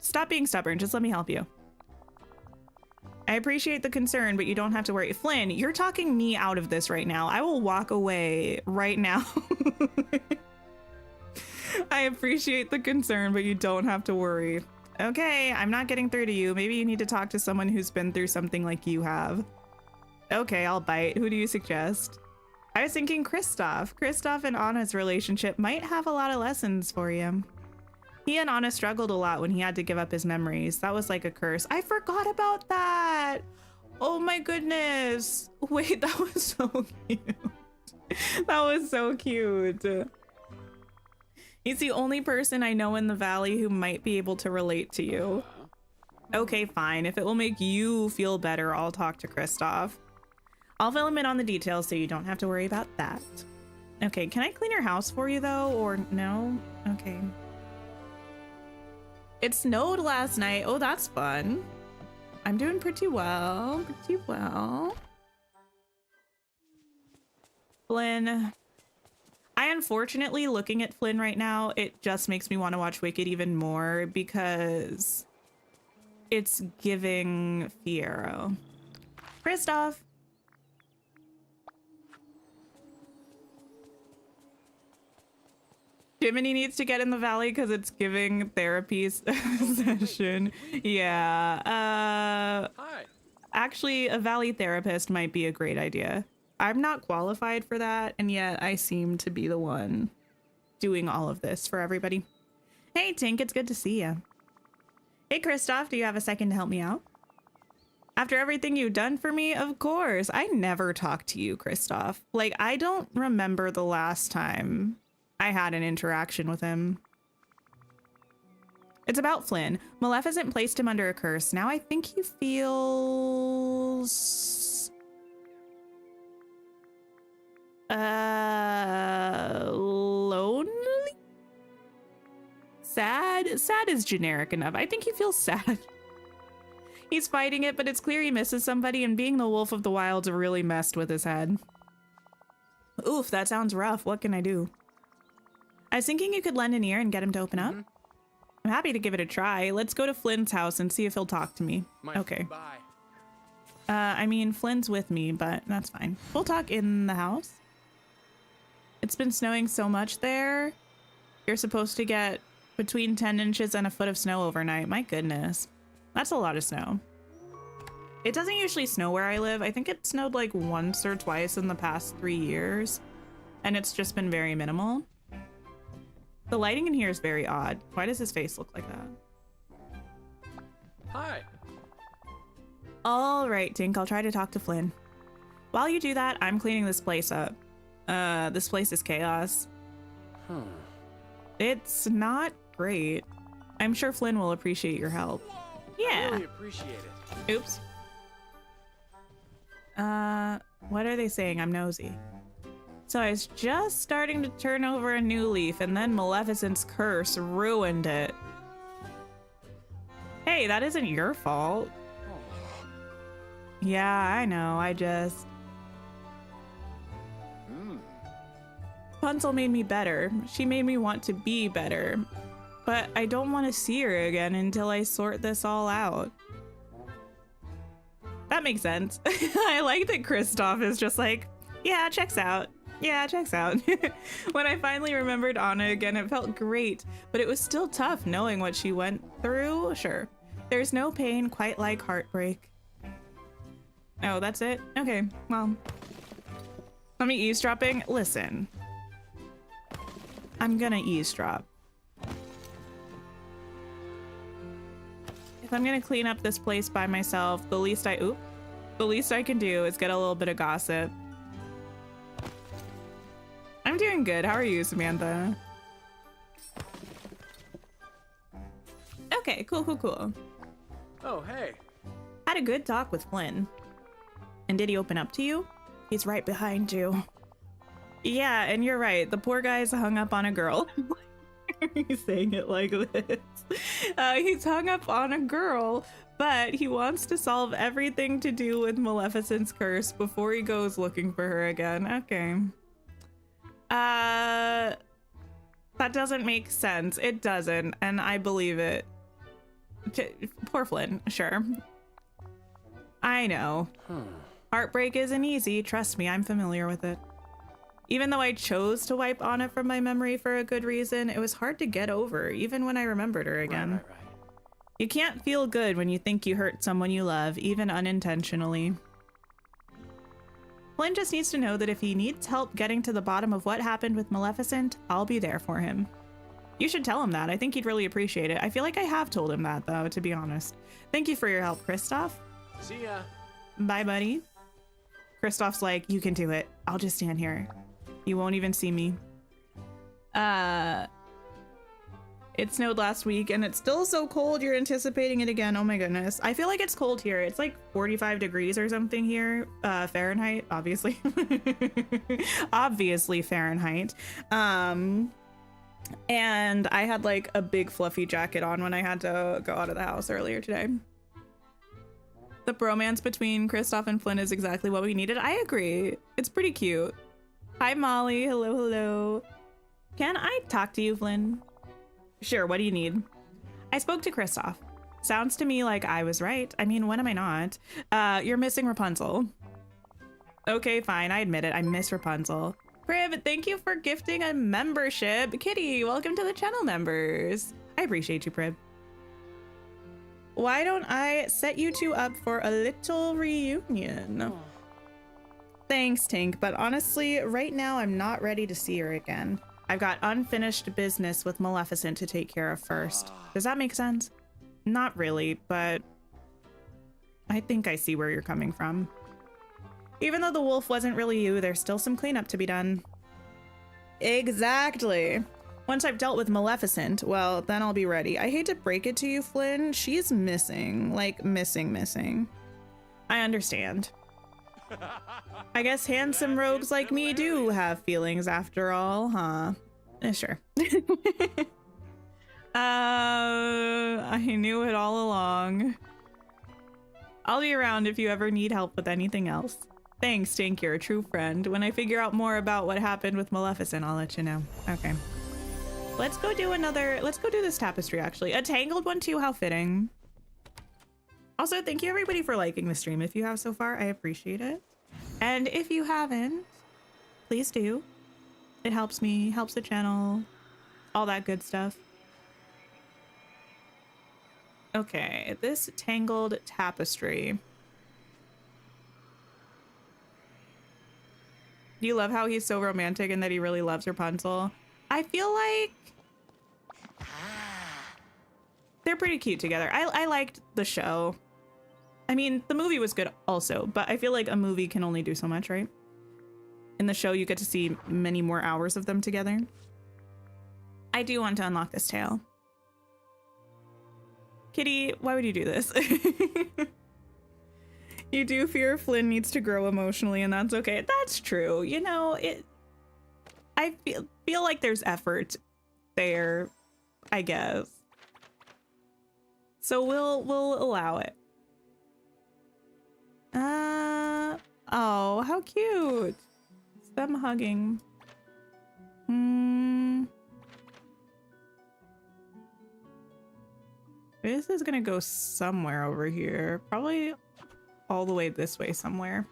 S1: Stop being stubborn. Just let me help you. I appreciate the concern, but you don't have to worry. Flynn, you're talking me out of this right now. I will walk away right now. I appreciate the concern, but you don't have to worry. Okay, I'm not getting through to you. Maybe you need to talk to someone who's been through something like you have. Okay, I'll bite. Who do you suggest? I was thinking Kristoff. Kristoff and Anna's relationship might have a lot of lessons for you. He and Anna struggled a lot when he had to give up his memories. That was like a curse. I forgot about that. Oh my goodness. Wait, that was so cute. That was so cute. He's the only person I know in the valley who might be able to relate to you. Okay, fine. If it will make you feel better, I'll talk to Kristoff. I'll fill him in on the details so you don't have to worry about that. Okay, can I clean your house for you though, or no? Okay. It snowed last night. Oh, that's fun. I'm doing pretty well. Pretty well. Flynn. I unfortunately, looking at Flynn right now, it just makes me want to watch Wicked even more because it's giving Fiero. Kristoff. Jiminy needs to get in the valley because it's giving therapy session. Yeah.
S4: Hi.
S1: Actually, a valley therapist might be a great idea. I'm not qualified for that, and yet I seem to be the one doing all of this for everybody. Hey, Tink, it's good to see you. Hey, Kristoff, do you have a second to help me out? After everything you've done for me, of course. I never talked to you, Kristoff. Like, I don't remember the last time I had an interaction with him. It's about Flynn. Maleficent placed him under a curse. Now I think he feels... lonely? Sad? Sad is generic enough. I think he feels sad. He's fighting it, but it's clear he misses somebody, and being the wolf of the wilds really messed with his head. Oof, that sounds rough. What can I do? I was thinking you could lend an ear and get him to open up. I'm happy to give it a try. Let's go to Flynn's house and see if he'll talk to me. Okay.
S4: Bye.
S1: I mean, Flynn's with me, but that's fine. We'll talk in the house. It's been snowing so much there. You're supposed to get between 10 inches and a foot of snow overnight. My goodness. That's a lot of snow. It doesn't usually snow where I live. I think it snowed like once or twice in the past 3 years, and it's just been very minimal. The lighting in here is very odd. Why does his face look like that?
S4: Hi.
S1: All right, Tink, I'll try to talk to Flynn. While you do that, I'm cleaning this place up. This place is chaos. It's not great. I'm sure Flynn will appreciate your help. Yeah.
S4: I really appreciate it.
S1: Oops. What are they saying? I'm nosy. So I was just starting to turn over a new leaf, and then Maleficent's curse ruined it. Hey, that isn't your fault. Yeah, I know. I just... Rapunzel made me better. She made me want to be better. But I don't want to see her again until I sort this all out. That makes sense. I like that Kristoff is just like, yeah, checks out. Yeah, checks out. When I finally remembered Anna again, it felt great, but it was still tough knowing what she went through. Sure. There's no pain quite like heartbreak. Oh, that's it? Okay, well. Let me eavesdropping. Listen. I'm gonna eavesdrop. If I'm gonna clean up this place by myself, the least I can do is get a little bit of gossip. I'm doing good. How are you, Samantha? Okay, cool.
S4: Oh, hey.
S1: Had a good talk with Flynn. And did he open up to you? He's right behind you. Yeah, and you're right. The poor guy's hung up on a girl. He's saying it like this. He's hung up on a girl, but he wants to solve everything to do with Maleficent's curse before he goes looking for her again. Okay. That doesn't make sense. It doesn't, and I believe it. Poor Flynn, sure. I know. Heartbreak isn't easy. Trust me, I'm familiar with it. Even though I chose to wipe Anna from my memory for a good reason, it was hard to get over, even when I remembered her again.
S4: Right.
S1: You can't feel good when you think you hurt someone you love, even unintentionally. Flynn just needs to know that if he needs help getting to the bottom of what happened with Maleficent, I'll be there for him. You should tell him that. I think he'd really appreciate it. I feel like I have told him that, though, to be honest. Thank you for your help, Kristoff.
S4: See ya.
S1: Bye, buddy. Kristoff's like, you can do it. I'll just stand here. You won't even see me. It snowed last week and it's still so cold. You're anticipating it again. Oh my goodness. I feel like it's cold here. It's like 45 degrees or something here. Fahrenheit, obviously. Obviously Fahrenheit. And I had like a big fluffy jacket on when I had to go out of the house earlier today. The bromance between Kristoff and Flynn is exactly what we needed. I agree. It's pretty cute. Hi, Molly. Hello, hello. Can I talk to you, Flynn? Sure, what do you need? I spoke to Kristoff. Sounds to me like I was right. I mean, when am I not? You're missing Rapunzel. Okay, fine. I admit it. I miss Rapunzel. Prib, thank you for gifting a membership. Kitty, welcome to the channel members. I appreciate you, Prib. Why don't I set you two up for a little reunion? Thanks, Tink, but honestly, right now I'm not ready to see her again. I've got unfinished business with Maleficent to take care of first. Does that make sense? Not really, but I think I see where you're coming from. Even though the wolf wasn't really you, there's still some cleanup to be done. Exactly. Once I've dealt with Maleficent, well, then I'll be ready. I hate to break it to you, Flynn. She's missing. Like, missing. I understand. I guess handsome rogues like me do have feelings after all, huh? Sure. I knew it all along. I'll be around if you ever need help with anything else. Thanks, Tink, you're a true friend. When I figure out more about what happened with Maleficent, I'll let you know. Okay. Let's go do this tapestry, actually. A Tangled one too, how fitting. Also, thank you everybody for liking the stream. If you have so far, I appreciate it. And if you haven't, please do. It helps me, helps the channel, all that good stuff. Okay, this Tangled tapestry. Do you love how he's so romantic and that he really loves Rapunzel? I feel like they're pretty cute together. I liked the show. I mean, the movie was good also, but I feel like a movie can only do so much, right? In the show, you get to see many more hours of them together. I do want to unlock this tail. Kitty, why would you do this? You do fear Flynn needs to grow emotionally, and that's okay. That's true. You know, I feel like there's effort there, I guess. So we'll allow it. Oh, how cute. It's them hugging. This is gonna go somewhere over here. Probably all the way this way somewhere.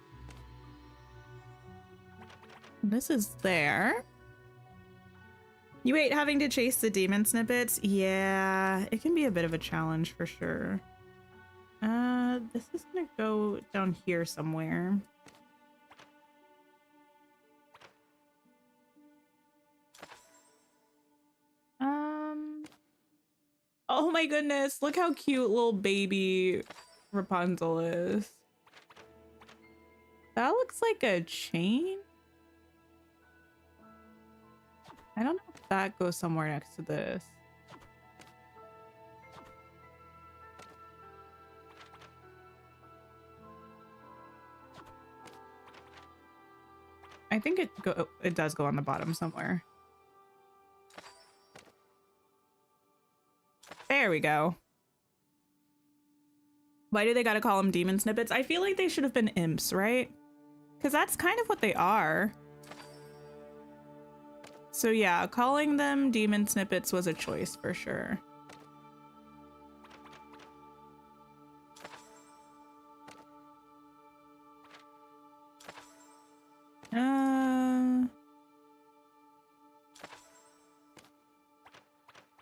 S1: This is there. You hate having to chase the demon snippets? Yeah, it can be a bit of a challenge for sure. This is gonna go down here somewhere. Oh my goodness, look how cute little baby Rapunzel is. That looks like a chain. I don't know if that goes somewhere next to this. I think it does go on the bottom somewhere. There we go. Why do they gotta call them demon snippets? I feel like they should have been imps, right? Because that's kind of what they are. So yeah, calling them demon snippets was a choice for sure.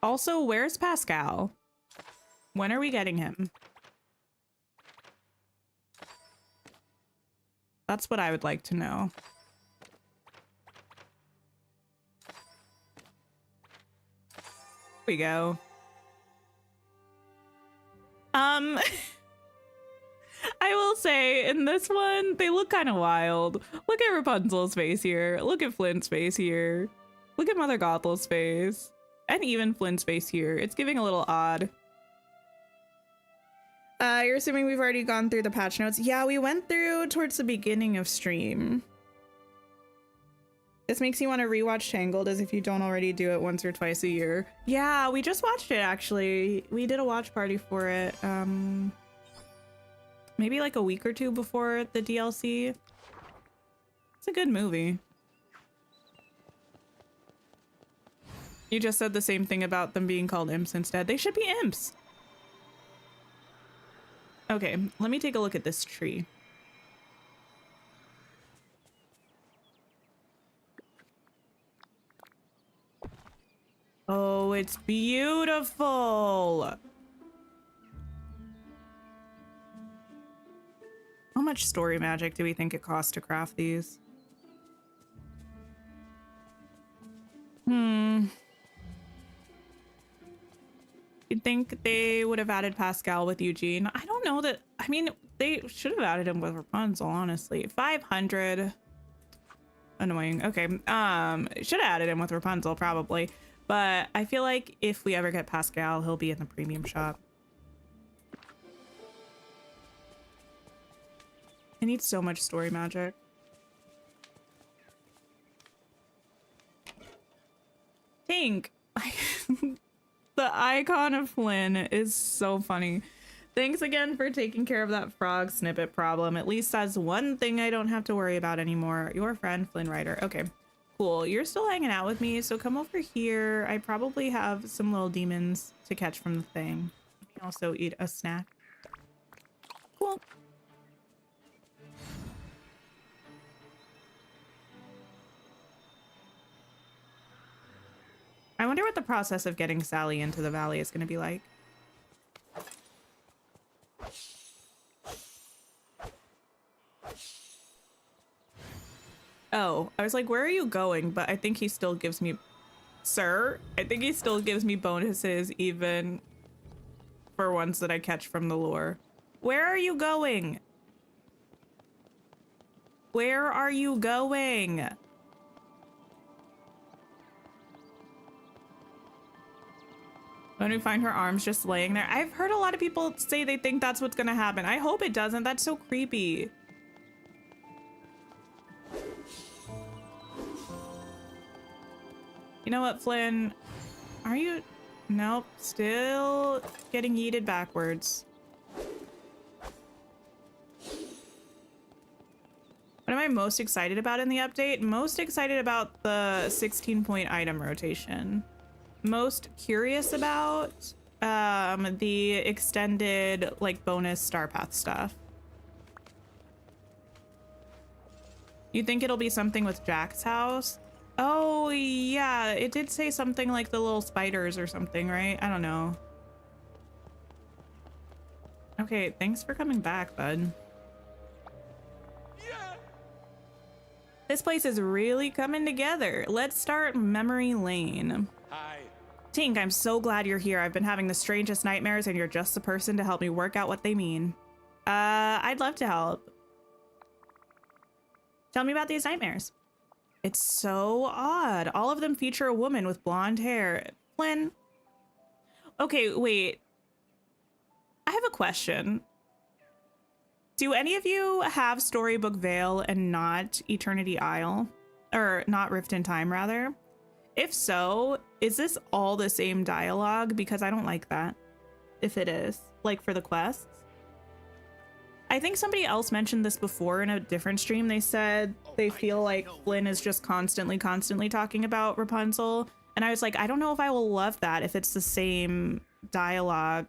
S1: Also, where's Pascal? When are we getting him? That's what I would like to know. Here we go. I will say in this one, they look kind of wild. Look at Rapunzel's face here. Look at Flynn's face here. Look at Mother Gothel's face. And even Flynn's face here. It's giving a little odd. You're assuming we've already gone through the patch notes? Yeah, we went through towards the beginning of stream. This makes you want to rewatch Tangled as if you don't already do it once or twice a year. Yeah, we just watched it actually. We did a watch party for it. Maybe like a week or two before the DLC. It's a good movie. You just said the same thing about them being called imps instead. They should be imps. Okay, let me take a look at this tree. Oh, it's beautiful. How much story magic do we think it costs to craft these? You'd think they would have added Pascal with Eugene. I don't know that. I mean, they should have added him with Rapunzel, honestly. 500. Annoying. Okay. Should have added him with Rapunzel, probably. But I feel like if we ever get Pascal, he'll be in the premium shop. I need so much story magic. Tink. The icon of Flynn is so funny. Thanks again for taking care of that frog snippet problem. At least that's one thing I don't have to worry about anymore. Your friend, Flynn Rider. Okay, cool. You're still hanging out with me, so come over here. I probably have some little demons to catch from the thing. You can also eat a snack. Cool. I wonder what the process of getting Sally into the valley is going to be like. Oh, I was like, where are you going? But I think he still gives me... Sir? I think he still gives me bonuses even for ones that I catch from the lure. Where are you going? Where are you going? When we find her arms just laying there. I've heard a lot of people say they think that's what's gonna happen. I hope it doesn't. That's so creepy. You know what, Flynn? Are you... Nope. Still getting yeeted backwards. What am I most excited about in the update? Most excited about the 16-point item rotation. Most curious about the extended like bonus star path stuff. You think it'll be something with Jack's house? Oh yeah, it did say something like the little spiders or something, right? I don't know. Okay, thanks for coming back, bud. Yeah. This place is really coming together. Let's start memory lane.
S4: Hi.
S1: Tink, I'm so glad you're here. I've been having the strangest nightmares and you're just the person to help me work out what they mean. I'd love to help. Tell me about these nightmares. It's so odd. All of them feature a woman with blonde hair. Flynn. Okay, wait. I have a question. Do any of you have Storybook Vale and not Eternity Isle? or not Rift in Time rather. If so, is this all the same dialogue? Because I don't like that. If it is, like for the quests. I think somebody else mentioned this before in a different stream. They said they feel like Flynn is just constantly talking about Rapunzel. And I was like, I don't know if I will love that if it's the same dialogue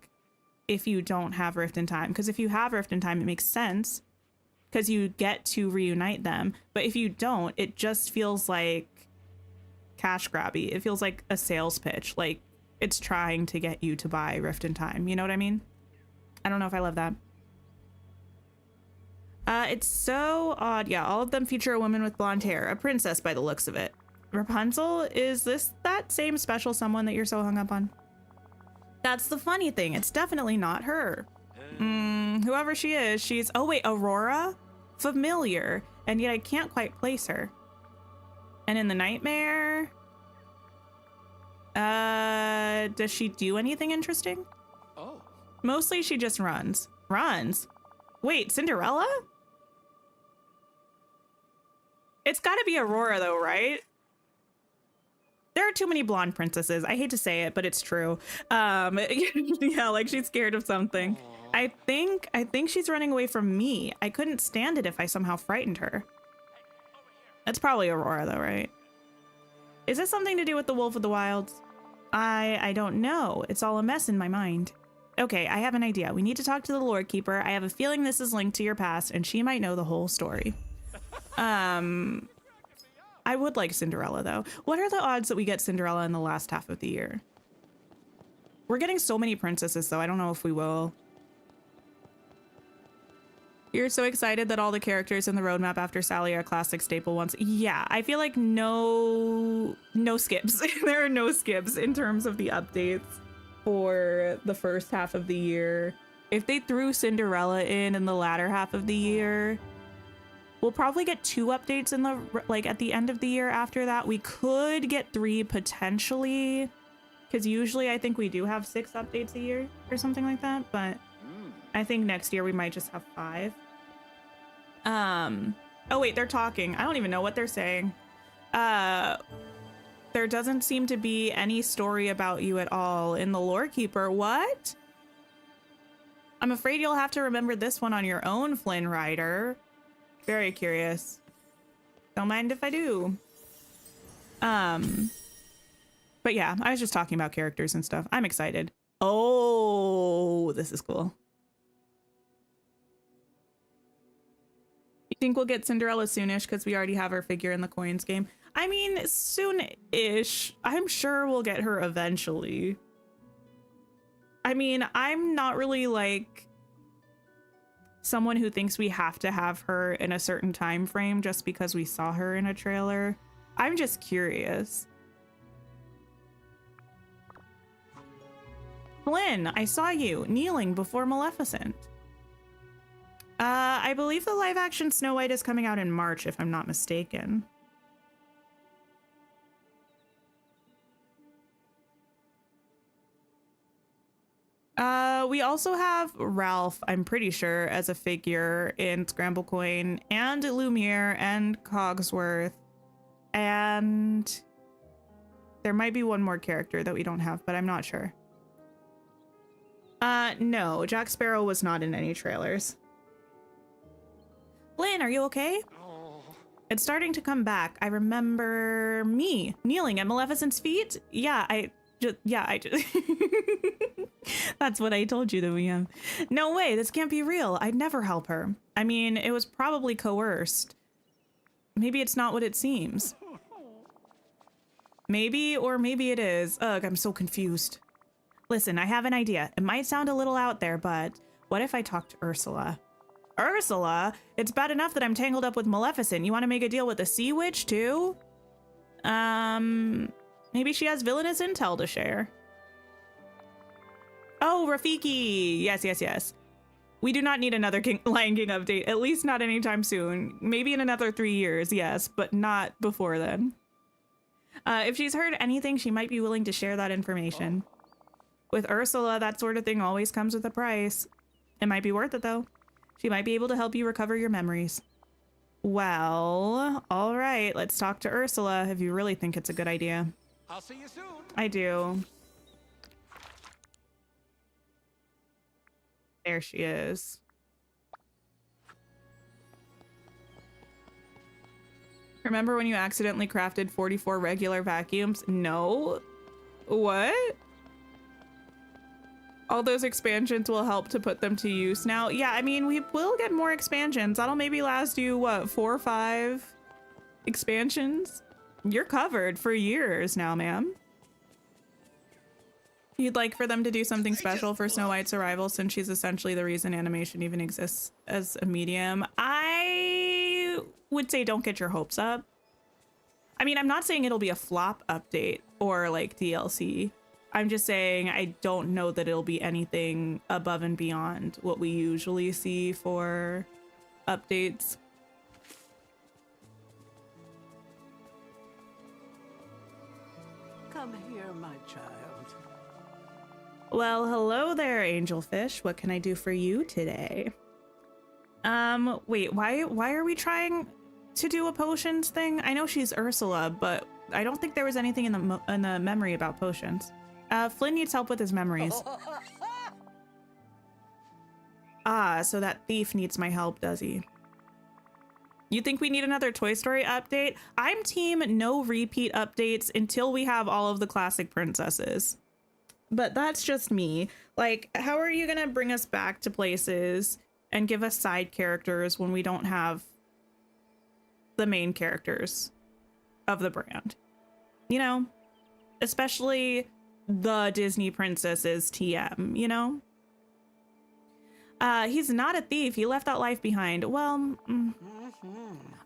S1: if you don't have Rift in Time. Because if you have Rift in Time, it makes sense because you get to reunite them. But if you don't, it just feels like cash grabby. It feels like a sales pitch. Like it's trying to get you to buy Rift in Time. You know what I mean? I don't know if I love that. It's so odd. Yeah, all of them feature a woman with blonde hair, a princess by the looks of it. Rapunzel, is this that same special someone that you're so hung up on? That's the funny thing. It's definitely not her. Whoever she is, she's... Oh, wait, Aurora? Familiar. And yet I can't quite place her. And in the nightmare... does she do anything interesting?
S4: Oh.
S1: Mostly she just runs. Runs? Wait, Cinderella? It's gotta be Aurora though, right? There are too many blonde princesses. I hate to say it, but it's true. Yeah, like she's scared of something. I think she's running away from me. I couldn't stand it if I somehow frightened her. That's probably Aurora though, right? Is this something to do with the Wolf of the Wilds? I don't know. It's all a mess in my mind. Okay, I have an idea. We need to talk to the Lord Keeper. I have a feeling this is linked to your past and she might know the whole story. I would like Cinderella though. What are the odds that we get Cinderella in the last half of the year? We're getting so many princesses though. I don't know if we will. You're so excited that all the characters in the roadmap after Sally are classic staple ones. Yeah, I feel like no skips. There are no skips in terms of the updates for the first half of the year. If they threw Cinderella in the latter half of the year, we'll probably get 2 updates in the at the end of the year after that. We could get 3 potentially, because usually I think we do have 6 updates a year or something like that, but I think next year we might just have 5. Oh wait, they're talking. I don't even know what they're saying. There doesn't seem to be any story about you at all in the Lore Keeper. What? I'm afraid you'll have to remember this one on your own, Flynn Rider. Very curious. Don't mind if I do. But yeah, I was just talking about characters and stuff. I'm excited. Oh, this is cool. You think we'll get Cinderella soonish because we already have her figure in the coins game? I mean, soon-ish. I'm sure we'll get her eventually. I mean, I'm not really like someone who thinks we have to have her in a certain time frame just because we saw her in a trailer. I'm just curious. Flynn, I saw you kneeling before Maleficent. I believe the live action Snow White is coming out in March, if I'm not mistaken. We also have Ralph, I'm pretty sure, as a figure in Scramble Coin, and Lumiere and Cogsworth. And there might be one more character that we don't have, but I'm not sure. No, Jack Sparrow was not in any trailers. Flynn, are you okay? It's starting to come back. I remember me kneeling at Maleficent's feet. Yeah, I just that's what I told you that we have. No way, this can't be real. I'd never help her. I mean, it was probably coerced. Maybe it's not what it seems. Maybe, or maybe it is. Ugh, I'm so confused. Listen, I have an idea. It might sound a little out there, but what if I talk to Ursula? Ursula? It's bad enough that I'm tangled up with Maleficent. You want to make a deal with the Sea Witch too? Maybe she has villainous intel to share. Oh, Rafiki. Yes. We do not need another Lion King update, at least not anytime soon. Maybe in another 3 years, yes, but not before then. If she's heard anything, she might be willing to share that information. With Ursula, that sort of thing always comes with a price. It might be worth it, though. She might be able to help you recover your memories. Well, all right. Let's talk to Ursula if you really think it's a good idea.
S4: I'll see you soon.
S1: I do. There she is. Remember when you accidentally crafted 44 regular vacuums? No. What? All those expansions will help to put them to use now. Yeah, I mean, we will get more expansions. That'll maybe last you, what, 4 or 5 expansions? You're covered for years now, ma'am. You'd like for them to do something special for Snow White's arrival since she's essentially the reason animation even exists as a medium. I would say don't get your hopes up. I mean, I'm not saying it'll be a flop update or like DLC. I'm just saying I don't know that it'll be anything above and beyond what we usually see for updates.
S2: Come here, my child.
S1: Well, hello there, Angelfish. What can I do for you today? Wait, why are we trying to do a potions thing? I know she's Ursula, but I don't think there was anything in the memory about potions. Flynn needs help with his memories. Ah, so that thief needs my help, does he? You think we need another Toy Story update? I'm team no repeat updates until we have all of the classic princesses. But that's just me. Like, how are you gonna bring us back to places and give us side characters when we don't have the main characters of the brand? You know? Especially the Disney princesses TM, you know? He's not a thief. He left that life behind. Well,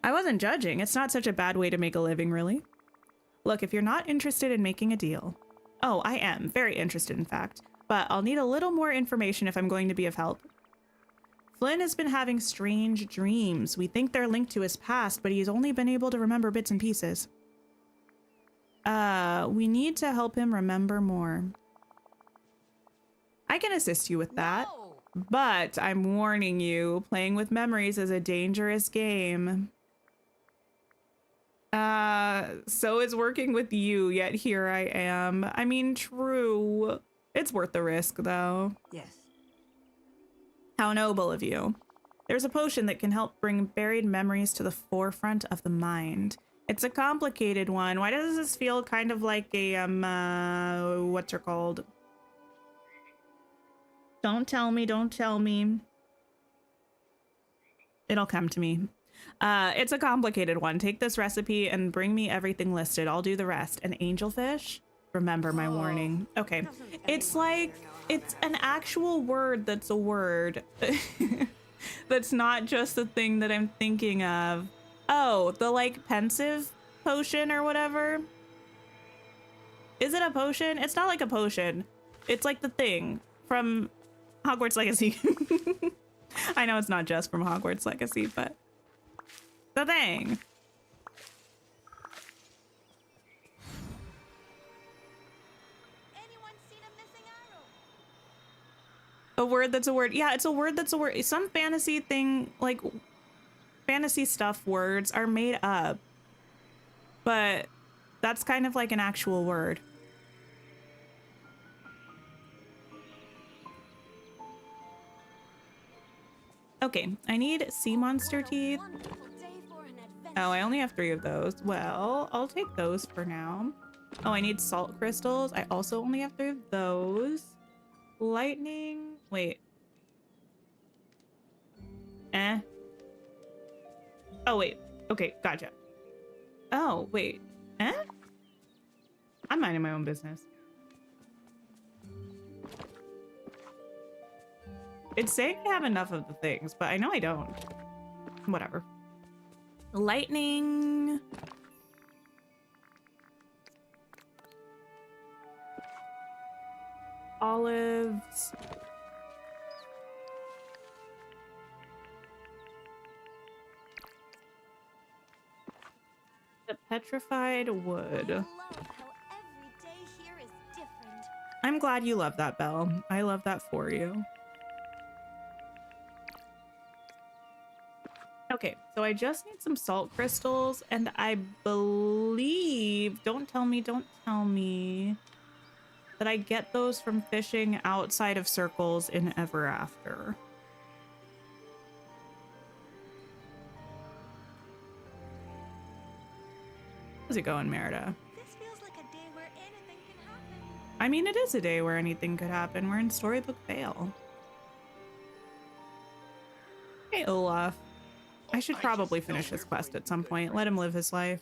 S1: I wasn't judging. It's not such a bad way to make a living, really. Look, if you're not interested in making a deal... Oh, I am. Very interested, in fact. But I'll need a little more information if I'm going to be of help. Flynn has been having strange dreams. We think they're linked to his past, but he's only been able to remember bits and pieces. We need to help him remember more. I can assist you with that.
S5: No!
S1: But I'm warning you, playing with memories is a dangerous game. So is working with you, yet here I am. I mean, true. It's worth the risk, though.
S2: Yes.
S1: How noble of you. There's a potion that can help bring buried memories to the forefront of the mind. It's a complicated one. Why does this feel kind of like a, what's it called? Don't tell me, don't tell me. It'll come to me. It's a complicated one. Take this recipe and bring me everything listed. I'll do the rest. An angelfish? Remember my warning. Okay. It's like, it's an actual word that's a word. That's not just the thing that I'm thinking of. Oh, the like pensive potion or whatever. Is it a potion? It's not like a potion. It's like the thing from Hogwarts Legacy. I know it's not just from Hogwarts Legacy, but the thing.
S5: Anyone seen a missing arrow?
S1: A word that's a word. Yeah, it's a word that's a word. Some fantasy thing, like fantasy stuff words are made up, but that's kind of like an actual word. Okay, I need sea monster teeth.
S5: Wonderful day for an adventure.
S1: Oh, I only have 3 of those. Well, I'll take those for now. Oh, I need salt crystals. I also only have 3 of those. Lightning. Wait. Oh, wait. Okay, gotcha. Oh, wait. I'm minding my own business. It's saying I have enough of the things, but I know I don't. Whatever. Lightning. Olives. The petrified wood.
S5: I love how every day here is different.
S1: I'm glad you love that, Belle. I love that for you. Okay, so I just need some salt crystals, and I believe, don't tell me, that I get those from fishing outside of circles in Ever After. How's it going, Merida?
S3: This feels like a day where anything can happen.
S1: I mean, it is a day where anything could happen. We're in Storybook Vale. Hey, Olaf. I should probably finish his quest at some point. Let him live his life.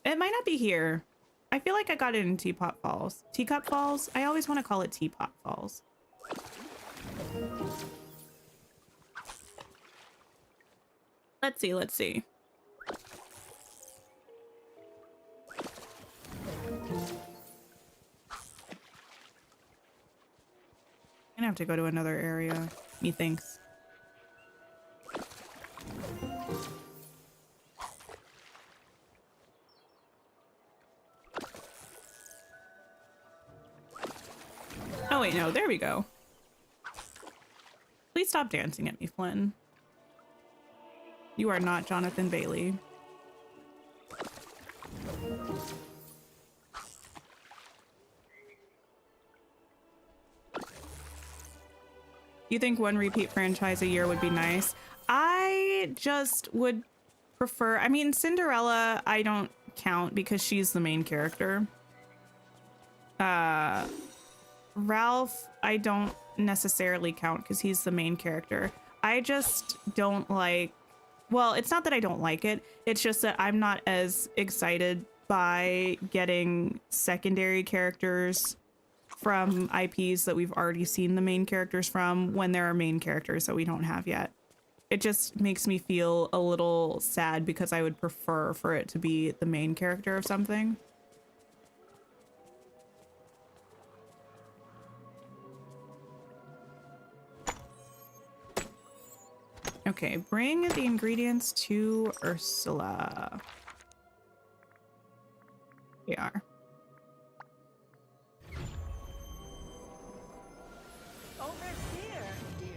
S1: It might not be here. I feel like I got it in Teapot Falls. Teacup Falls? I always want to call it Teapot Falls. Let's see. I'm gonna have to go to another area, methinks. Oh wait, no, there we go. Please stop dancing at me, Flynn. You are not Jonathan Bailey. You think one repeat franchise a year would be nice? I just would prefer, I mean, Cinderella, I don't count because she's the main character. Ralph, I don't necessarily count because he's the main character. I just don't like, well, it's not that I don't like it. It's just that I'm not as excited by getting secondary characters from IPs that we've already seen the main characters from when there are main characters that we don't have yet. It just makes me feel a little sad because I would prefer for it to be the main character of something. Okay, bring the ingredients to Ursula. They are.
S2: Over here, dear.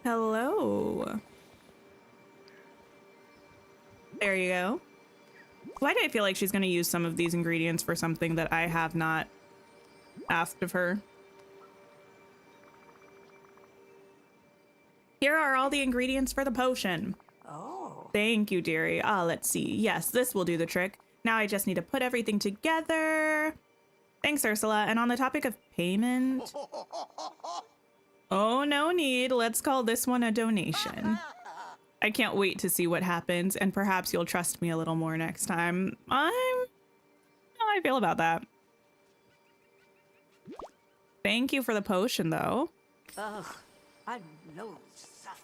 S1: Hello. There you go. Why do I feel like she's going to use some of these ingredients for something that I have not asked of her? Here are all the ingredients for the potion.
S2: Oh.
S1: Thank you, dearie. Let's see. Yes, this will do the trick. Now I just need to put everything together. Thanks, Ursula. And on the topic of payment... Oh, no need. Let's call this one a donation. I can't wait to see what happens, and perhaps you'll trust me a little more next time. How I feel about that. Thank you for the potion, though.
S2: Ugh. I know sunshine.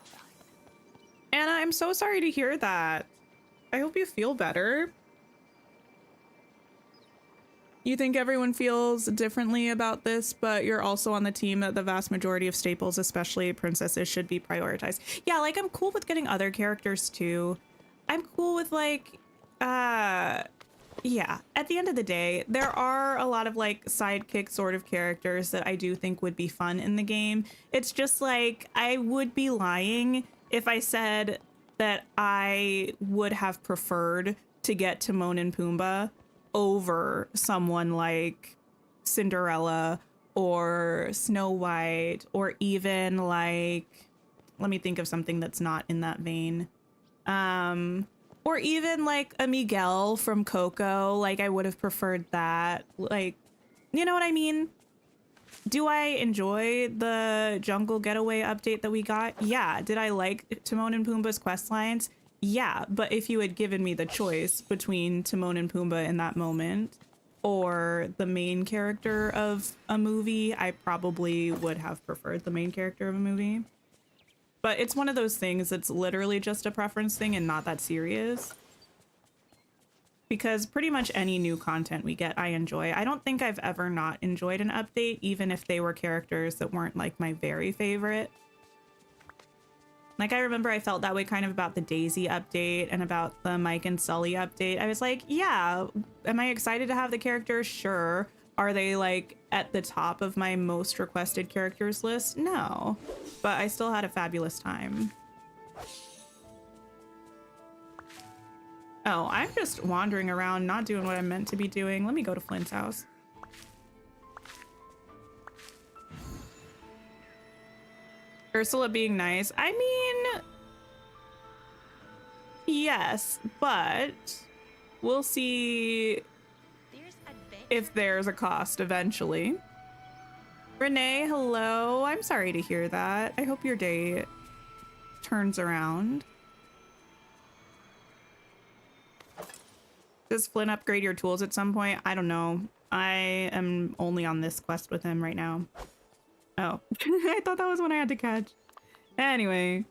S1: Anna, I'm so sorry to hear that. I hope you feel better. You think everyone feels differently about this, but you're also on the team that the vast majority of staples, especially princesses, should be prioritized. Yeah, like, I'm cool with getting other characters too. I'm cool with, like, yeah, at the end of the day, there are a lot of, like, sidekick sort of characters that I do think would be fun in the game. It's just, like, I would be lying if I said that I would have preferred to get Timon and Pumbaa over someone like Cinderella or Snow White, or even, like, let me think of something that's not in that vein. Or even like a Miguel from Coco. Like, I would have preferred that. Like, you know what I mean? Do I enjoy the Jungle Getaway update that we got? Yeah. Did I like Timon and Pumbaa's quest lines? Yeah. But if you had given me the choice between Timon and Pumbaa in that moment or the main character of a movie, I probably would have preferred the main character of a movie. But it's one of those things that's literally just a preference thing and not that serious. Because pretty much any new content we get, I enjoy. I don't think I've ever not enjoyed an update, even if they were characters that weren't, like, my very favorite. Like, I remember I felt that way kind of about the Daisy update and about the Mike and Sully update. I was like, yeah, am I excited to have the characters? Sure. Are they, like, at the top of my most requested characters list? No. But I still had a fabulous time. Oh, I'm just wandering around, not doing what I'm meant to be doing. Let me go to Flynn's house. Ursula being nice. I mean, yes, but we'll see if there's a cost eventually. Renee, hello. I'm sorry to hear that. I hope your day turns around. Does Flynn upgrade your tools at some point? I don't know. I am only on this quest with him right now. Oh, I thought that was one I had to catch. Anyway.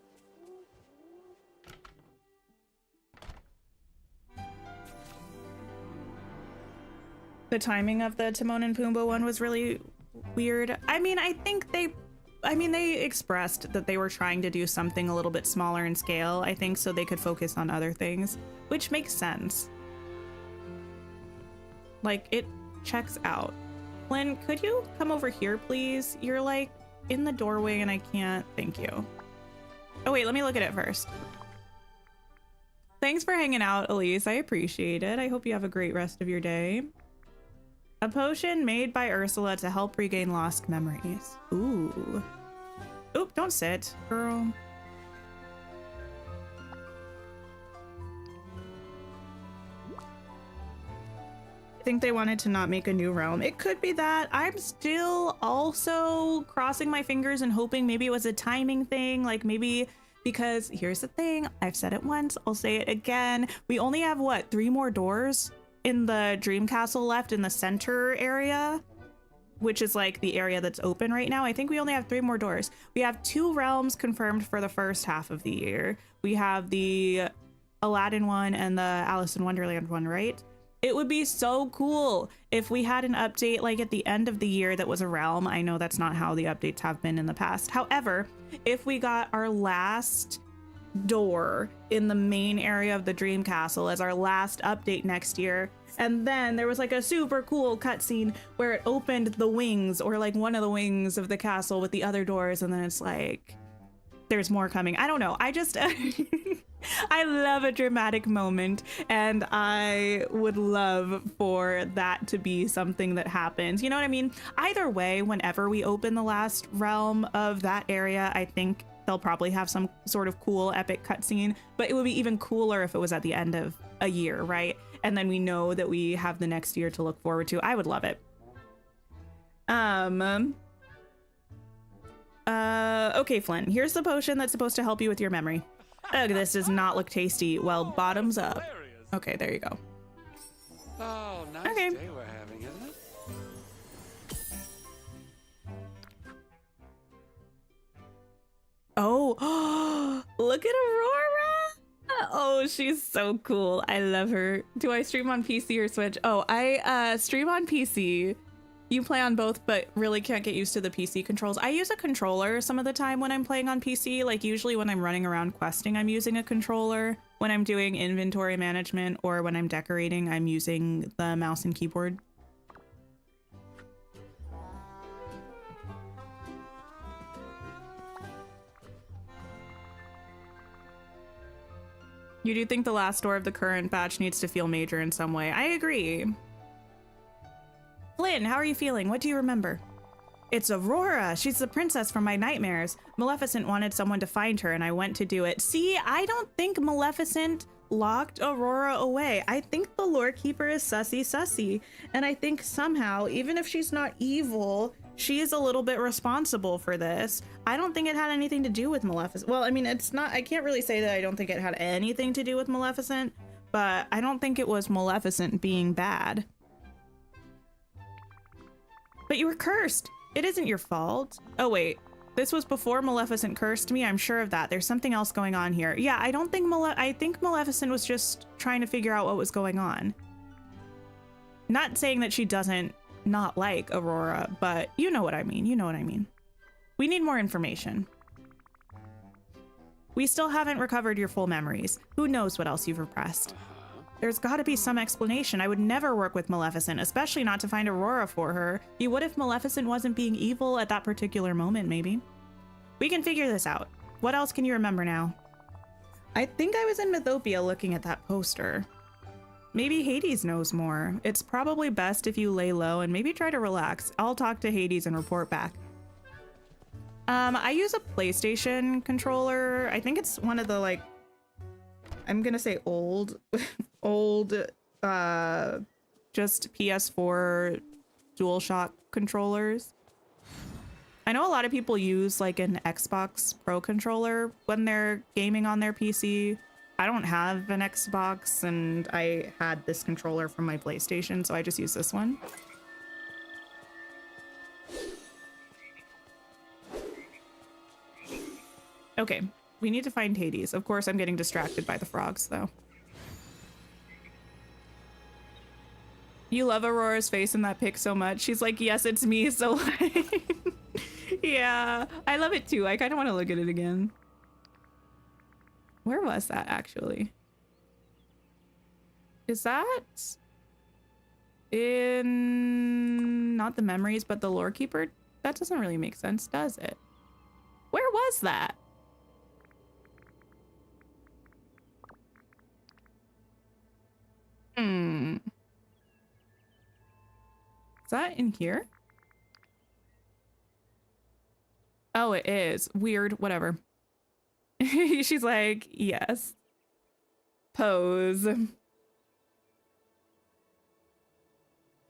S1: The timing of the Timon and Pumbaa one was really weird. I mean, I think they expressed that they were trying to do something a little bit smaller in scale, I think, so they could focus on other things, which makes sense. Like, it checks out. Flynn, could you come over here, please? You're like in the doorway and I can't. Thank you. Oh, wait, let me look at it first. Thanks for hanging out, Elise. I appreciate it. I hope you have a great rest of your day. A potion made by Ursula to help regain lost memories. Ooh. Oop, don't sit, girl. I think they wanted to not make a new realm. It could be that. I'm still also crossing my fingers and hoping maybe it was a timing thing. Like maybe because here's the thing. I've said it once. I'll say it again. We only have what, 3 more doors in the Dream Castle left in the center area, which is like the area that's open right now. I think we only have 3 more doors. We have 2 realms confirmed for the first half of the year. We have the Aladdin one and the Alice in Wonderland one, right? It would be so cool if we had an update like at the end of the year that was a realm. I know that's not how the updates have been in the past. However, if we got our last door in the main area of the Dream Castle as our last update next year, and then there was like a super cool cutscene where it opened the wings or like one of the wings of the castle with the other doors, and then it's like there's more coming. I don't know. I just I love a dramatic moment, and I would love for that to be something that happens. You know what I mean? Either way, whenever we open the last realm of that area, I think they'll probably have some sort of cool epic cutscene, but it would be even cooler if it was at the end of a year, right? And then we know that we have the next year to look forward to. I would love it. Okay, Flynn, here's the potion that's supposed to help you with your memory. Ugh, this does not look tasty. Well, bottoms up. Okay, there you go.
S4: Oh, nice
S1: Okay.
S4: day we're having, isn't it?
S1: Oh, look at Aurora. Oh, she's so cool. I love her. Do I stream on PC or Switch? Oh, I stream on PC. You play on both, but really can't get used to the PC controls. I use a controller some of the time when I'm playing on PC. Like usually when I'm running around questing, I'm using a controller. When I'm doing inventory management or when I'm decorating, I'm using the mouse and keyboard. You do think the last door of the current batch needs to feel major in some way. I agree. Flynn, how are you feeling? What do you remember? It's Aurora. She's the princess from my nightmares. Maleficent wanted someone to find her and I went to do it. See, I don't think Maleficent locked Aurora away. I think the lore keeper is sussy. And I think somehow, even if she's not evil, she is a little bit responsible for this. I don't think it had anything to do with Maleficent. Well, I mean, it's not, I can't really say that I don't think it had anything to do with Maleficent, but I don't think it was Maleficent being bad. But you were cursed. It isn't your fault. Oh, wait. This was before Maleficent cursed me. I'm sure of that. There's something else going on here. Yeah, I don't think I think Maleficent was just trying to figure out what was going on. Not saying that she doesn't not like Aurora, but you know what I mean. You know what I mean. We need more information. We still haven't recovered your full memories. Who knows what else you've repressed? There's got to be some explanation. I would never work with Maleficent, especially not to find Aurora for her. You would if Maleficent wasn't being evil at that particular moment, maybe. We can figure this out. What else can you remember now? I think I was in Mythopia looking at that poster. Maybe Hades knows more. It's probably best if you lay low and maybe try to relax. I'll talk to Hades and report back. I use a PlayStation controller. I think it's one of the, like, I'm gonna say old, old, just PS4 DualShock controllers. I know a lot of people use like an Xbox Pro controller when they're gaming on their PC. I don't have an Xbox and I had this controller from my PlayStation, so I just use this one. Okay, we need to find Hades. Of course, I'm getting distracted by the frogs, though. You love Aurora's face in that pic so much. She's like, yes, it's me, so like... Yeah, I love it too. I kind of want to look at it again. Where was that, actually? Is that... in... not the memories, but the lore keeper? That doesn't really make sense, does it? Where was that? Is that in here? Oh, it is. Weird. Whatever. She's like, yes. Pose.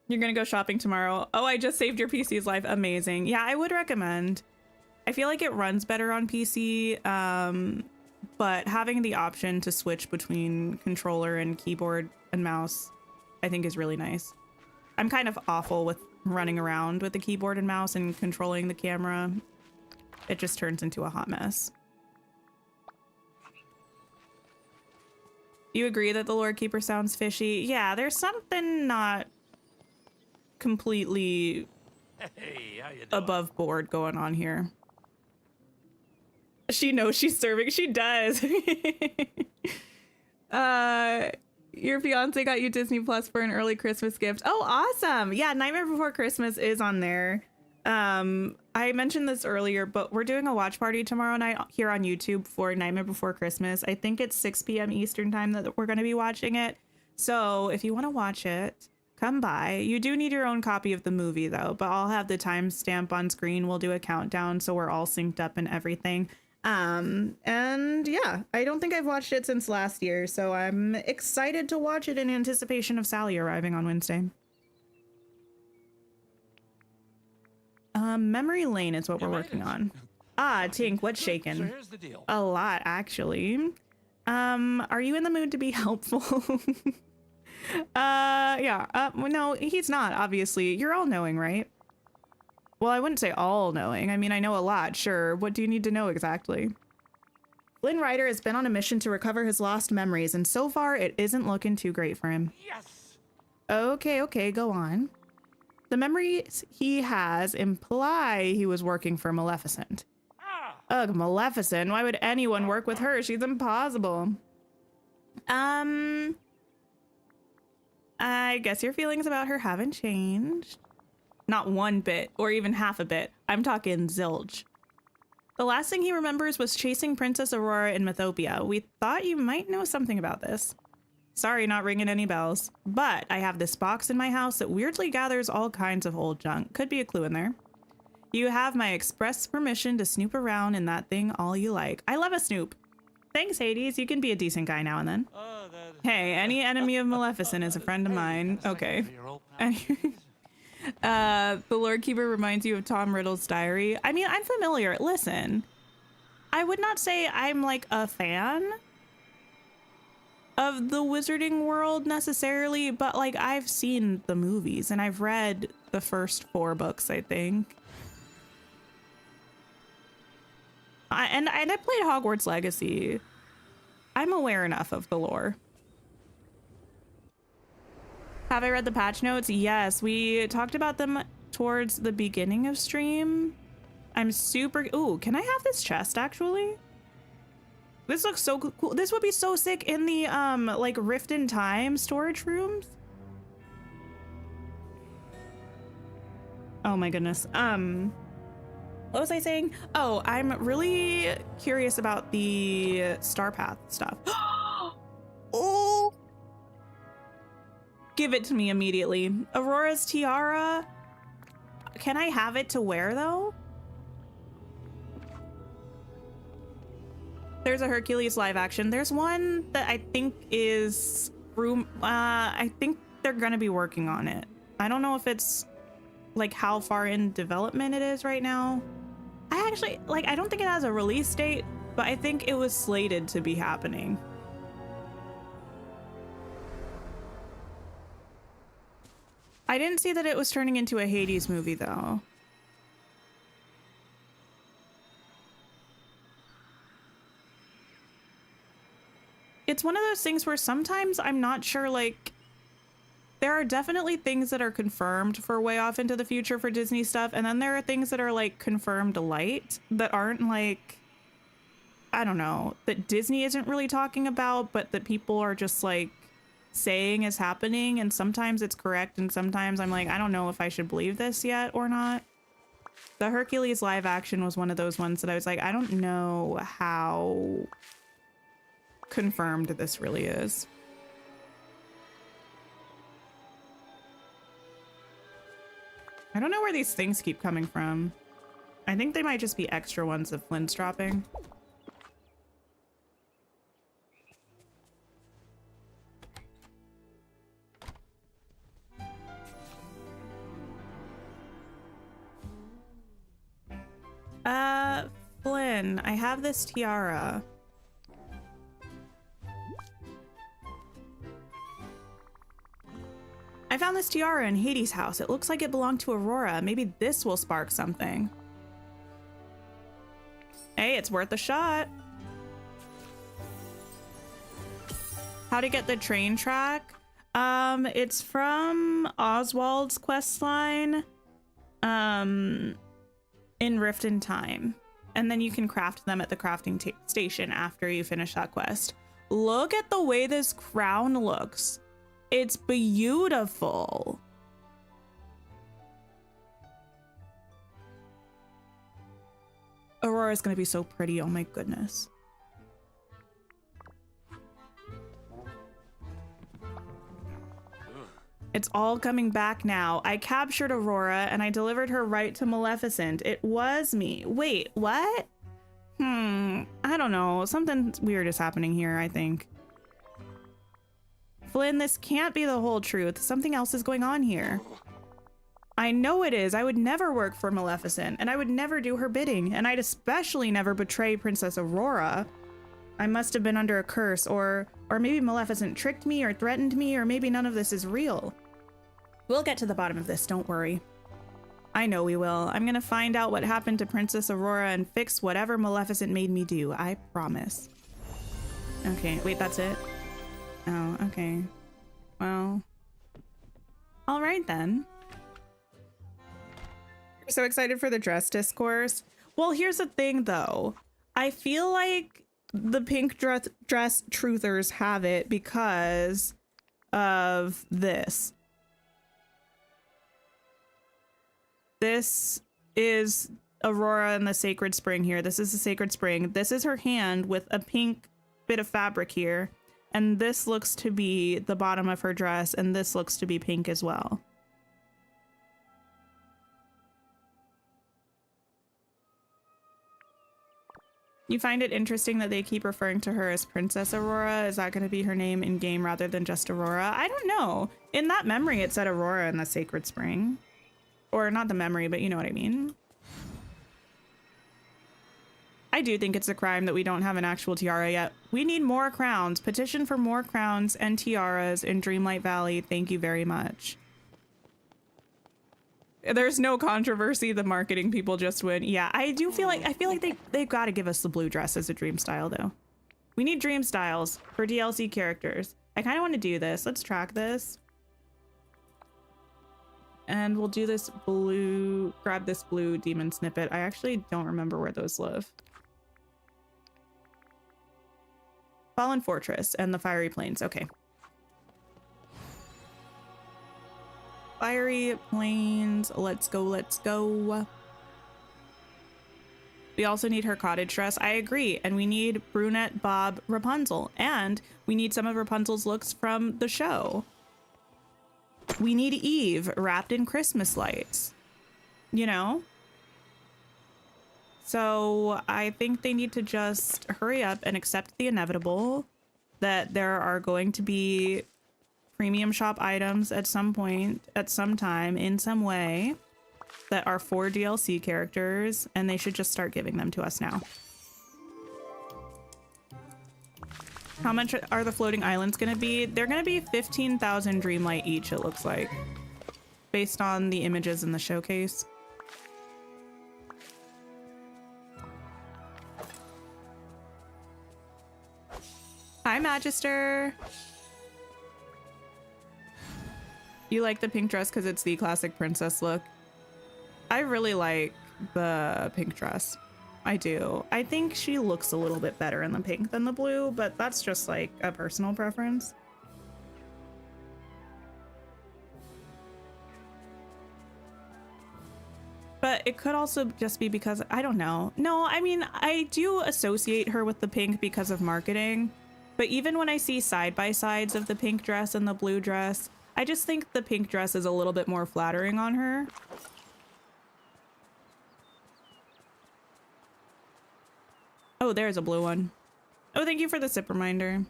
S1: You're gonna go shopping tomorrow. Oh, I just saved your PC's life. Amazing. Yeah, I would recommend. I feel like it runs better on PC, but having the option to switch between controller and keyboard and mouse, I think is really nice. I'm kind of awful with running around with the keyboard and mouse and controlling the camera. It just turns into a hot mess. You agree that the Lord Keeper sounds fishy? Yeah, there's something not completely above board going on here. She knows she's serving. She does. Your fiance got you Disney Plus for an early Christmas gift. Oh, awesome. Yeah, Nightmare Before Christmas is on there. I mentioned this earlier, but we're doing a watch party tomorrow night here on YouTube for Nightmare Before Christmas. I think it's 6 p.m. Eastern time that we're going to be watching it. So if you want to watch it, come by. You do need your own copy of the movie though, but I'll have the timestamp on screen. We'll do a countdown so we're all synced up and everything. And yeah, I don't think I've watched it since last year, so I'm excited to watch it in anticipation of Sally arriving on Wednesday. Memory Lane is what we're working on. Ah, Tink, what's shaking?
S4: So here's the deal.
S1: A lot, actually. Are you in the mood to be helpful? Yeah. No, he's not, obviously. You're all knowing, right? Well, I wouldn't say all knowing. I mean, I know a lot, sure. What do you need to know exactly? Flynn Rider has been on a mission to recover his lost memories, and so far it isn't looking too great for him.
S4: Yes.
S1: Okay, go on. The memories he has imply he was working for Maleficent. Ugh, Maleficent. Why would anyone work with her? She's impossible. I guess your feelings about her haven't changed. Not one bit, or even half a bit. I'm talking zilch. The last thing he remembers was chasing Princess Aurora in Mythopia. We thought you might know something about this. Sorry, not ringing any bells. But I have this box in my house that weirdly gathers all kinds of old junk. Could be a clue in there. You have my express permission to snoop around in that thing all you like. I love a snoop. Thanks, Hades. You can be a decent guy now and then. Hey, any enemy of Maleficent is a friend of mine. Okay. The Lord Keeper reminds you of Tom Riddle's diary. I mean, I'm familiar. Listen, I would not say I'm like a fan of the wizarding world necessarily, but like I've seen the movies and I've read the first 4 books, I think. And I played Hogwarts Legacy. I'm aware enough of the lore. Have I read the patch notes? Yes, we talked about them towards the beginning of stream. I'm super... Ooh, can I have this chest, actually? This looks so cool. This would be so sick in the, like, Rift in Time storage rooms. Oh my goodness. What was I saying? Oh, I'm really curious about the Star Path stuff. Oh! Give it to me immediately. Aurora's tiara. Can I have it to wear though? There's a Hercules live action. There's one that I think is I think they're gonna be working on it. I don't know if it's like how far in development it is right now. I actually I don't think it has a release date, but I think it was slated to be happening. I didn't see that it was turning into a Hades movie though. It's one of those things where sometimes I'm not sure, like, there are definitely things that are confirmed for way off into the future for Disney stuff, and then there are things that are like confirmed light that aren't like, I don't know, that Disney isn't really talking about, but that people are just like saying is happening, and sometimes it's correct and sometimes I'm like, I don't know if I should believe this yet or not. The Hercules live action was one of those ones that I was like, I don't know how confirmed this really is. I don't know where these things keep coming from. I think they might just be extra ones that Flynn's dropping. Flynn, I have this tiara. I found this tiara in Hades' house. It looks like it belonged to Aurora. Maybe this will spark something. Hey, it's worth a shot. How to get the train track? It's from Oswald's questline, in Rift in Time. And then you can craft them at the crafting station after you finish that quest. Look at the way this crown looks. It's beautiful. Aurora's gonna be so pretty, oh my goodness. It's all coming back now. I captured Aurora and I delivered her right to Maleficent. It was me. Wait, what? I don't know. Something weird is happening here, I think. Flynn, this can't be the whole truth. Something else is going on here. I know it is. I would never work for Maleficent, and I would never do her bidding, and I'd especially never betray Princess Aurora. I must have been under a curse, or maybe Maleficent tricked me or threatened me, or maybe none of this is real. We'll get to the bottom of this, don't worry. I know we will. I'm gonna find out what happened to Princess Aurora and fix whatever Maleficent made me do. I promise. Okay, wait, that's it? Oh, okay. Well, all right then. You're so excited for the dress discourse. Well, here's the thing though. I feel like the pink dress truthers have it because of this. This is Aurora and the Sacred Spring here. This is the Sacred Spring. This is her hand with a pink bit of fabric here. And this looks to be the bottom of her dress, and this looks to be pink as well. You find it interesting that they keep referring to her as Princess Aurora? Is that going to be her name in game rather than just Aurora? I don't know. In that memory, it said Aurora in the Sacred Spring. Or not the memory, but you know what I mean. I do think it's a crime that we don't have an actual tiara yet. We need more crowns. Petition for more crowns and tiaras in Dreamlight Valley. Thank you very much. There's no controversy. The marketing people just win. Yeah, I feel like they've got to give us the blue dress as a dream style though. We need dream styles for DLC characters. I kind of want to do this. Let's track this. And we'll do this blue, grab this blue demon snippet. I actually don't remember where those live. Fallen Fortress and the Fiery Plains. Okay. Fiery Plains. Let's go. Let's go. We also need her cottage dress. I agree. And we need brunette Bob Rapunzel. And we need some of Rapunzel's looks from the show. We need Eve wrapped in Christmas lights, you know? So I think they need to just hurry up and accept the inevitable that there are going to be premium shop items at some point, at some time, in some way, that are for DLC characters, and they should just start giving them to us now. How much are the floating islands going to be? They're going to be 15,000 Dreamlight each, it looks like, based on the images in the showcase. Hi, Magister. You like the pink dress because it's the classic princess look. I really like the pink dress. I do. I think she looks a little bit better in the pink than the blue, but that's just like a personal preference. But it could also just be because, I don't know. No, I mean, I do associate her with the pink because of marketing. But even when I see side-by-sides of the pink dress and the blue dress, I just think the pink dress is a little bit more flattering on her. Oh, there's a blue one. Oh, thank you for the sip reminder.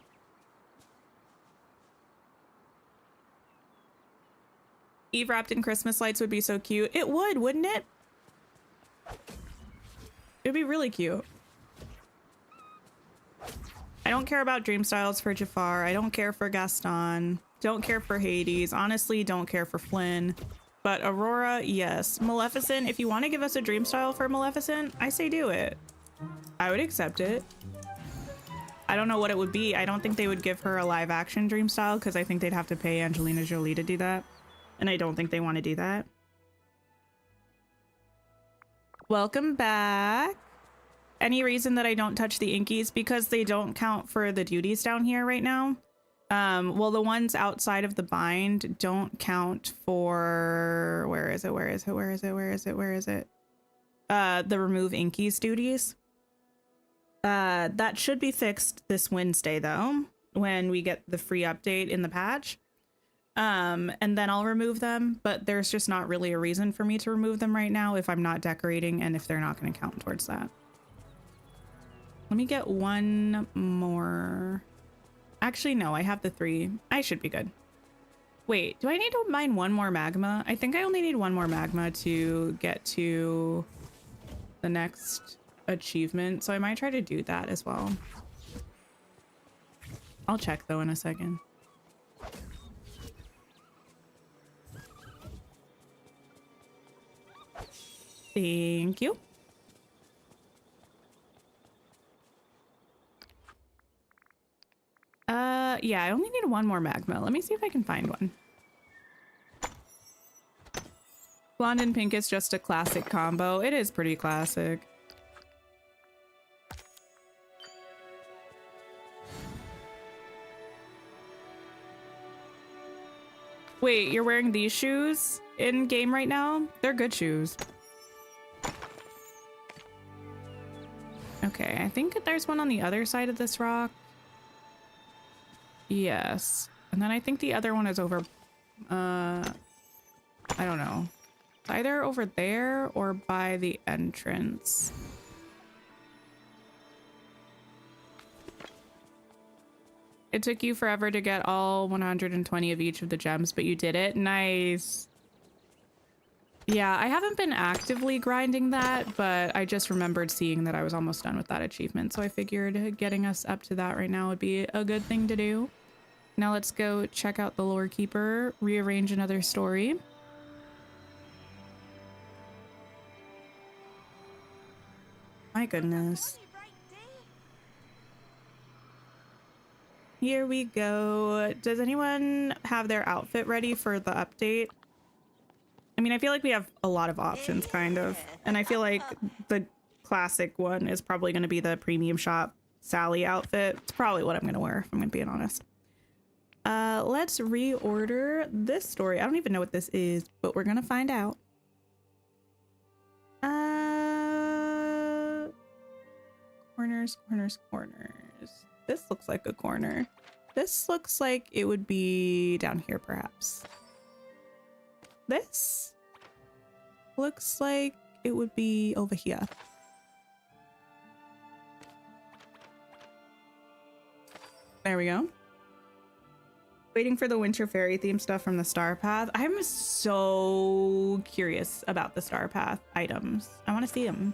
S1: Eve wrapped in Christmas lights would be so cute. It would, wouldn't it? It'd be really cute. I don't care about dream styles for Jafar. I don't care for Gaston. Don't care for Hades. Honestly, don't care for Flynn. But Aurora, yes. Maleficent, if you want to give us a dream style for Maleficent, I say do it. I would accept it. I don't know what it would be. I don't think they would give her a live action dream style because I think they'd have to pay Angelina Jolie to do that. And I don't think they want to do that. Welcome back. Any reason that I don't touch the inkies? Because they don't count for the duties down here right now. Well, the ones outside of the bind don't count for... Where is it? Where is it? Where is it? Where is it? Where is it? The remove inkies duties. That should be fixed this Wednesday, though, when we get the free update in the patch. And then I'll remove them, but there's just not really a reason for me to remove them right now if I'm not decorating and if they're not going to count towards that. Let me get one more. Actually, no, I have the 3. I should be good. Wait, do I need to mine one more magma? I think I only need one more magma to get to the next achievement, so I might try to do that as well. I'll check though in a second. Thank you. Yeah, I only need one more magma. Let me see if I can find one. Blonde and pink is just a classic combo. It is pretty classic. Wait, you're wearing these shoes in game right now? They're good shoes. Okay, I think there's one on the other side of this rock. Yes. And then I think the other one is over, I don't know. It's either over there or by the entrance. It took you forever to get all 120 of each of the gems, but you did it. Nice. Yeah, I haven't been actively grinding that, but I just remembered seeing that I was almost done with that achievement. So I figured getting us up to that right now would be a good thing to do. Now let's go check out the Lore Keeper, rearrange another story. My goodness. Here we go. Does anyone have their outfit ready for the update? I mean, I feel like we have a lot of options, kind of. And I feel like the classic one is probably going to be the premium shop Sally outfit. It's probably what I'm going to wear, if I'm going to be honest. Let's reorder this story. I don't even know what this is, but we're going to find out. Corners, corners, corners. This looks like a corner. This looks like it would be down here, perhaps. This looks like it would be over here. There we go. Waiting for the winter fairy theme stuff from the Star Path. I'm so curious about the Star Path items. I want to see them.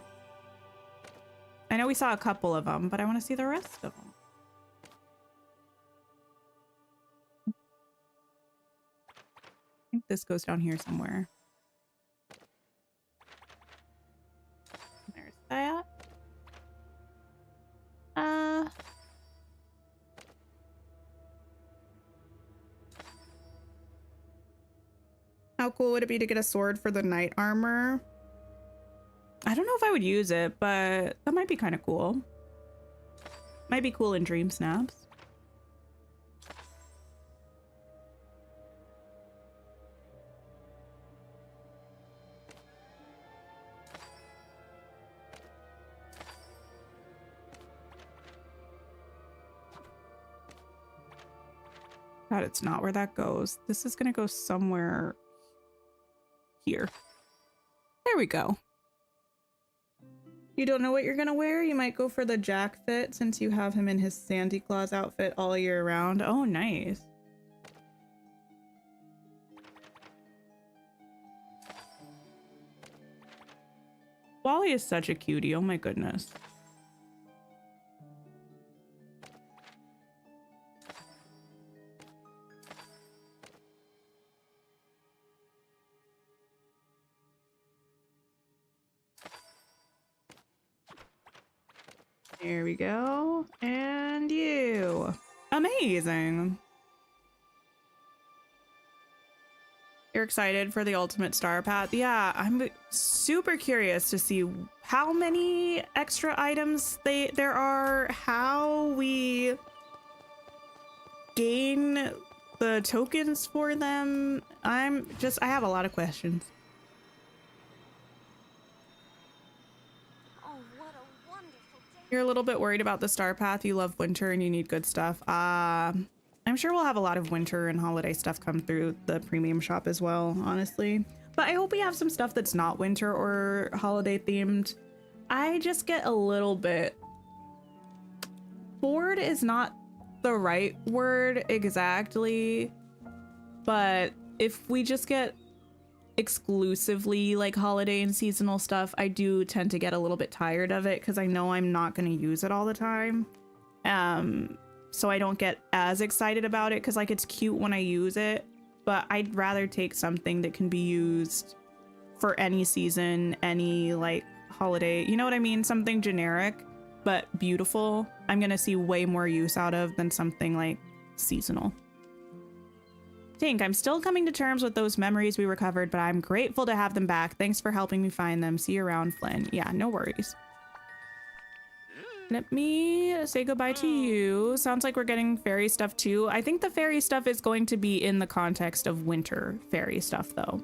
S1: I know we saw a couple of them, but I want to see the rest of them. I think this goes down here somewhere. There's that. How cool would it be to get a sword for the knight armor? I don't know if I would use it, but that might be kind of cool. Might be cool in Dream Snaps. God, it's not where that goes. This is gonna go somewhere here. There we go. You don't know what you're gonna wear? You might go for the Jack fit since you have him in his Santa Claus outfit all year round. Oh, nice. Wally is such a cutie. Oh my goodness. There we go. And you. Amazing. You're excited for the ultimate star path? Yeah, I'm super curious to see how many extra items there are, how we gain the tokens for them. I have a lot of questions. You're a little bit worried about the star path. You love winter and you need good stuff. I'm sure we'll have a lot of winter and holiday stuff come through the premium shop as well, honestly. But I hope we have some stuff that's not winter or holiday themed. I just get a little bit bored is not the right word exactly, but if we just get exclusively like holiday and seasonal stuff, I do tend to get a little bit tired of it because I know I'm not going to use it all the time. So I don't get as excited about it because like it's cute when I use it, but I'd rather take something that can be used for any season, any like holiday, you know what I mean? Something generic but beautiful. I'm going to see way more use out of than something like seasonal. Tink, I'm still coming to terms with those memories we recovered, but I'm grateful to have them back. Thanks for helping me find them. See you around, Flynn. Yeah, no worries. Let me say goodbye to you. Sounds like we're getting fairy stuff too. I think the fairy stuff is going to be in the context of winter fairy stuff though.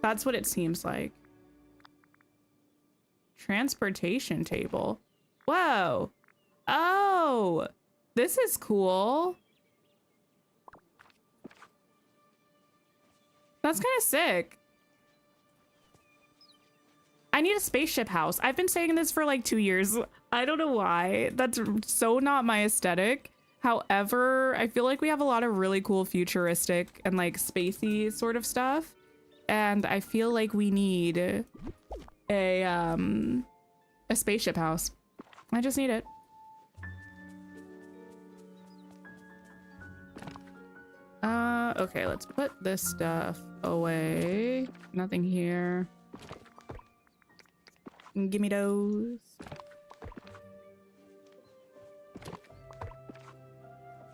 S1: That's what it seems like. Transportation table. Whoa. Oh, this is cool. That's kind of sick. I need a spaceship house. I've been saying this for like 2 years. I don't know why. That's so not my aesthetic. However, I feel like we have a lot of really cool futuristic and like spacey sort of stuff. And I feel like we need a spaceship house. I just need it. Okay, let's put this stuff away. Nothing here. Give me those.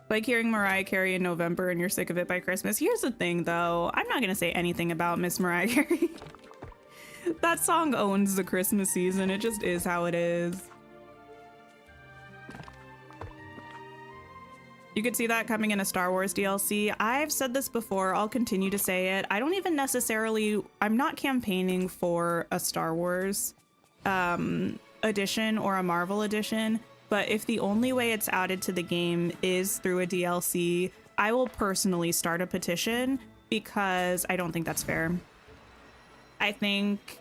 S1: Like hearing Mariah Carey in November and you're sick of it by Christmas. Here's the thing though, I'm not gonna say anything about Miss Mariah Carey. That song owns the Christmas season. It just is how it is. You could see that coming in a Star Wars DLC. I've said this before, I'll continue to say it. I don't even necessarily, I'm not campaigning for a Star Wars edition or a Marvel edition, but if the only way it's added to the game is through a DLC, I will personally start a petition because I don't think that's fair. I think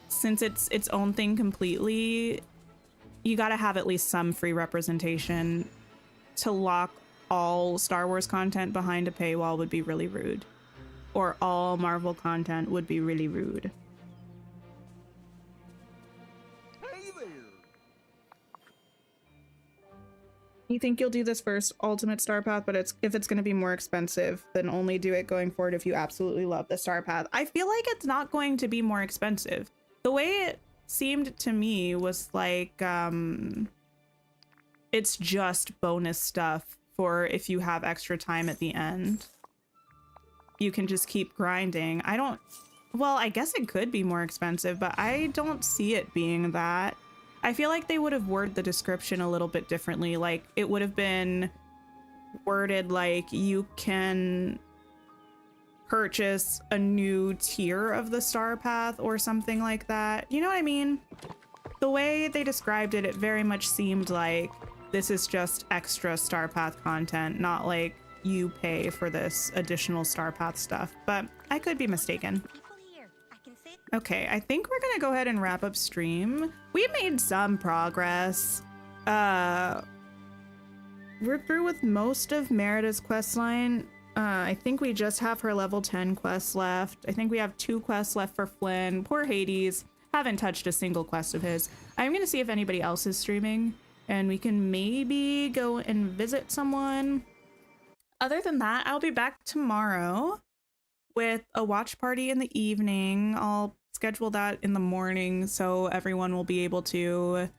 S1: since it's its own thing completely, you got to have at least some free representation. To lock all Star Wars content behind a paywall would be really rude. Or all Marvel content would be really rude. You think you'll do this first Ultimate Star Path, but if it's going to be more expensive, then only do it going forward if you absolutely love the Star Path. I feel like it's not going to be more expensive. The way it seemed to me was like it's just bonus stuff for if you have extra time at the end. You can just keep grinding. Well, I guess it could be more expensive, but I don't see it being that. I feel like they would have worded the description a little bit differently. Like it would have been worded like you can purchase a new tier of the Star Path or something like that. You know what I mean? The way they described it, it very much seemed like this is just extra Star Path content, not like you pay for this additional Star Path stuff, but I could be mistaken. Okay, I think we're gonna go ahead and wrap up stream. We made some progress. We're through with most of Merida's questline. I think we just have her level 10 quests left. I think we have 2 quests left for Flynn. Poor Hades. Haven't touched a single quest of his. I'm gonna see if anybody else is streaming and we can maybe go and visit someone. Other than that, I'll be back tomorrow with a watch party in the evening. I'll schedule that in the morning so everyone will be able to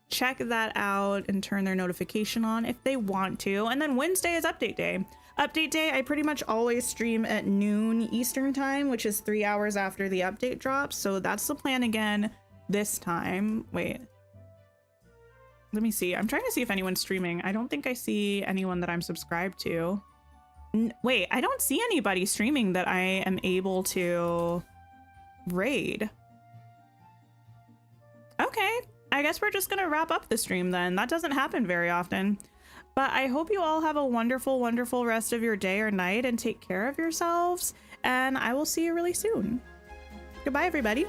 S1: check that out and turn their notification on if they want to. And then Wednesday is update day. Update day, I pretty much always stream at noon Eastern time, which is 3 hours after the update drops. So that's the plan again this time. Wait, let me see. I'm trying to see if anyone's streaming. I don't think I see anyone that I'm subscribed to. Wait, I don't see anybody streaming that I am able to raid. Okay, I guess we're just gonna wrap up the stream then. That doesn't happen very often. But I hope you all have a wonderful, wonderful rest of your day or night and take care of yourselves. And I will see you really soon. Goodbye, everybody.